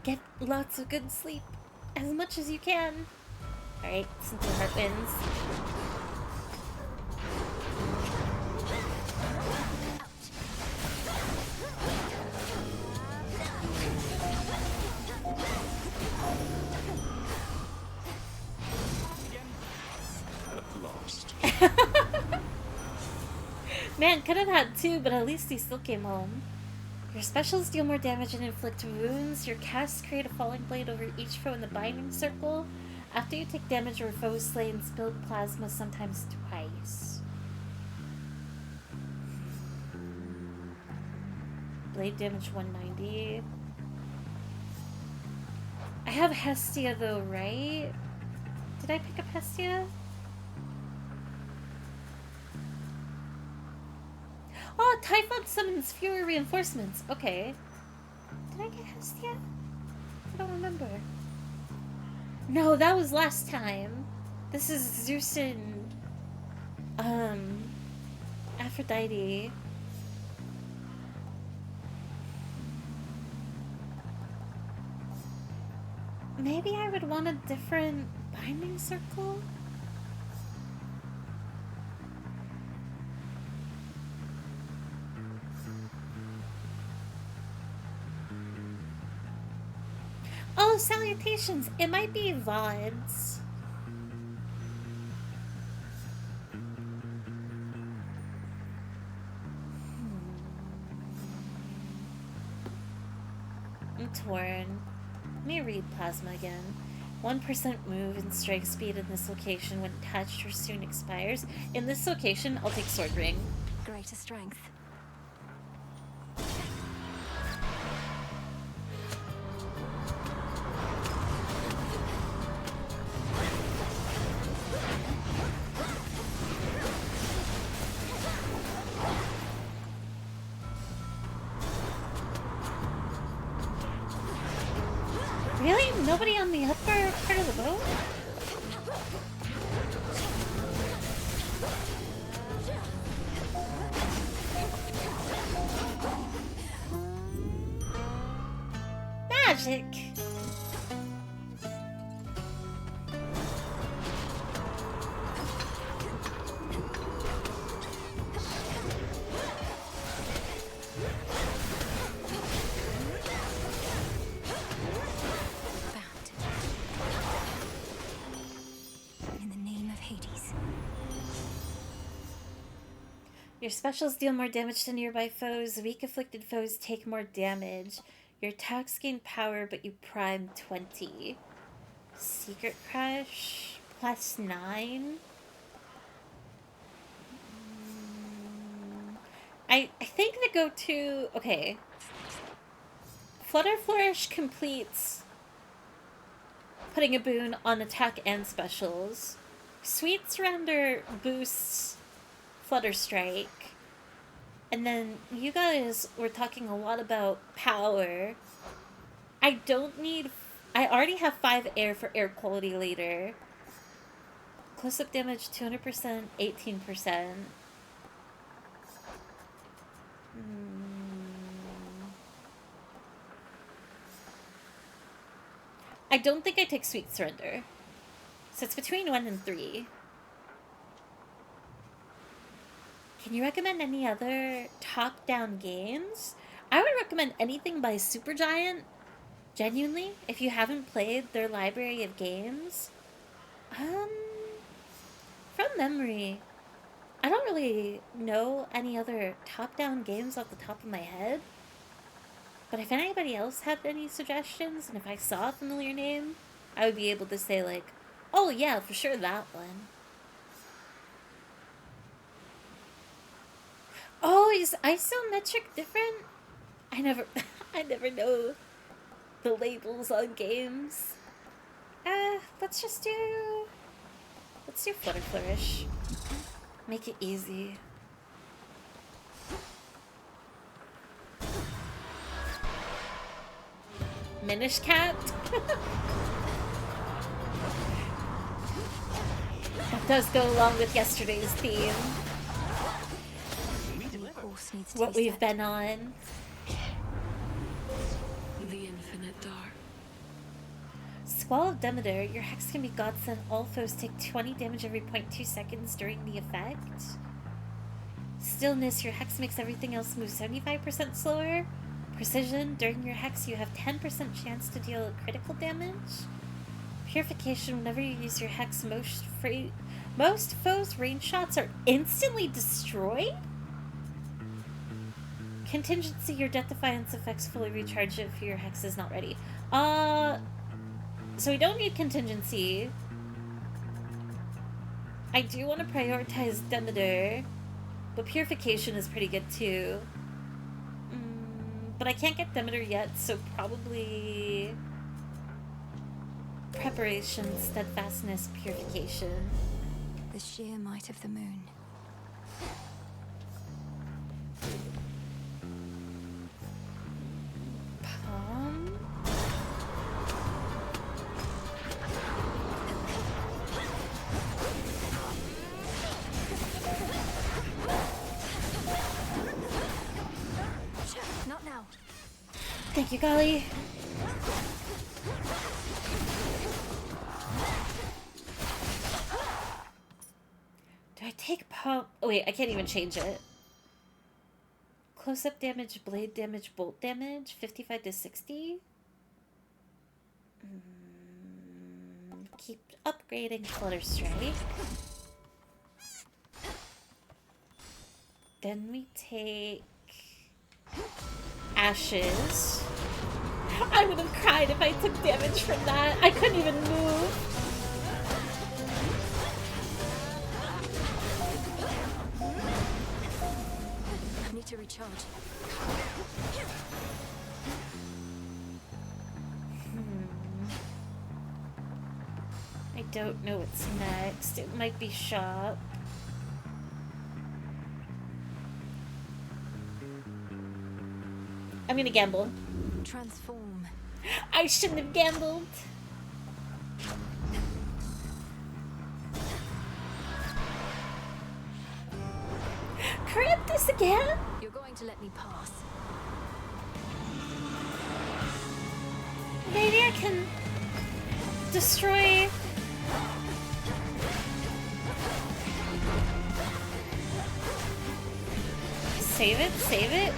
Get lots of good sleep. As much as you can. Alright, Centaur Heart wins. At last. Man, could have had 2, but at least he still came home. Your specials deal more damage and inflict wounds. Your casts create a falling blade over each foe in the binding circle. After you take damage or foe slain, spill plasma sometimes twice. Blade damage 190. I have Hestia though, right? Did I pick up Hestia? Oh, Typhon summons fewer reinforcements. Okay. Did I get Hestia? I don't remember. No, that was last time. This is Zeus and Aphrodite. Maybe I would want a different binding circle? Oh, salutations! It might be VODs. I'm torn. Let me read Plasma again. 1% move and strike speed in this location when attached or soon expires. In this location, I'll take Sword Ring. Greater strength. Really? Nobody on the upper part of the boat? Magic! In the name of Hades. Your specials deal more damage to nearby foes. Weak afflicted foes take more damage. Your attacks gain power, but you prime 20. Secret Crush plus 9. I think the go-to... Okay. Flutter Flourish completes putting a boon on attack and specials. Sweet Surrender boosts Flutter Strike. And then you guys were talking a lot about power. I don't need... I already have 5 air for air quality later. Close-up damage 200%, 18%. I don't think I take Sweet Surrender. So it's between 1 and 3. Can you recommend any other top-down games? I would recommend anything by Supergiant. Genuinely, if you haven't played their library of games, from memory, I don't really know any other top-down games off the top of my head. But if anybody else had any suggestions, and if I saw a familiar name, I would be able to say like, oh yeah, for sure that one. Oh, is isometric different? I never know the labels on games. Let's do Flutter Flourish. Make it easy. Minish Cat? That does go along with yesterday's theme. What we've been on. The infinite dark. Squall of Demeter, your hex can be godsent. All foes take 20 damage every 0.2 seconds during the effect. Stillness, your hex makes everything else move 75% slower. Precision, during your hex you have 10% chance to deal critical damage. Purification, whenever you use your hex, most foes' range shots are instantly destroyed? Contingency, your Death Defiance effects fully recharge if your hex is not ready. So we don't need Contingency. I do want to prioritize Demeter, but Purification is pretty good too. But I can't get Demeter yet, so probably Preparation, Steadfastness, Purification. The sheer might of the moon. Not now. Thank you, Golly. Do I take pump? Oh wait, I can't even change it. Close-up damage, blade damage, bolt damage, 55 to 60. Keep upgrading Flutter Strike. Then we take Ashes. I would have cried if I took damage from that. I couldn't even move. I need to recharge. I don't know what's next. It might be shop. I'm gonna gamble. Transform. I shouldn't have gambled. Corrupt this again? You're going to let me pass. Maybe I can destroy. Save it, save it.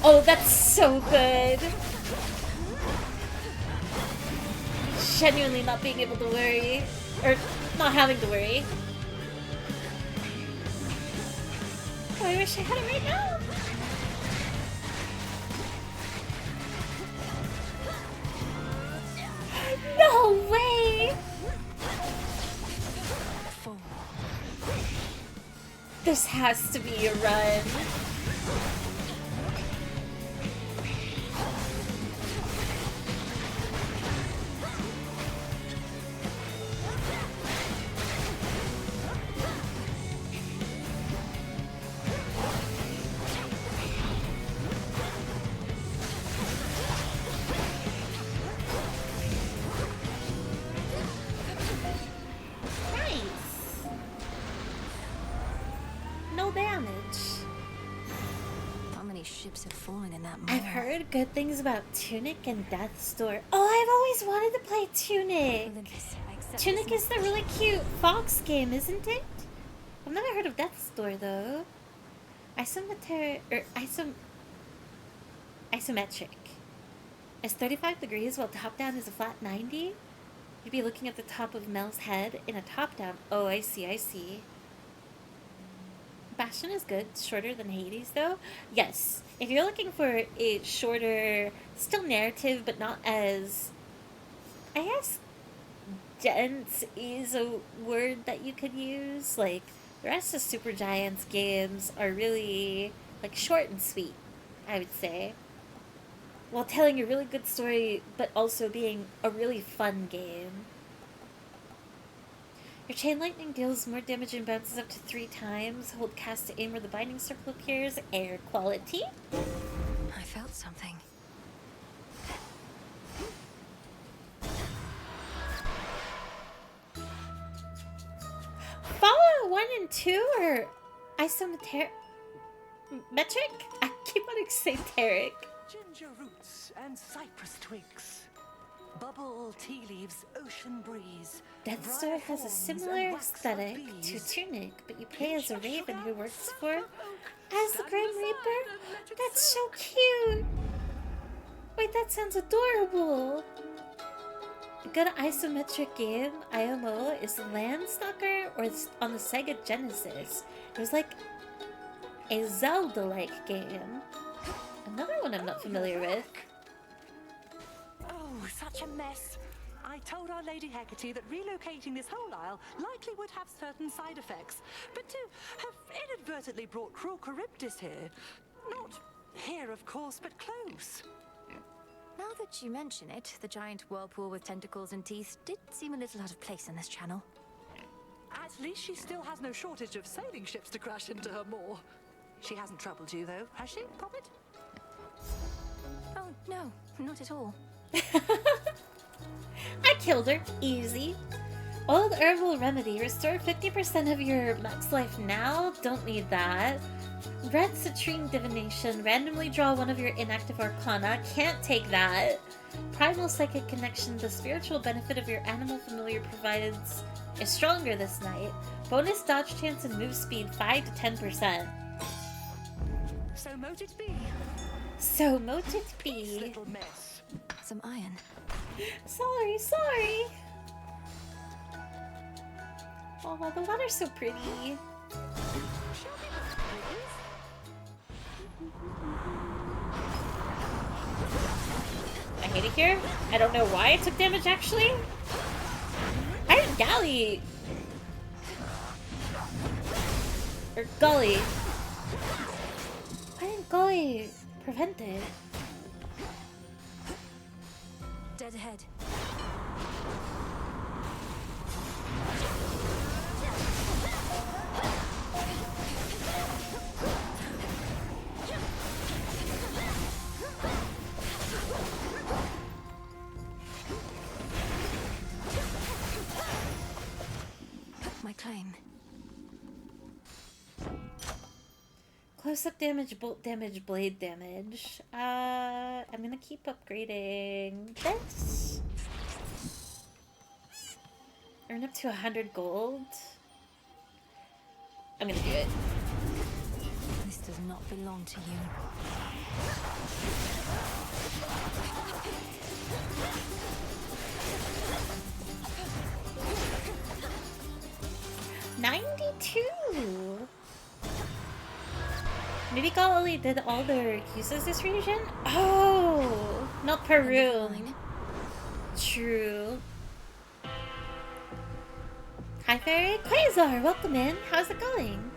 Oh, that's so good. Genuinely not being able to worry. Or not having to worry. Oh, I wish I had it right now. No way! This has to be a run. I've heard good things about Tunic and Death's Door. Oh, I've always wanted to play Tunic. Olympus strikes accept Tunic this is the really cute fox game, isn't it? I've never heard of Death's Door though. Isometric. Is 35 degrees while top down is a flat 90? You'd be looking at the top of Mel's head in a top down. Oh, I see, I see. Bastion is good. Shorter than Hades though? Yes. If you're looking for a shorter, still narrative, but not as, I guess, dense is a word that you could use. Like, the rest of Supergiant's games are really, like, short and sweet, I would say. While telling a really good story, but also being a really fun game. Your Chain Lightning deals more damage and bounces up to 3 times. Hold cast to aim where the binding circle appears. Air quality. I felt something. Fallout 1 and 2 are isometric? Metric? I keep on saying teric. Ginger roots and cypress twigs. Bubble, tea leaves, ocean breeze. Death's Door has a similar aesthetic to Tunic, but you play as a raven who works for as the Grim Reaper. That's so cute. Wait, that sounds adorable. A good isometric game, IMO, is Landstalker, or it's on the Sega Genesis. It was like a Zelda-like game. Another one I'm not familiar with. Oh, such a mess. I told Our Lady Hecate that relocating this whole isle likely would have certain side effects, but to have inadvertently brought Cruel Charybdis here, not here of course, but close. Now that you mention it, the giant whirlpool with tentacles and teeth did seem a little out of place in this channel. At least she still has no shortage of sailing ships to crash into her maw. She hasn't troubled you though, has she, Poppet? Oh, no, not at all. I killed her. Easy. Old Herbal Remedy. Restore 50% of your max life now? Don't need that. Red Citrine Divination. Randomly draw one of your inactive arcana. Can't take that. Primal Psychic Connection. The spiritual benefit of your animal familiar provides is stronger this night. Bonus dodge chance and move speed 5 to 10%. So mote it be. So mote it be. Little mess. Some iron. Sorry, sorry. Oh, the water's so pretty. I hate it here. I don't know why I took damage actually. Iron Galley. Or Gully. Iron Gully prevented. Dead ahead. My claim. Close-up damage, bolt damage, blade damage. I'm gonna keep upgrading this. Earn up to 100 gold. I'm gonna do it. This does not belong to you. $92. Maybe Galilee did all their uses this region? Oh, not Peru. True. Hi Fairy, Quasar, welcome in. How's it going?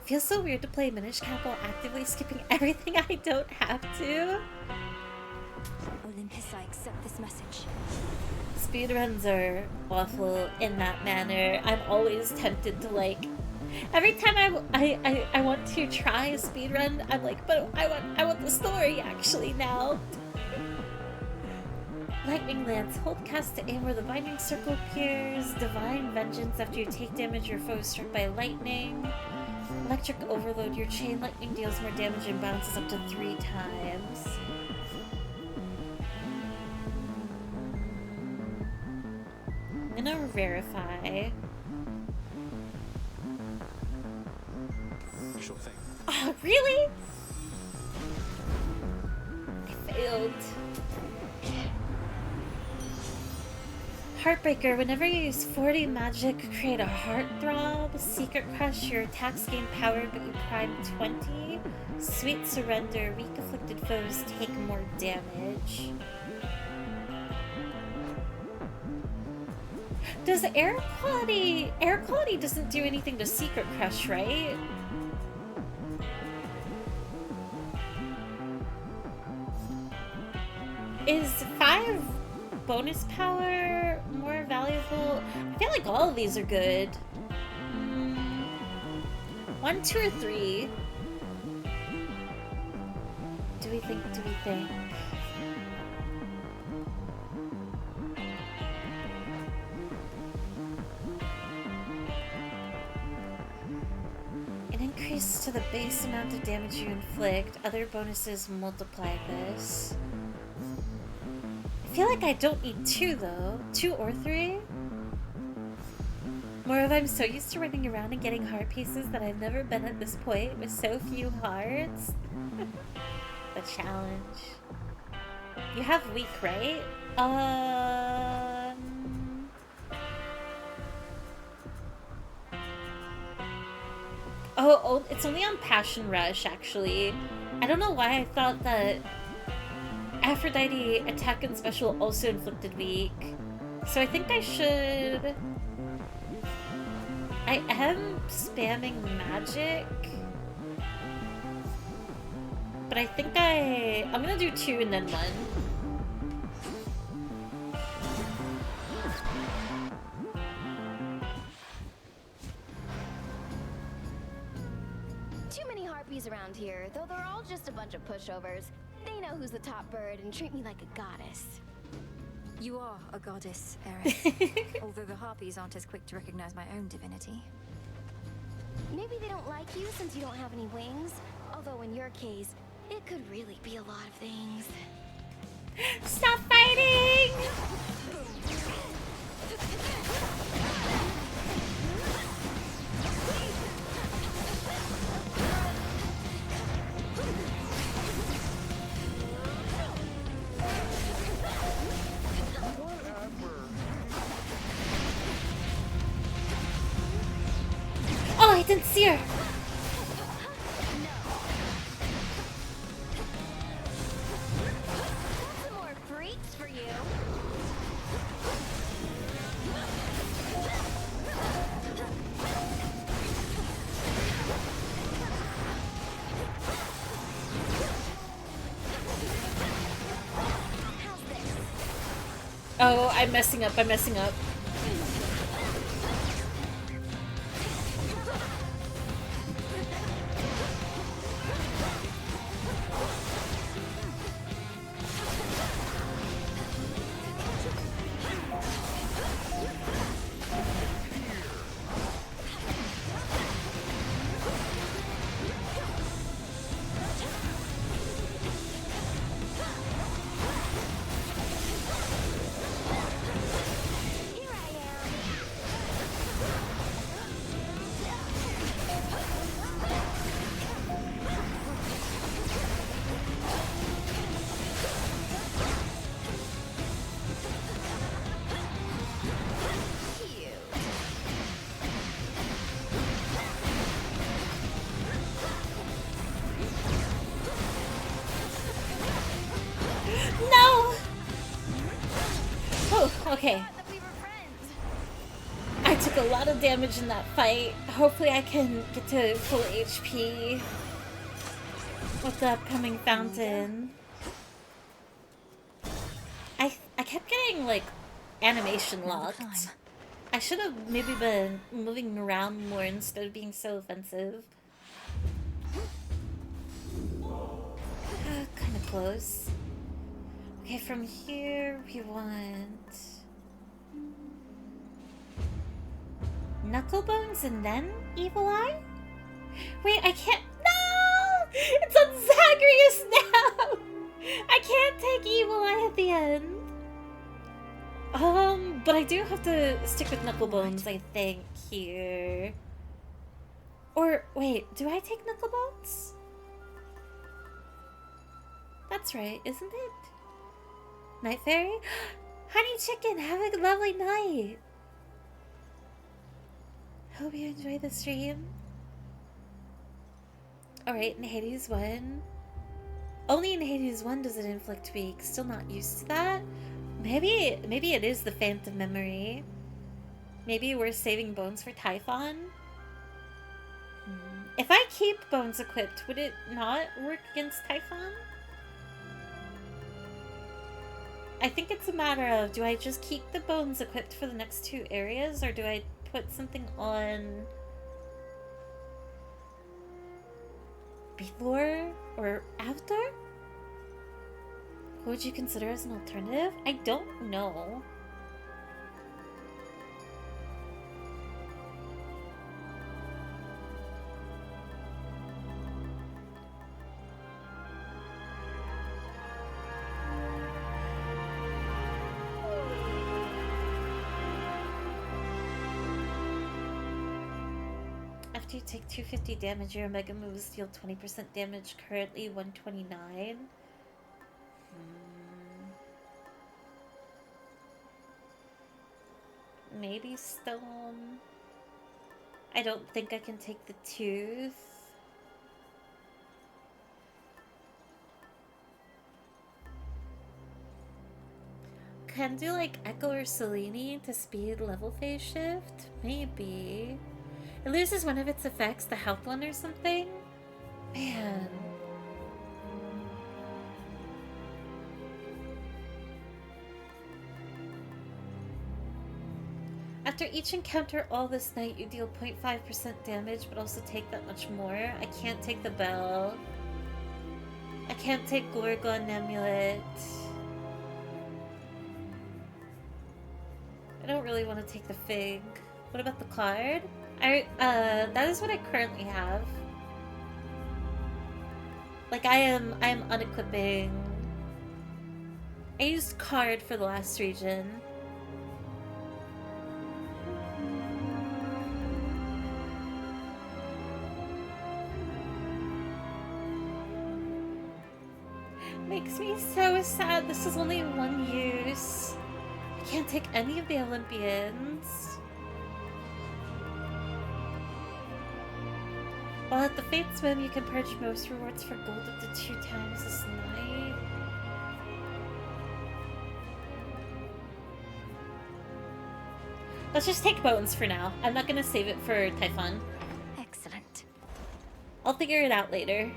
Feels so weird to play Minish Cap while actively skipping everything I don't have to. Olympus, I accept this message. Speedruns are awful in that manner. I'm always tempted to like, every time I want to try a speedrun, I'm like, but I want the story actually now. Lightning Lance. Hold cast to aim where the binding circle appears. Divine Vengeance. After you take damage, your foe is struck by lightning. Electric Overload. Your Chain Lightning deals more damage and bounces up to 3 times. I'm Rarefy. Sure thing. Oh, really? I failed. Heartbreaker. Whenever you use 40 magic, create a heartthrob. Secret Crush. Your attacks gain power, but you prime 20. Sweet Surrender. Weak afflicted foes take more damage. Does air quality... Air quality doesn't do anything to Secret Crush, right? Is 5 bonus power more valuable? I feel like all of these are good. 1, 2, or 3? Do we think? An increase to the base amount of damage you inflict. Other bonuses multiply this. I feel like I don't need 2 though. 2 or 3? Moreover, I'm so used to running around and getting heart pieces that I've never been at this point with so few hearts. The challenge. You have weak, right? Oh, it's only on Passion Rush, actually. I don't know why I thought that Aphrodite attack and special also inflicted weak. So I think I should... I am spamming magic. But I think I'm gonna do 2 and then 1. Too many harpies around here, though they're all just a bunch of pushovers. They know who's the top bird and treat me like a goddess. You are a goddess, Eris. Although the harpies aren't as quick to recognize my own divinity. Maybe they don't like you since you don't have any wings. Although in your case, it could really be a lot of things. Stop fighting! Oh, I didn't see her! Some more freaks for you. Oh, I'm messing up, I'm messing up. No! Oh, okay. I took a lot of damage in that fight. Hopefully I can get to full HP with the upcoming fountain. I kept getting, like, animation locked. I should have maybe been moving around more instead of being so offensive. Kind of close. Okay, from here we want Knucklebones and then Evil Eye? Wait, I can't. No! It's on Zagreus now! I can't take Evil Eye at the end. But I do have to stick with Knucklebones, I think, here. Or, wait, do I take Knucklebones? That's right, isn't it? Night Fairy? Honey Chicken, have a lovely night! Hope you enjoy the stream. Alright, in Hades 1. Only in Hades 1 does it inflict weak. Still not used to that. Maybe it is the Phantom Memory. Maybe we're saving bones for Typhon? If I keep bones equipped, would it not work against Typhon? I think it's a matter of, do I just keep the bones equipped for the next 2 areas, or do I put something on before or after? What would you consider as an alternative? I don't know. After you take 250 damage, your Omega moves deal 20% damage, currently 129. Maybe stone. I don't think I can take the tooth. Can do like Echo or Selene to speed level phase shift? Maybe. It loses one of its effects, the health one or something? Man. After each encounter all this night, you deal 0.5% damage, but also take that much more. I can't take the bell. I can't take Gorgon Amulet. I don't really want to take the Fig. What about the card? That is what I currently have. Like, I'm unequipping. I used card for the last region. Makes me so sad. This is only one use. I can't take any of the Olympians. While at the Fate Swim, you can purge most rewards for gold up to 2 times this night. Let's just take bones for now. I'm not gonna save it for Typhon. Excellent. I'll figure it out later.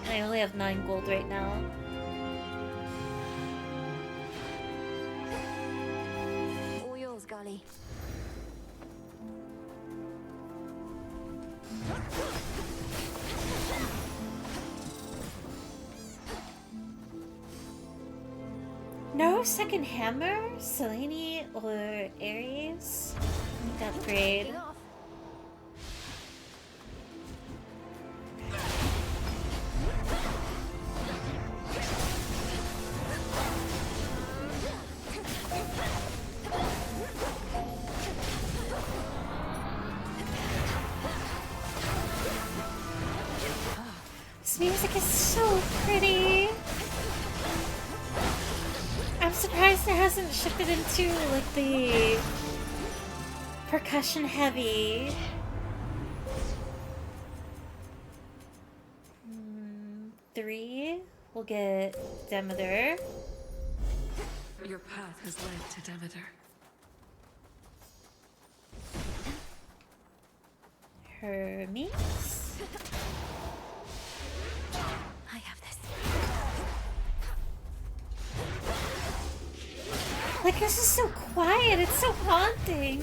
And I only have 9 gold right now. All yours, Golly. No second hammer? Selene or Ares? Need to upgrade. This music is so pretty. I'm surprised it hasn't shifted into like the percussion heavy. 3. We'll get Demeter. Your path has led to Demeter. Hermes. I have this. Like, this is so quiet. It's so haunting.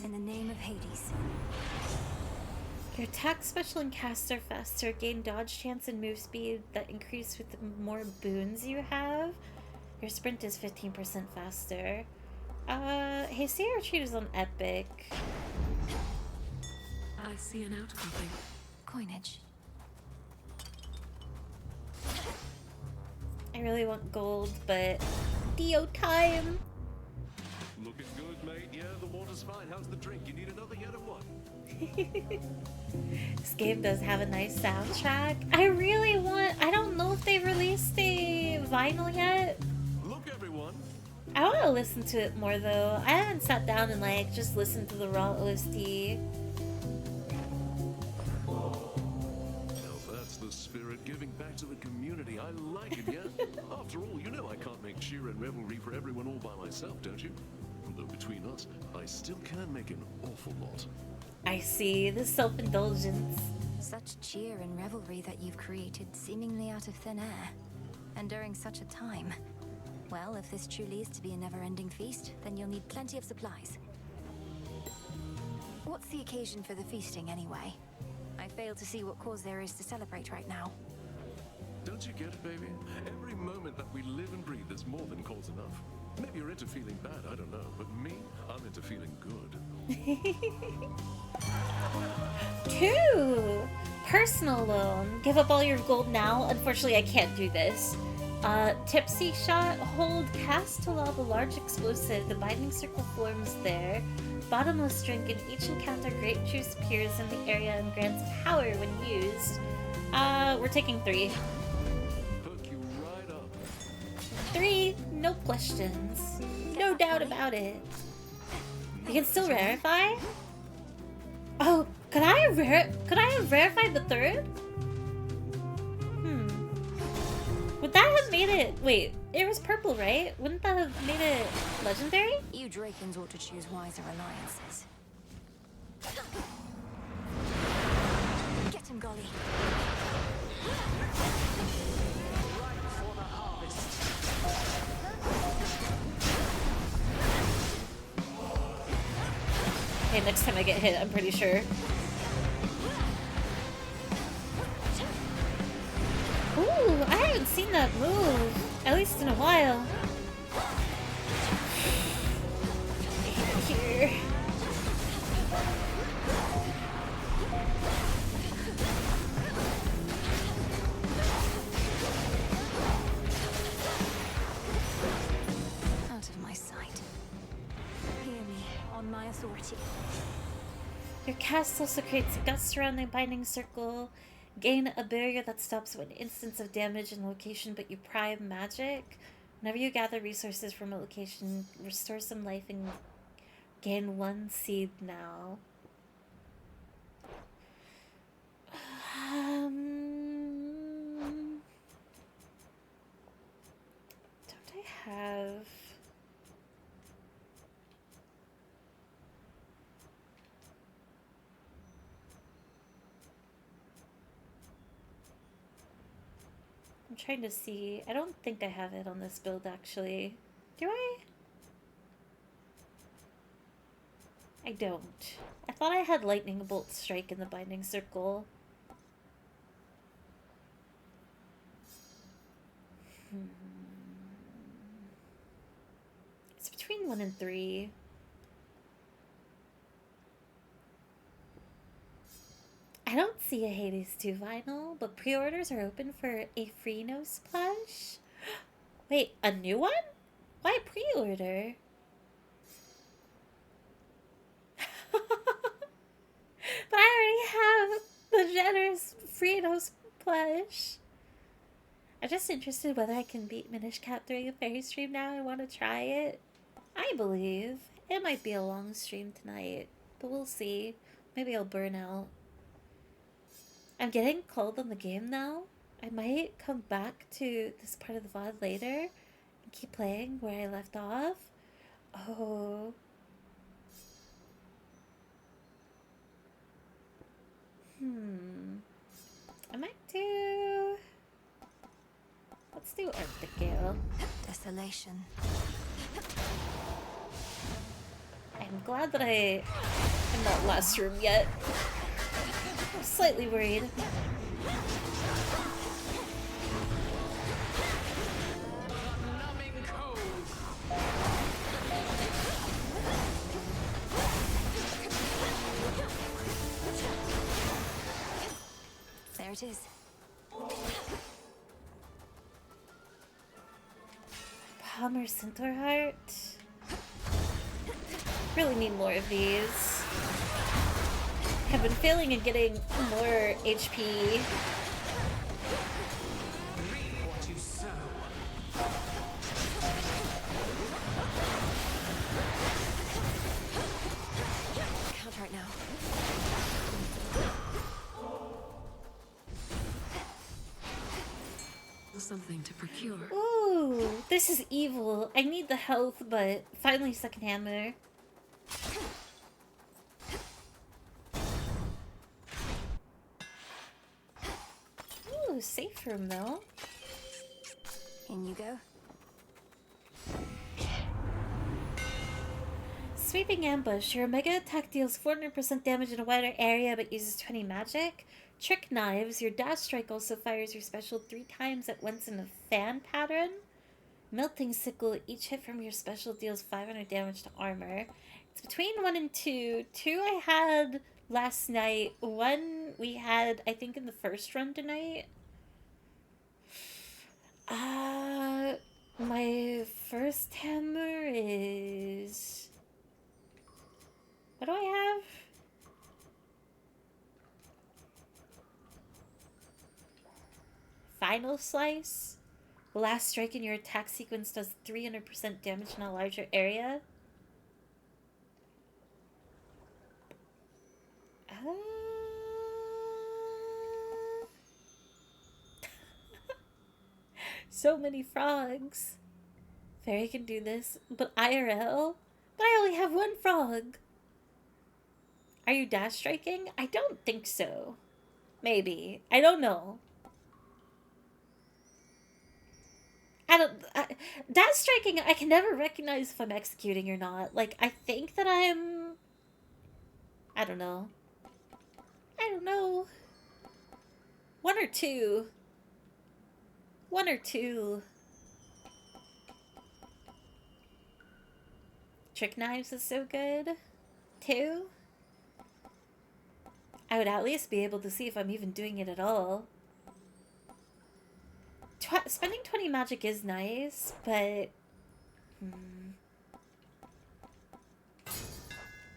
In the name of Hades. Your attack, special, and cast are faster. Gain dodge chance and move speed that increase with the more boons you have. Your sprint is 15% faster. Hasty Retreat is on Epic. I see an outcropping. Coinage. I really want gold, but Dio time! Looking good, mate. Yeah, the water's fine. How's the drink? You need another yet or what? This game does have a nice soundtrack. I really want... I don't know if they've released a vinyl yet. Look, everyone. I want to listen to it more, though. I haven't sat down and, like, just listened to the raw OST. That's the spirit, giving back to the community. I like it, yeah? After all, you know I can't make cheer and revelry for everyone all by myself, don't you? Although between us, I still can make an awful lot. I see, the self-indulgence. Such cheer and revelry that you've created seemingly out of thin air. And during such a time. Well, if this truly is to be a never-ending feast, then you'll need plenty of supplies. What's the occasion for the feasting, anyway? I fail to see what cause there is to celebrate right now. Don't you get it, baby? Every moment that we live and breathe is more than cause enough. Maybe you're into feeling bad, I don't know. But me, I'm into feeling good. 2! Personal loan. Give up all your gold now. Unfortunately, I can't do this. Tipsy shot. Hold cast to lob a large explosive. The binding circle forms there. Bottomless drink. In each encounter, grape juice appears in the area and grants power when used. We're taking 3. Hook you right up. 3, no questions. No doubt about it. You can still rarefy? Oh, could I have verified the 3rd? Would that have made it... Wait, it was purple, right? Wouldn't that have made it legendary? You Drakens ought to choose wiser alliances. Get him, Golly. Okay, next time I get hit, I'm pretty sure. Ooh, I haven't seen that move, at least in a while. Here. Out of my sight. Hear me, on my authority. Your cast also creates a gust surrounding binding circle. Gain a barrier that stops one instance of damage in location, but you prime magic. Whenever you gather resources from a location, restore some life and gain 1 seed now. Don't I have... I'm trying to see. I don't think I have it on this build, actually. Do I? I don't. I thought I had Lightning Bolt Strike in the Binding Circle. It's between 1 and 3. I don't see a Hades 2 vinyl, but pre-orders are open for a Freenos plush. Wait, a new one? Why pre-order? But I already have the generous Freenos plush. I'm just interested whether I can beat Minish Cap during a fairy stream now. I want to try it. I believe. It might be a long stream tonight, but we'll see. Maybe I'll burn out. I'm getting cold on the game now. I might come back to this part of the VOD later and keep playing where I left off. Oh. I might do... Let's do Arctic Gale. Desolation. I'm glad that I am not last room yet. I'm slightly worried. Numbing it is. Palmer Centaur Heart. Really need more of these. Have been failing at getting more HP. What you sow. Can't right now. Something to procure. Ooh, this is evil. I need the health, but finally second hammer. Ooh, safe room though. In you go. Sweeping ambush. Your mega attack deals 400% damage in a wider area but uses 20 magic. Trick knives. Your dash strike also fires your special 3 times at once in a fan pattern. Melting sickle. Each hit from your special deals 500 damage to armor. It's between 1 and 2. 2 I had last night. 1 we had, I think, in the first run tonight. My first hammer is... What do I have? Final Slice. The last strike in your attack sequence does 300% damage in a larger area. So many frogs. Fairy can do this, but IRL? But I only have 1 frog. Are you dash striking? I don't think so. Maybe. I don't know. Dash striking, I can never recognize if I'm executing or not. Like, I think that I'm... I don't know. I don't know. 1 or 2. 1 or 2. Trick knives is so good. 2. I would at least be able to see if I'm even doing it at all. Spending 20 magic is nice, but...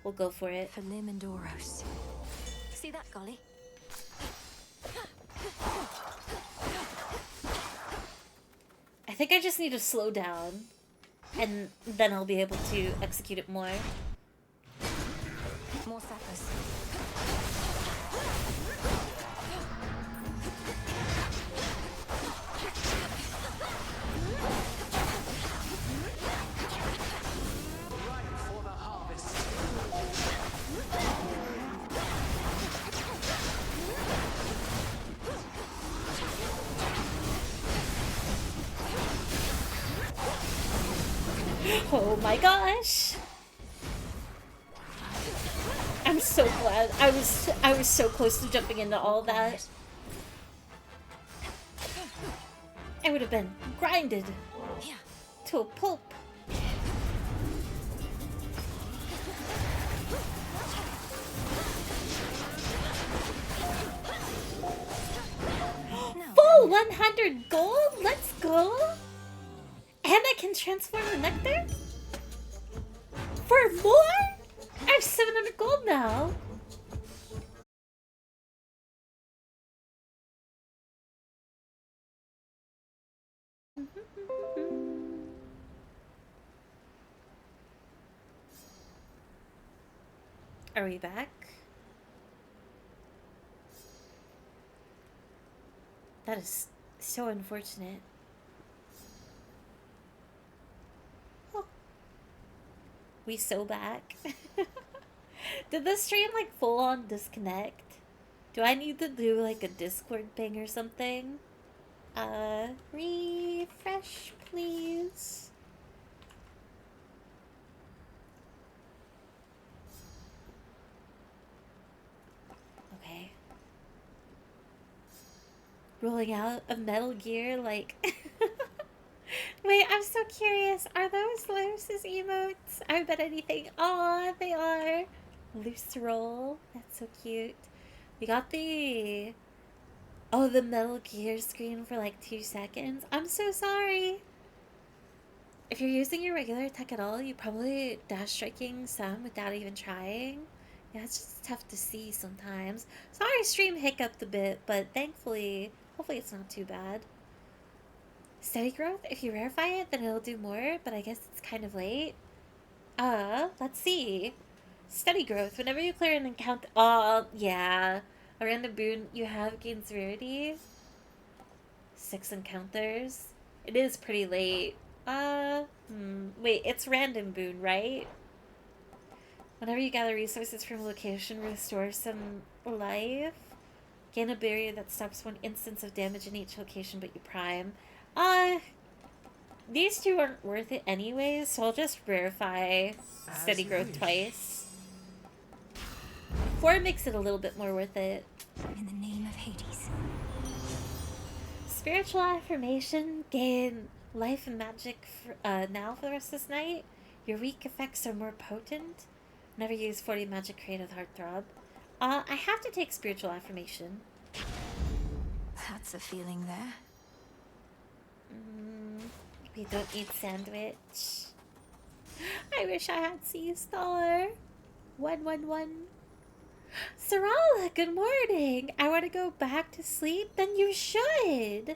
We'll go for it. For Lim and Oros. See that, Golly? I think I just need to slow down, and then I'll be able to execute it more. More sappers. For the harvest. Oh my gosh! I'm so glad. I was so close to jumping into all of that. I would have been grinded to a pulp. Full 100 gold? Let's go! And I can transform the nectar? For more? I have 700 gold now. Are we back? That is so unfortunate. Oh. We so back. Did the stream like full on disconnect? Do I need to do like a Discord ping or something? Refresh please. Okay. Rolling out of Metal Gear, like... Wait, I'm so curious. Are those Lewis's emotes? I bet anything. Aw, they are. Loose roll. That's so cute. We got the Oh, the Metal Gear screen for like 2 seconds. I'm so sorry. If you're using your regular attack at all, you probably dash striking some without even trying. Yeah, it's just tough to see sometimes. Sorry, stream hiccuped a bit, but thankfully, hopefully it's not too bad. Steady growth, if you rarefy it, then it'll do more, but I guess it's kind of late. Let's see. Steady growth, whenever you clear an encounter. Oh, yeah. A random boon you have gains rarity. 6 encounters. It is pretty late. Wait, it's random boon, right? Whenever you gather resources from a location, restore some life. Gain a barrier that stops 1 instance of damage in each location, but you prime. These 2 aren't worth it anyways, so I'll just rarefy steady growth twice. 4 makes it a little bit more worth it. In the name of Hades. Spiritual affirmation. Gain life and magic now for the rest of this night. Your weak effects are more potent. Never use 40 magic created heartthrob. I have to take spiritual affirmation. That's a feeling there. We don't eat sandwich. I wish I had Sea Star. 111. Sarala, good morning. I want to go back to sleep. Then you should.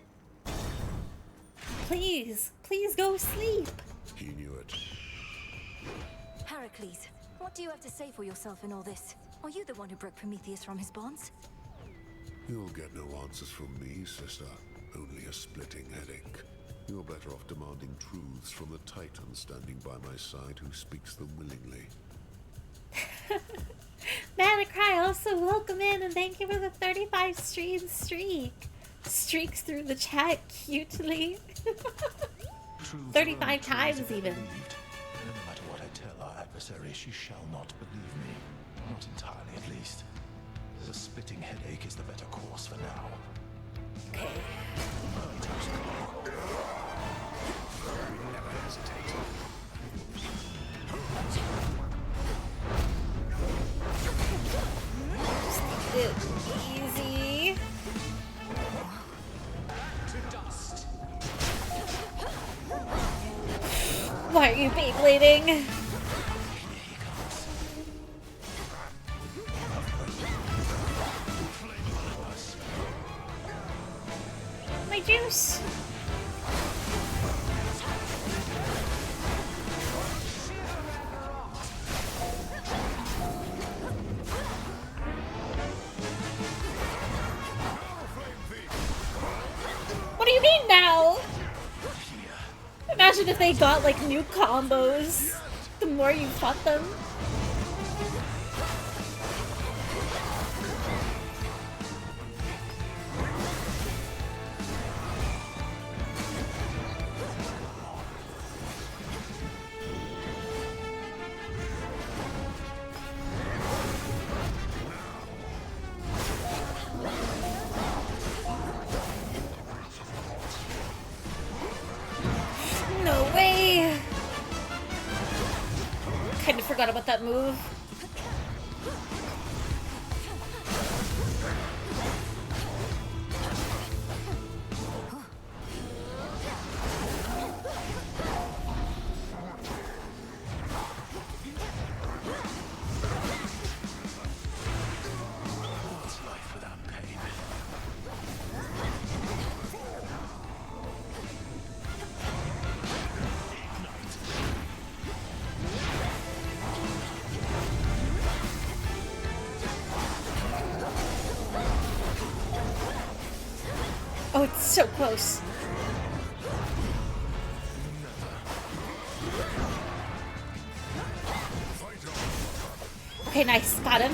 Please, please go sleep. He knew it. Heracles, what do you have to say for yourself in all this? Are you the one who broke Prometheus from his bonds? You'll get no answers from me, sister. Only a splitting headache. You're better off demanding truths from the Titan standing by my side who speaks them willingly. Manacry, also welcome in and thank you for the 35 stream streak. Streaks through the chat cutely. 35 times even. No matter what I tell our adversary, she shall not believe me. Not entirely, at least. The splitting headache is the better course for now. Okay. We never hesitate. Just take it easy. To dust. Why are you Beyblading? My juice. What do you mean now? Imagine if they got like new combos the more you fought them. No way! Kinda forgot about that move. What's life without pain? Oh, it's so close. Okay, nice. Got him.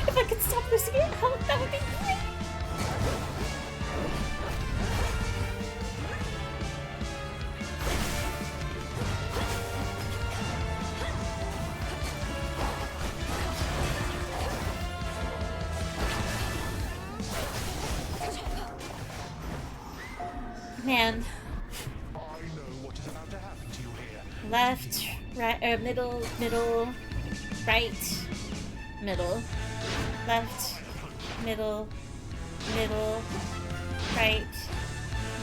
If I could stop losing your health, that would be great. Man. I know what is about to happen. Left, right, middle, middle, right, middle, left, middle, middle, right,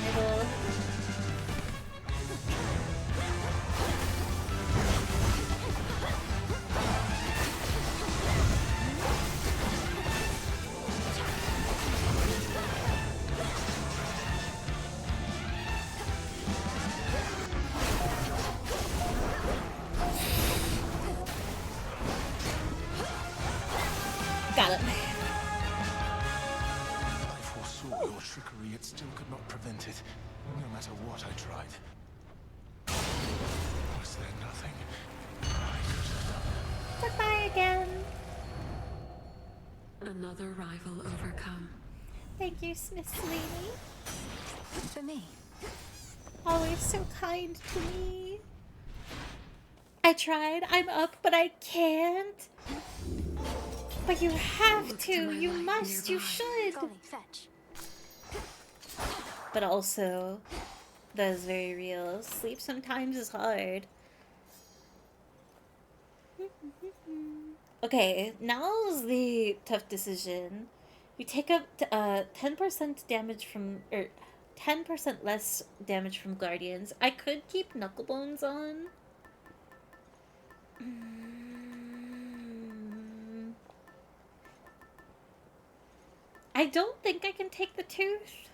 middle. Got it. I foresaw your trickery, yet still could not prevent it, no matter what I tried. Was there nothing I could have done? Goodbye again. Another rival overcome. Thank you, Miss Sweeney. For me. Always so kind to me. I tried. I'm up, but I can't. But you have to. You must. You should. Fetch. But also, that is very real. Sleep sometimes is hard. Okay, now's the tough decision. You take up 10% damage from, or 10% less damage from Guardians. I could keep Knucklebones on. I don't think I can take the Tooth.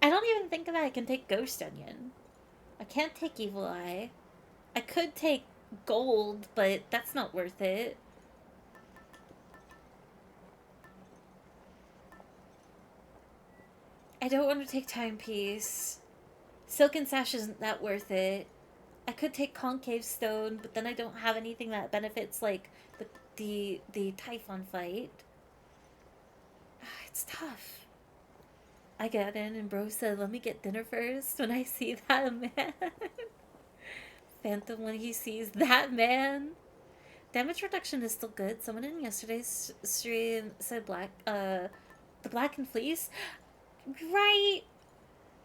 I don't even think that I can take Ghost Onion. I can't take Evil Eye. I could take Gold, but that's not worth it. I don't want to take Timepiece. Silken Sash isn't that worth it. I could take Concave Stone, but then I don't have anything that benefits, like, the Typhon fight. It's tough. I got in and bro said, let me get dinner first when I see that man. Phantom when he sees that man. Damage reduction is still good. Someone in yesterday's stream said the Black and Fleece. Right.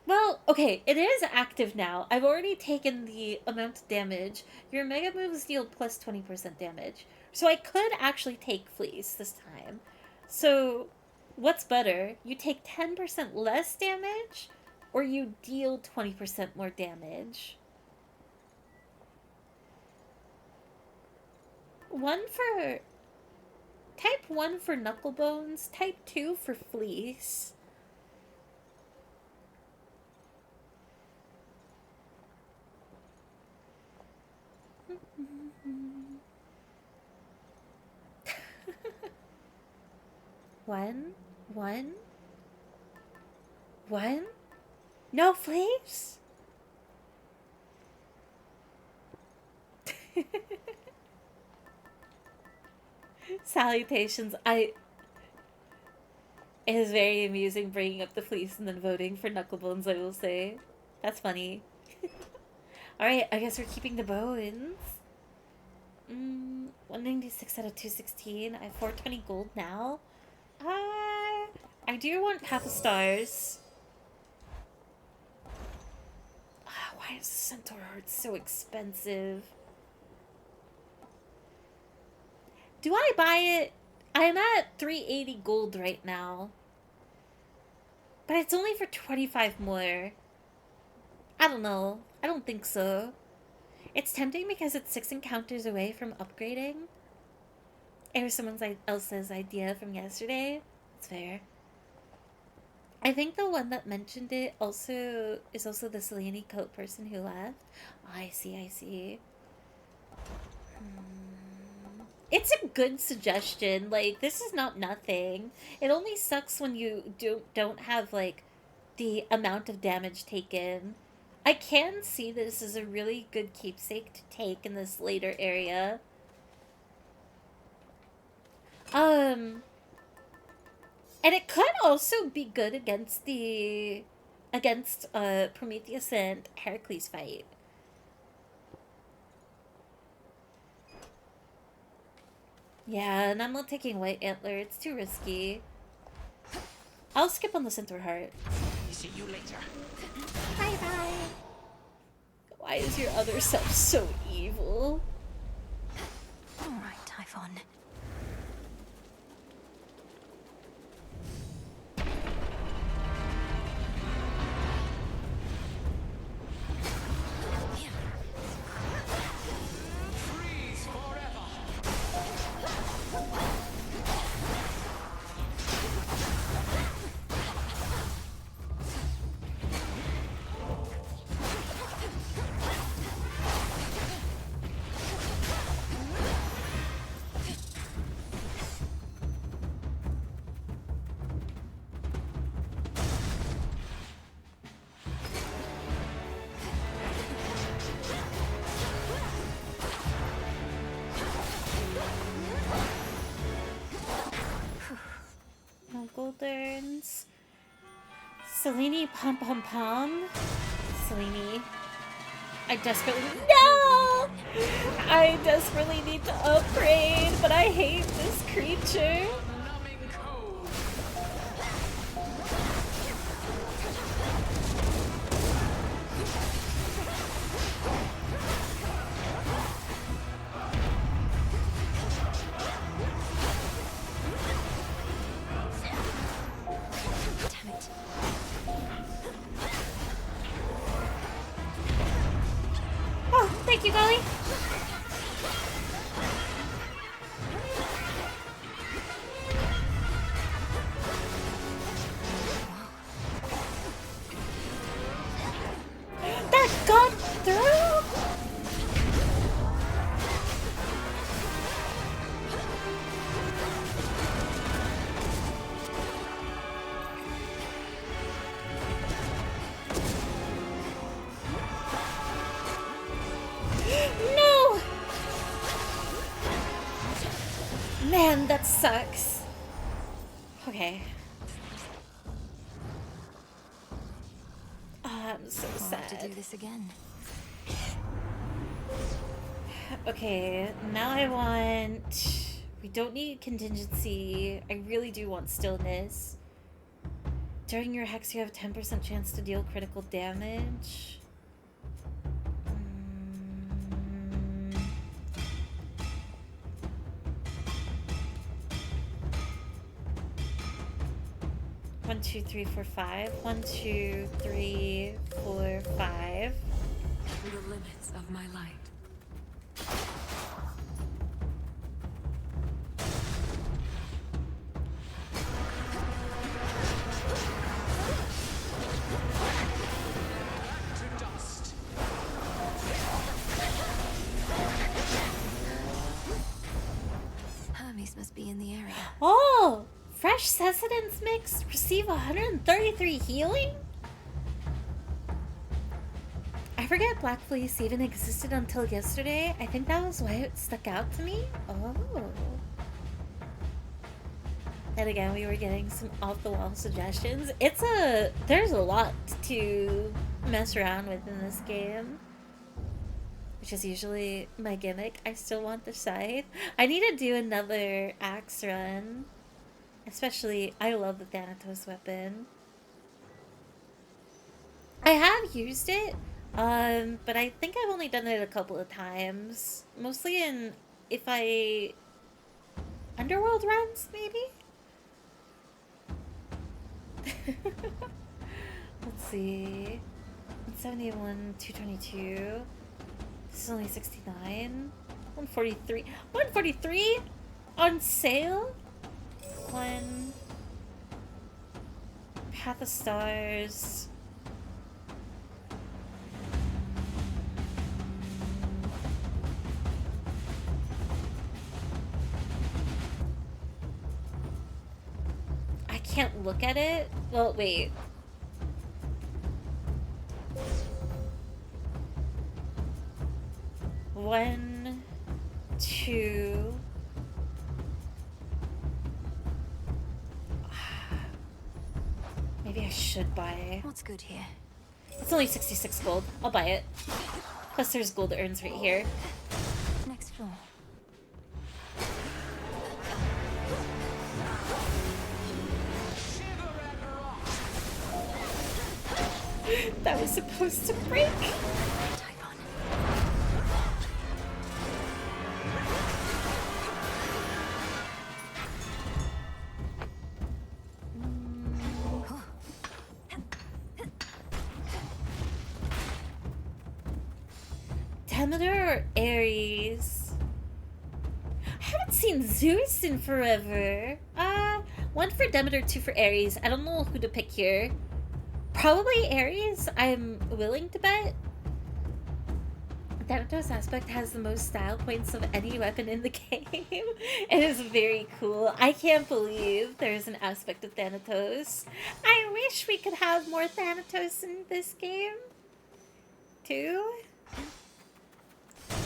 Well, okay, it is active now. I've already taken the amount of damage. Your mega moves deal plus 20% damage. So I could actually take Fleece this time. So, what's better? You take 10% less damage, or you deal 20% more damage? Type 1 for Knucklebones, type 2 for Fleece. One? No Fleece? Salutations. It is very amusing bringing up the Fleece and then voting for Knucklebones, I will say. That's funny. Alright, I guess we're keeping the bones. 196 out of 216. I have 420 gold now. I do want half a stars. Why is Centaur Heart so expensive? Do I buy it? I'm at 380 gold right now. But it's only for 25 more. I don't know. I don't think so. It's tempting because it's 6 encounters away from upgrading. It was someone else's idea from yesterday. It's fair. I think the one that mentioned it is also the Selene coat person who left. Oh, I see. It's a good suggestion. Like, this is not nothing. It only sucks when you don't have, like, the amount of damage taken. I can see this is a really good keepsake to take in this later area. And it could also be good against Prometheus and Heracles fight. Yeah, and I'm not taking White Antler. It's too risky. I'll skip on the Centaur Heart. See you later. Bye bye. Why is your other self so evil? All right, Typhon. Freeze forever. No Golderns. Selene Pom Pom Pom. Selene. I desperately need to upgrade, but I hate this creature. Oh, thank you, Golly. That got through? No! Man, that sucks. Okay. I'm so We'll have to do sad. this again. Okay, now I want... We don't need contingency. I really do want stillness. During your hex, you have a 10% chance to deal critical damage. 1, 2, 3, 4, 5. 1, 2, 3, 4, 5. The limits of my light. Hermes must be in the area. Oh! Fresh Sustenance mix. Receive 133 healing? I forget Black Fleece even existed until yesterday. I think that was why it stuck out to me. Oh. And again, we were getting some off-the-wall suggestions. There's a lot to mess around with in this game, which is usually my gimmick. I still want the scythe. I need to do another axe run. Especially, I love the Thanatos weapon. I have used it, but I think I've only done it a couple of times. Mostly in, Underworld runs, maybe? Let's see. 171, 222. This is only 69. 143. 143 on sale? One. Path of Stars. I can't look at it. Well, wait. One, two. Maybe I should buy. What's good here? It's only 66 gold. I'll buy it. Plus there's gold earns right here. Next floor. That was supposed to break. Demeter or Ares? I haven't seen Zeus in forever. One for Demeter, two for Ares. I don't know who to pick here. Probably Ares, I'm willing to bet. Thanatos aspect has the most style points of any weapon in the game. It is very cool. I can't believe there's an aspect of Thanatos. I wish we could have more Thanatos in this game. Too.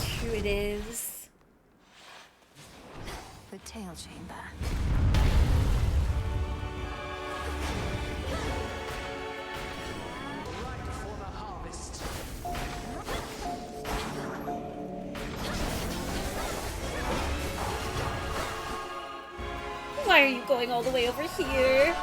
True it is. The tail chamber. Why are you going all the way over here?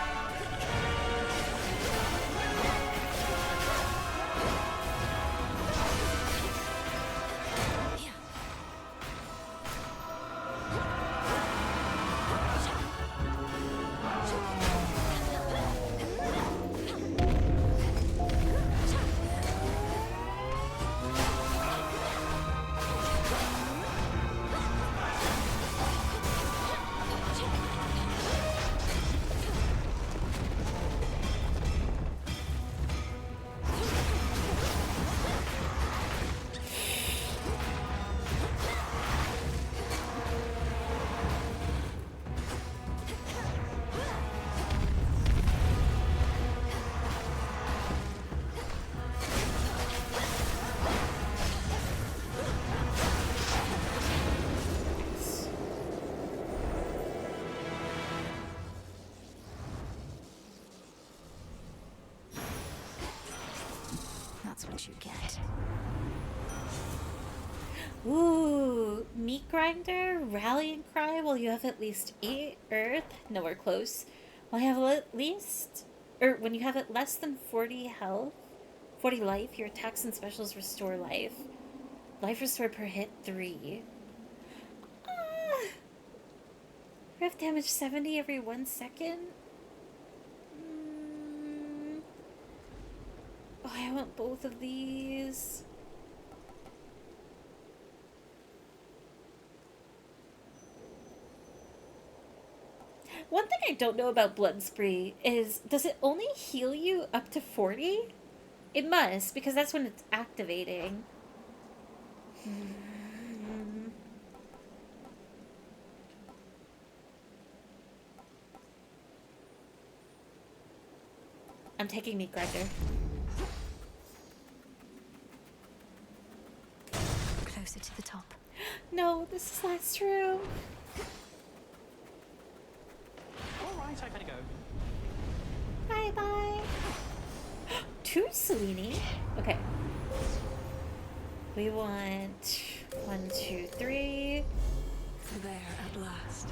That's what you get. Ooh, Meat Grinder, Rallying Cry while you have at least 8 Earth, nowhere close. While you have at least, or when you have at less than 40 health, 40 life, your attacks and specials restore life. Life restored per hit 3. Ref damage 70 every 1 second. Oh, I want both of these. One thing I don't know about Blood Spree is, does it only heal you up to 40? It must, because that's when it's activating. I'm taking Meat Grinder. Closer to the top. No, this is not true. Alright, I better go. Bye-bye. 2 Selene. Okay. We want 1, 2, 3. There at last.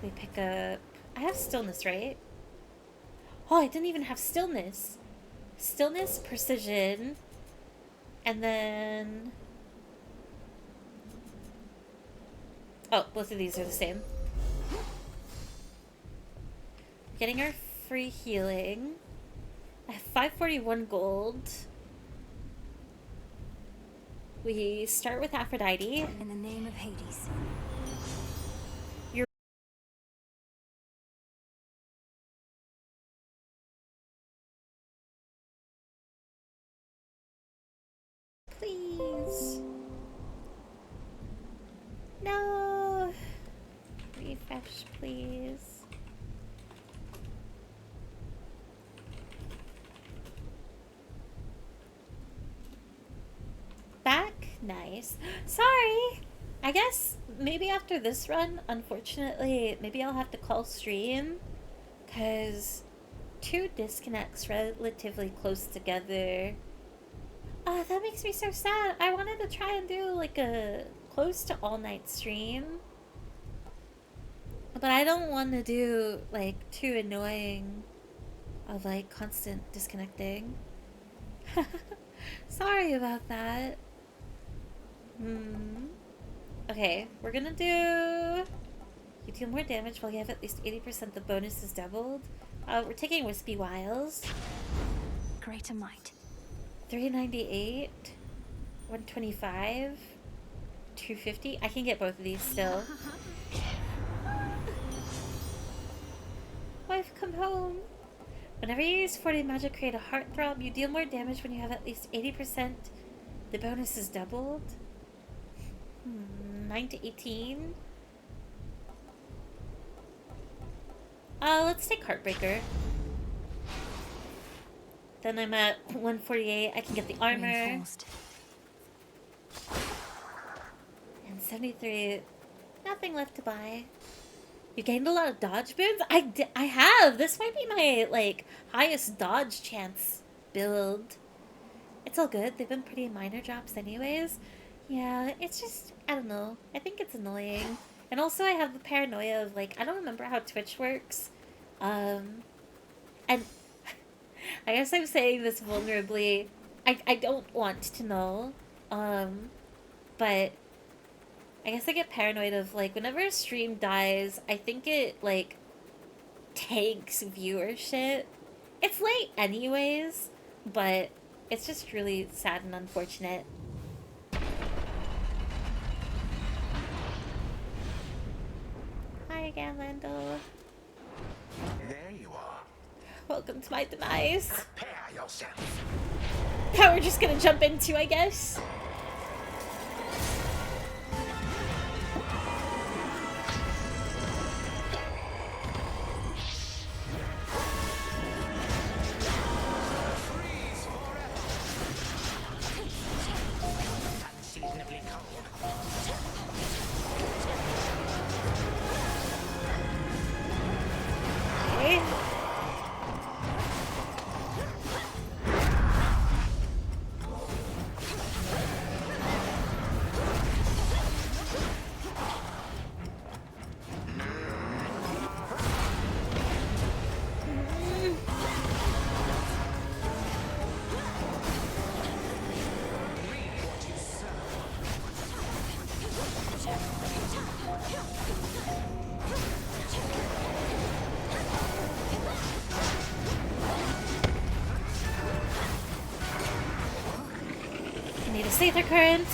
We pick up... I have Stillness, right? Oh, I didn't even have Stillness. Stillness, Precision, and then... Oh, both of these are the same. Getting our free healing. I have 541 gold. We start with Aphrodite. In the name of Hades. Please. No. Refresh, please. Back? Nice. Sorry. I guess maybe after this run, unfortunately, maybe I'll have to call stream. Because 2 disconnects relatively close together. Oh, that makes me so sad. I wanted to try and do like a close to all night stream. But I don't want to do like too annoying of like constant disconnecting. Sorry about that. Okay, we're gonna do... You deal more damage while you have at least 80%. The bonus is doubled. We're taking Wispy Wiles. Greater might. 398, 125, 250. I can get both of these still. Wife, come home. Whenever you use 40 magic, create a heartthrob. You deal more damage when you have at least 80%. The bonus is doubled. 9 to 18. Let's take Heartbreaker. Then I'm at 148. I can get the armor. Reinforced. And 73. Nothing left to buy. You gained a lot of dodge boons? I have! This might be my, like, highest dodge chance build. It's all good. They've been pretty minor drops anyways. Yeah, it's just, I don't know. I think it's annoying. And also I have the paranoia of, like, I don't remember how Twitch works. And I guess I'm saying this vulnerably. I don't want to know. But I guess I get paranoid of, like, whenever a stream dies, I think it, like, tanks viewership. It's late anyways, but it's just really sad and unfortunate. Hi again, Lando. There you are. Welcome to my demise. Prepare yourself. That we're just gonna jump into, I guess. Unseasonably cold. Okay. Need a Aether Current.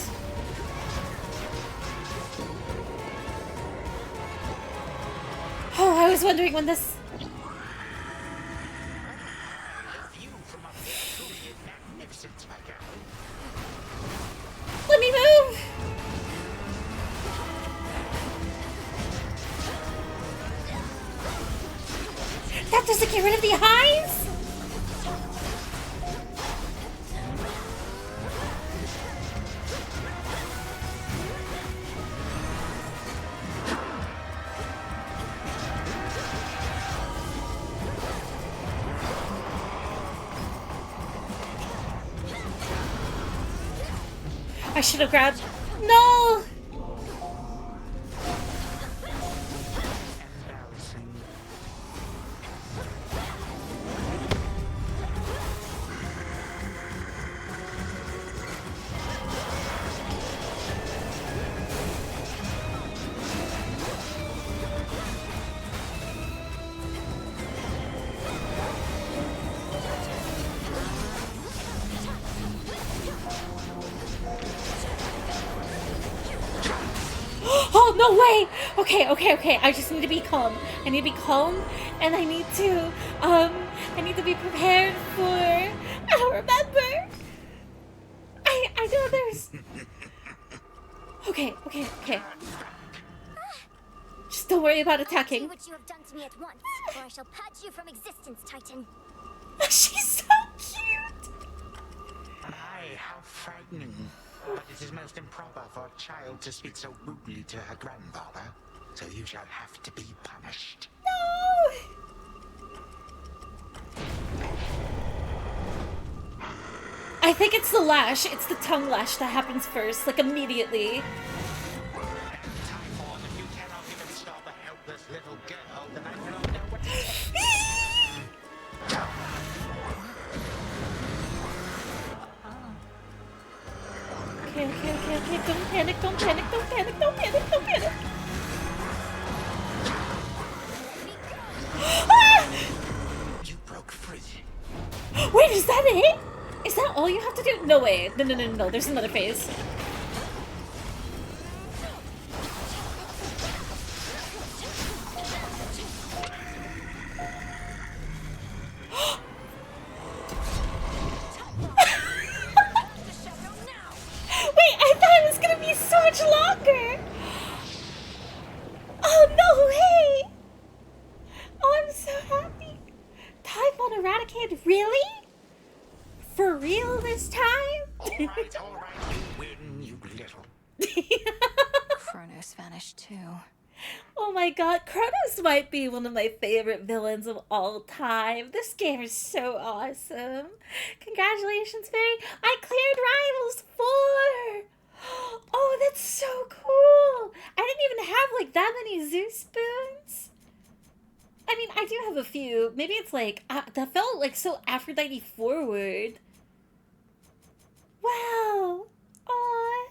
Oh, I was wondering when this... Let me move! That doesn't get rid of the hives? I should have grabbed... No! Oh, no way! Okay. I just need to be calm. I need to be calm, and I need to be prepared for... I don't remember! I know there's... Okay. Just don't worry about attacking. Do what you have done to me at once, or I shall purge you from existence, Titan. She's so cute! Aye, how frightening. But it is most improper for a child to speak so rudely to her grandfather. So you shall have to be punished. No! I think it's the lash. It's the tongue lash that happens first, like immediately. Typhon, if you cannot even stop a helpless little girl, then I do not know what to say. don't panic, don't panic, don't panic, don't panic, don't panic. Ah! You broke free. Wait, is that it? Is that all you have to do? No way. No, no, no, no, there's another phase. Wait, I thought it was gonna be so much longer! Oh, no way! Oh, I'm so happy! Typhon eradicated, really? For real this time? Alright, you win, you little. Kronos vanished too. Oh my god, Kronos might be one of my favorite villains of all time. This game is so awesome. Congratulations, Faye. I cleared Rivals 4! Oh, that's so cool! I didn't even have like that many Zeus spoons. I mean, I do have a few. Maybe it's like, that felt like so Aphrodite forward. Wow. Aww.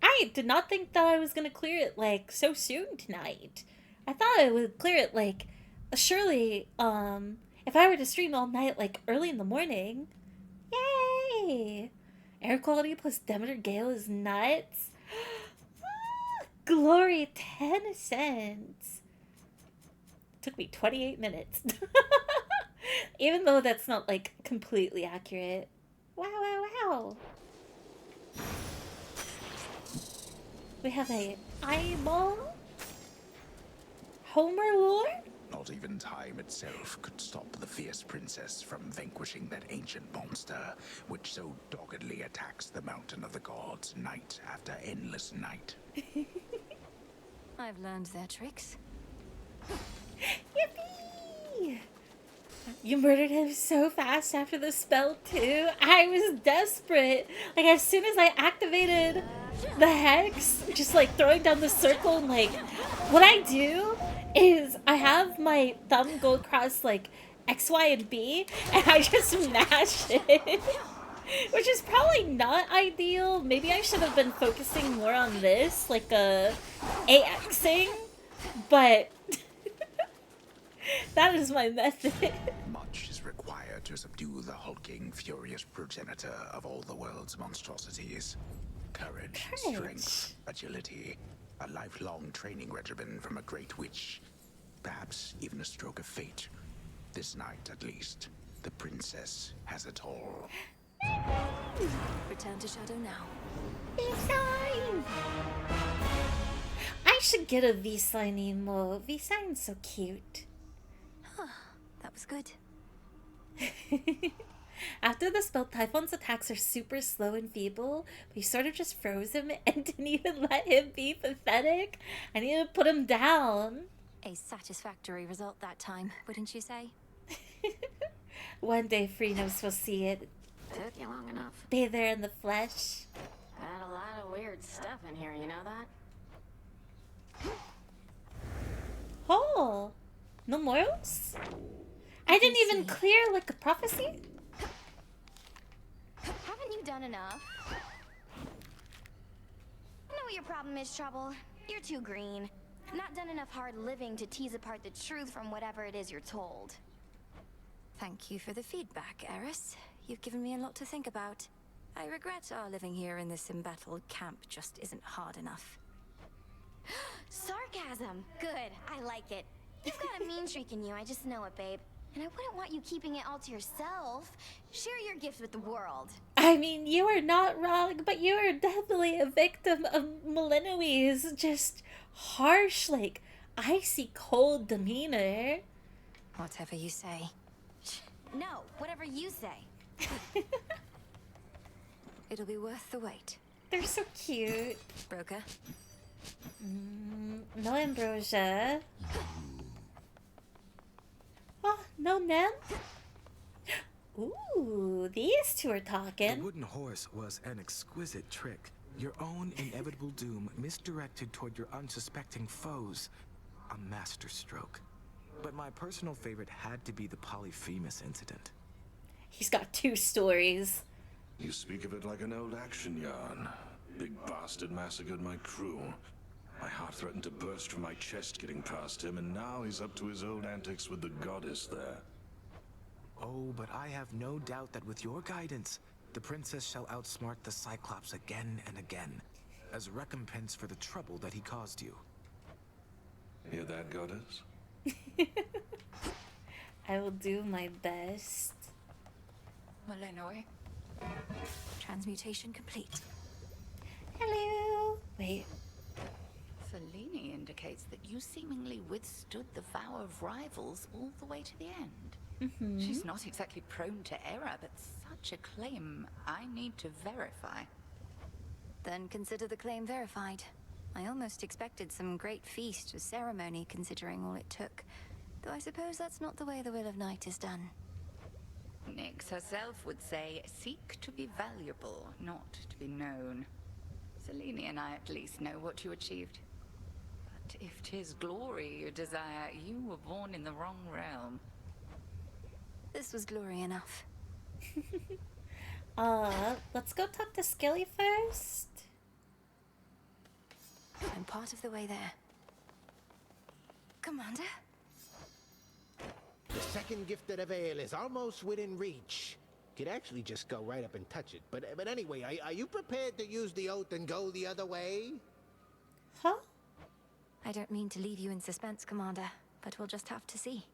I did not think that I was gonna clear it like so soon tonight. I thought I would clear it like surely if I were to stream all night like early in the morning. Yay! Air quality plus Demeter Gale is nuts. Glory 10 cents. Took me 28 minutes. Even though that's not like completely accurate. Wow, wow, wow. We have a eyeball. Homer lore? Not even time itself could stop the fierce princess from vanquishing that ancient monster, which so doggedly attacks the mountain of the gods night after endless night. I've learned their tricks. Yippee! You murdered him so fast after the spell too. I was desperate. Like as soon as I activated the hex, just like throwing down the circle and like what I do is I have my thumb go across like X, Y, and B and I just mash it. Which is probably not ideal. Maybe I should have been focusing more on this, like AXing, but that is my method. Much is required to subdue the hulking, furious progenitor of all the world's monstrosities. Courage, strength, agility, a lifelong training regimen from a great witch. Perhaps even a stroke of fate. This night, at least, the princess has it all. Return to Shadow now. V-Sign! I should get a V-Sign emo. V-Sign's so cute. That was good. After the spell, Typhon's attacks are super slow and feeble, but you sort of just froze him and didn't even let him be pathetic. I need to put him down. A satisfactory result that time, wouldn't you say? One day Freenos will see it. Took you long enough. Be there in the flesh. Got a lot of weird stuff in here, you know that? Oh, no morals? I didn't even clear like a prophecy? Haven't you done enough? I know what your problem is, Trouble. You're too green. Not done enough hard living to tease apart the truth from whatever it is you're told. Thank you for the feedback, Eris. You've given me a lot to think about. I regret our living here in this embattled camp just isn't hard enough. Sarcasm! Good, I like it. You've got a mean streak in you, I just know it, babe. And I wouldn't want you keeping it all to yourself. Share your gift with the world. I mean, you are not wrong, but you are definitely a victim of Millennium's just harsh, like, icy cold demeanor. Whatever you say. No, whatever you say. It'll be worth the wait. They're so cute. Broker? No ambrosia. Oh, no Nem? Ooh, these two are talking. The wooden horse was an exquisite trick. Your own inevitable doom misdirected toward your unsuspecting foes. A masterstroke. But my personal favorite had to be the Polyphemus incident. He's got two stories. You speak of it like an old action yarn. Big bastard massacred my crew. My heart threatened to burst from my chest getting past him, and now he's up to his old antics with the goddess there. Oh, but I have no doubt that with your guidance, the princess shall outsmart the Cyclops again and again, as recompense for the trouble that he caused you. Hear that, goddess? I will do my best. Malinois. Transmutation complete. Hello. Wait. Selene indicates that you seemingly withstood the vow of rivals all the way to the end. She's not exactly prone to error, but such a claim I need to verify. Then consider the claim verified. I almost expected some great feast or ceremony, considering all it took. Though I suppose that's not the way the Will of Night is done. Nyx herself would say, seek to be valuable, not to be known. Selene and I at least know what you achieved. But if 'tis glory you desire, you were born in the wrong realm. This was glory enough. Let's go talk to Skelly first. I'm part of the way there. Commander? The second gifted of ale is almost within reach. Could actually just go right up and touch it. But anyway, are you prepared to use the oath and go the other way? Huh? I don't mean to leave you in suspense, Commander, but we'll just have to see.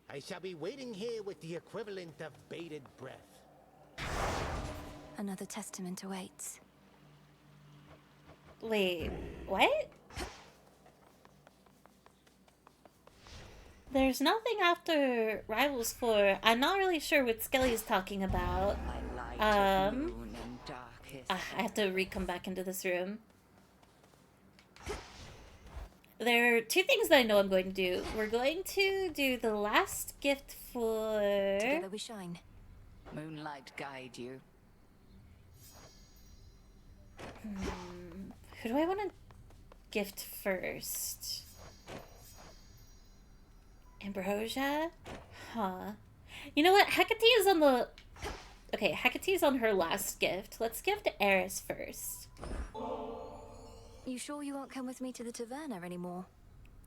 I shall be waiting here with the equivalent of bated breath. Another testament awaits. Wait, what? There's nothing after Rivals 4. I'm not really sure what Skelly's talking about. I have to re-come back into this room. There are two things that I know I'm going to do. We're going to do the last gift for... Together we shine. Moonlight guide you. Who do I want to gift first? Ambrosia? Huh. You know what? Hecate is on the... Okay, Hecate is on her last gift. Let's gift Eris first. You sure you won't come with me to the taverna anymore?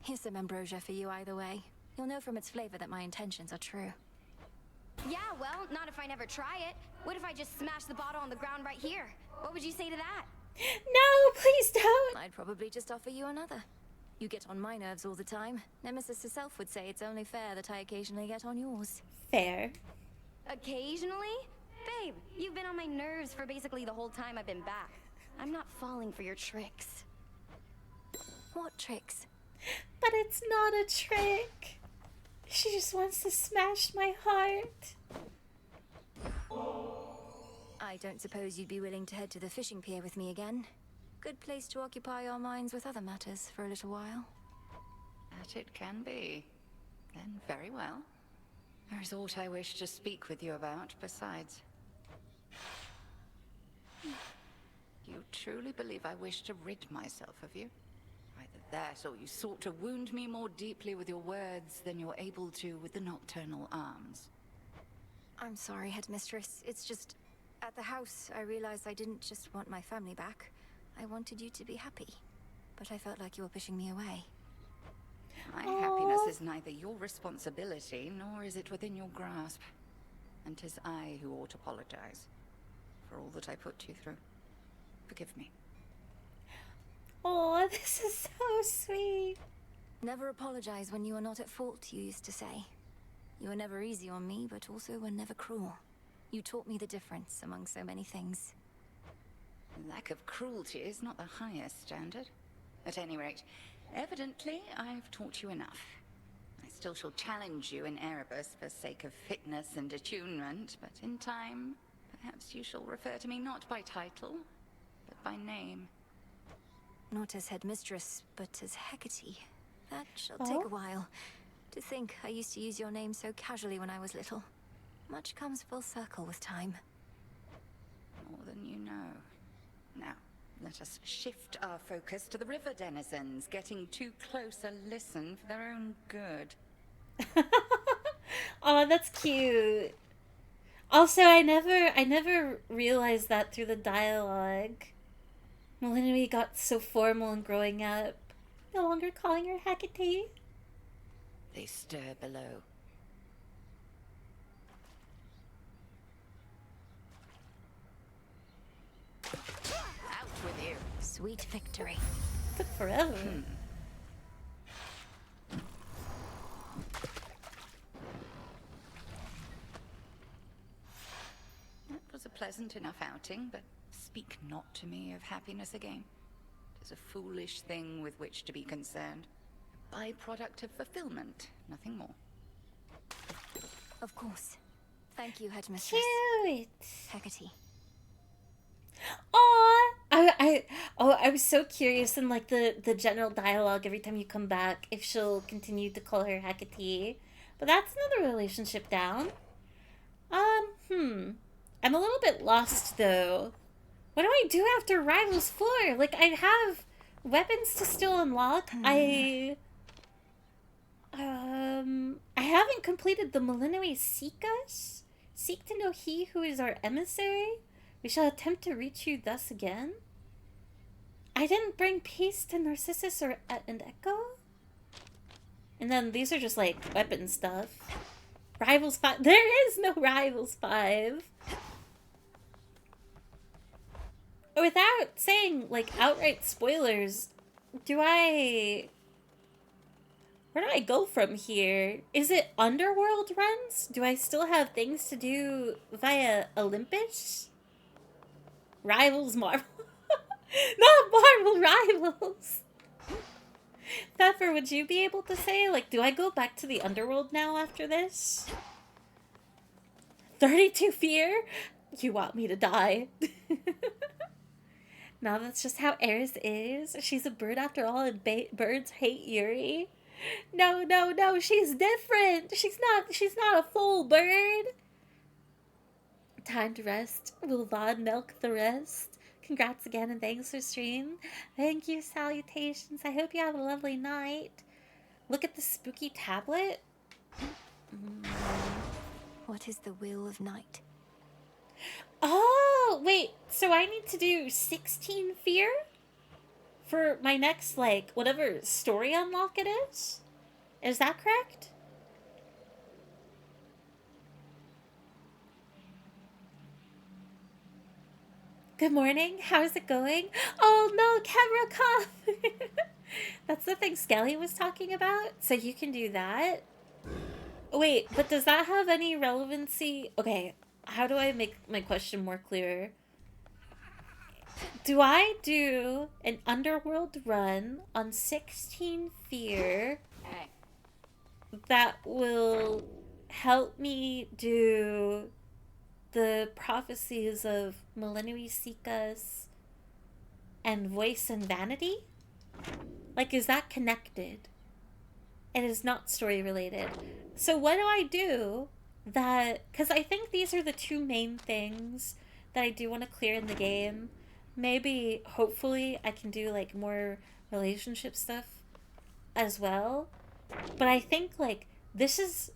Here's some ambrosia for you either way. You'll know from its flavor that my intentions are true. Yeah, well, not if I never try it. What if I just smash the bottle on the ground right here? What would you say to that? No, please don't! I'd probably just offer you another. You get on my nerves all the time. Nemesis herself would say it's only fair that I occasionally get on yours. Fair. Occasionally? Babe, you've been on my nerves for basically the whole time I've been back. I'm not falling for your tricks. What tricks? But it's not a trick. She just wants to smash my heart. I don't suppose you'd be willing to head to the fishing pier with me again. Good place to occupy our minds with other matters for a little while. That it can be. Then very well. There is aught I wish to speak with you about besides. You truly believe I wish to rid myself of you? Either that, or you sought to wound me more deeply with your words than you're able to with the nocturnal arms. I'm sorry, Headmistress. It's just... At the house, I realized I didn't just want my family back. I wanted you to be happy. But I felt like you were pushing me away. My happiness is neither your responsibility, nor is it within your grasp. And 'tis I who ought to apologize for all that I put you through. Forgive me. Oh, this is so sweet. Never apologize when you are not at fault, you used to say. You were never easy on me, but also were never cruel. You taught me the difference among so many things. Lack of cruelty is not the highest standard. At any rate, evidently I've taught you enough. I still shall challenge you in Erebus for sake of fitness and attunement, but in time, perhaps you shall refer to me not by title, but by name. Not as Headmistress, but as Hecate. That shall take a while. To think I used to use your name so casually when I was little. Much comes full circle with time. More than you know. Now, let us shift our focus to the river denizens, getting too close a listen for their own good. Oh, that's cute. Also, I never realized that through the dialogue. Melinui got so formal and growing up. No longer calling her Hecate. They stir below. Out with you. Sweet victory. Took forever. It was a pleasant enough outing, but speak not to me of happiness again. It is a foolish thing with which to be concerned. A byproduct of fulfillment, nothing more. Of course. Thank you, Headmistress. Cute. Hecate. Aww. I was so curious in like the general dialogue every time you come back if she'll continue to call her Hecate. But that's another relationship down. I'm a little bit lost though. What do I do after Rivals 4? Like, I have weapons to still unlock. I haven't completed the Melinui Seek Us. Seek to know he who is our emissary. We shall attempt to reach you thus again. I didn't bring peace to Narcissus or and Echo. And then these are just like weapon stuff. Rivals 5. There is no Rivals 5. Without saying like outright spoilers, where do I go from here? Is it Underworld runs? Do I still have things to do via Olympus? Rivals Marvel. Not Marvel Rivals. Pepper, would you be able to say, like, do I go back to the Underworld now after this? 32 Fear? You want me to die? No, that's just how Eris is. She's a bird after all, and birds hate Yuri. No, no, no, she's different. She's not a full bird. Time to rest. Will Vaughn milk the rest? Congrats again and thanks for stream. Thank you, salutations. I hope you have a lovely night. Look at the spooky tablet. What is the will of night? Oh, wait. So I need to do 16 fear? For my next, like, whatever story unlock it is? Is that correct? Good morning. How's it going? Oh no, camera cough. That's the thing Skelly was talking about. So you can do that. Wait, but does that have any relevancy? Okay, how do I make my question more clear? Do I do an Underworld run on 16 Fear that will help me do the prophecies of Melinui Seek Us and Voice and Vanity? Like, is that connected? It is not story related. So what do I do that... Because I think these are the two main things that I do want to clear in the game. Maybe, hopefully, I can do, like, more relationship stuff as well. But I think, like, this is...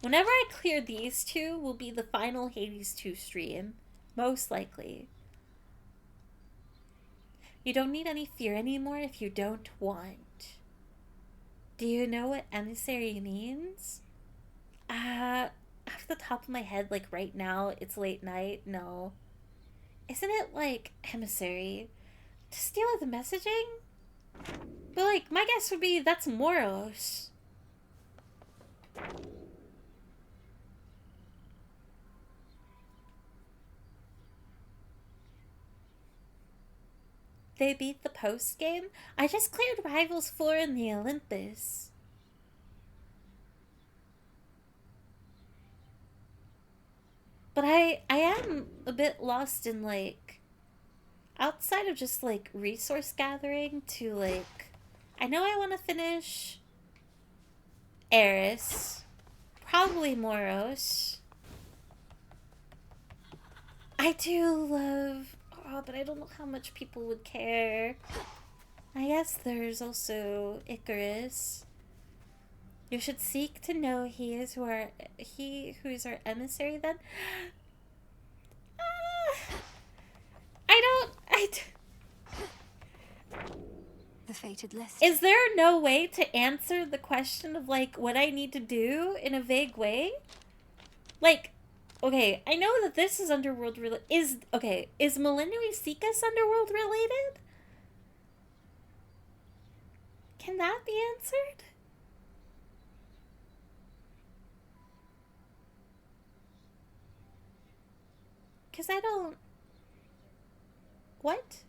Whenever I clear these two will be the final Hades 2 stream. Most likely. You don't need any fear anymore if you don't want. Do you know what emissary means? Off the top of my head, like right now, it's late night. No. Isn't it like emissary? To steal the messaging? But like, my guess would be that's Moros. They beat the post game? I just cleared Rivals 4 in the Olympus. But I am a bit lost in, like, outside of just, like, resource gathering to, like, I know I want to finish Eris, probably Moros. I do love... Oh, but I don't know how much people would care. I guess there's also Icarus. You should seek to know he who is our emissary then. fated list. Is there no way to answer the question of, like, what I need to do in a vague way? Like, okay, I know that this is Underworld related. Is Melinui Seekus Underworld related? Can that be answered? Because I don't... What?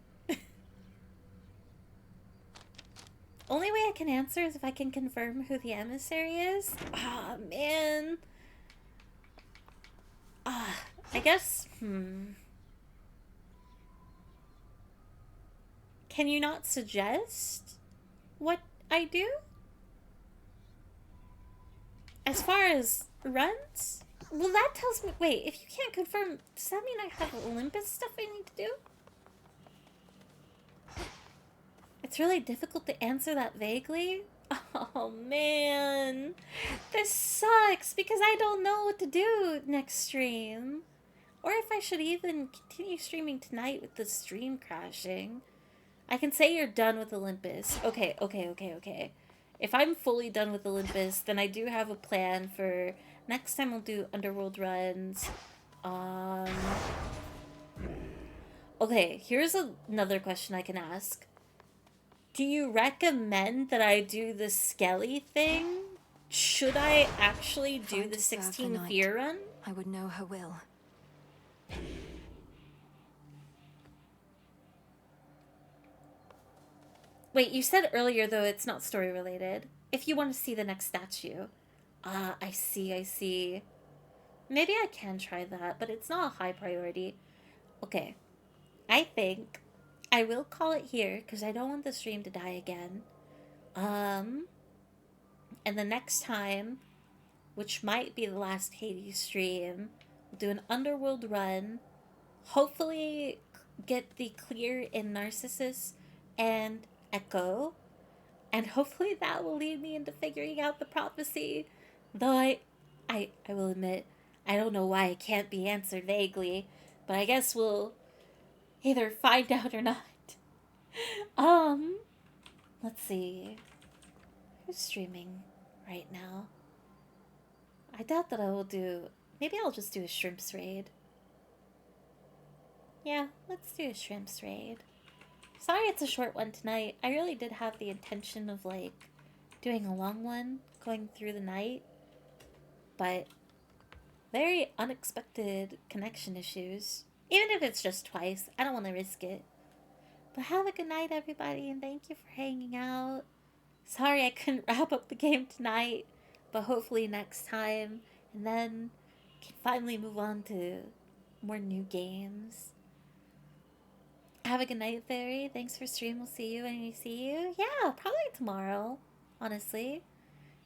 Only way I can answer is if I can confirm who the emissary is. Ah, man. I guess, Can you not suggest what I do? As far as runs? Well, that tells me... Wait, if you can't confirm, does that mean I have Olympus stuff I need to do? It's really difficult to answer that vaguely. Oh, man. This sucks because I don't know what to do next stream. Or if I should even continue streaming tonight with the stream crashing. I can say you're done with Olympus. Okay. If I'm fully done with Olympus, then I do have a plan for... Next time we'll do Underworld runs. Okay, here's another question I can ask. Do you recommend that I do the Skelly thing? Should I actually do the 16 Fear run? I would know her will. Wait, you said earlier, though, it's not story related. If you want to see the next statue. Ah, I see. Maybe I can try that, but it's not a high priority. Okay. I think I will call it here, because I don't want the stream to die again. And the next time, which might be the last Hades stream, we'll do an Underworld run. Hopefully get the clear in Narcissus and Echo. And hopefully that will lead me into figuring out the prophecy. Though I will admit, I don't know why it can't be answered vaguely. But I guess we'll either find out or not. Let's see. Who's streaming right now? I doubt that I will do... Maybe I'll just do a Shrimps raid. Yeah, let's do a Shrimps raid. Sorry it's a short one tonight. I really did have the intention of, like, doing a long one, going through the night. But very unexpected connection issues. Even if it's just twice, I don't want to risk it. But have a good night, everybody, and thank you for hanging out. Sorry I couldn't wrap up the game tonight, but hopefully next time, and then can finally move on to more new games. Have a good night, Fairy. Thanks for stream. We'll see you when we see you. Yeah, probably tomorrow, honestly.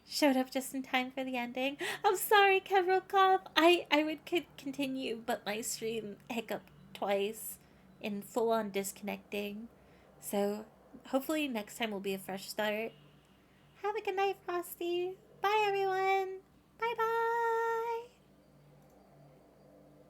Showed up just in time for the ending. I'm sorry, Kevrokov. I could continue, but my stream hiccuped twice in full-on disconnecting. So hopefully next time will be a fresh start. Have a good night, Frosty. Bye, everyone.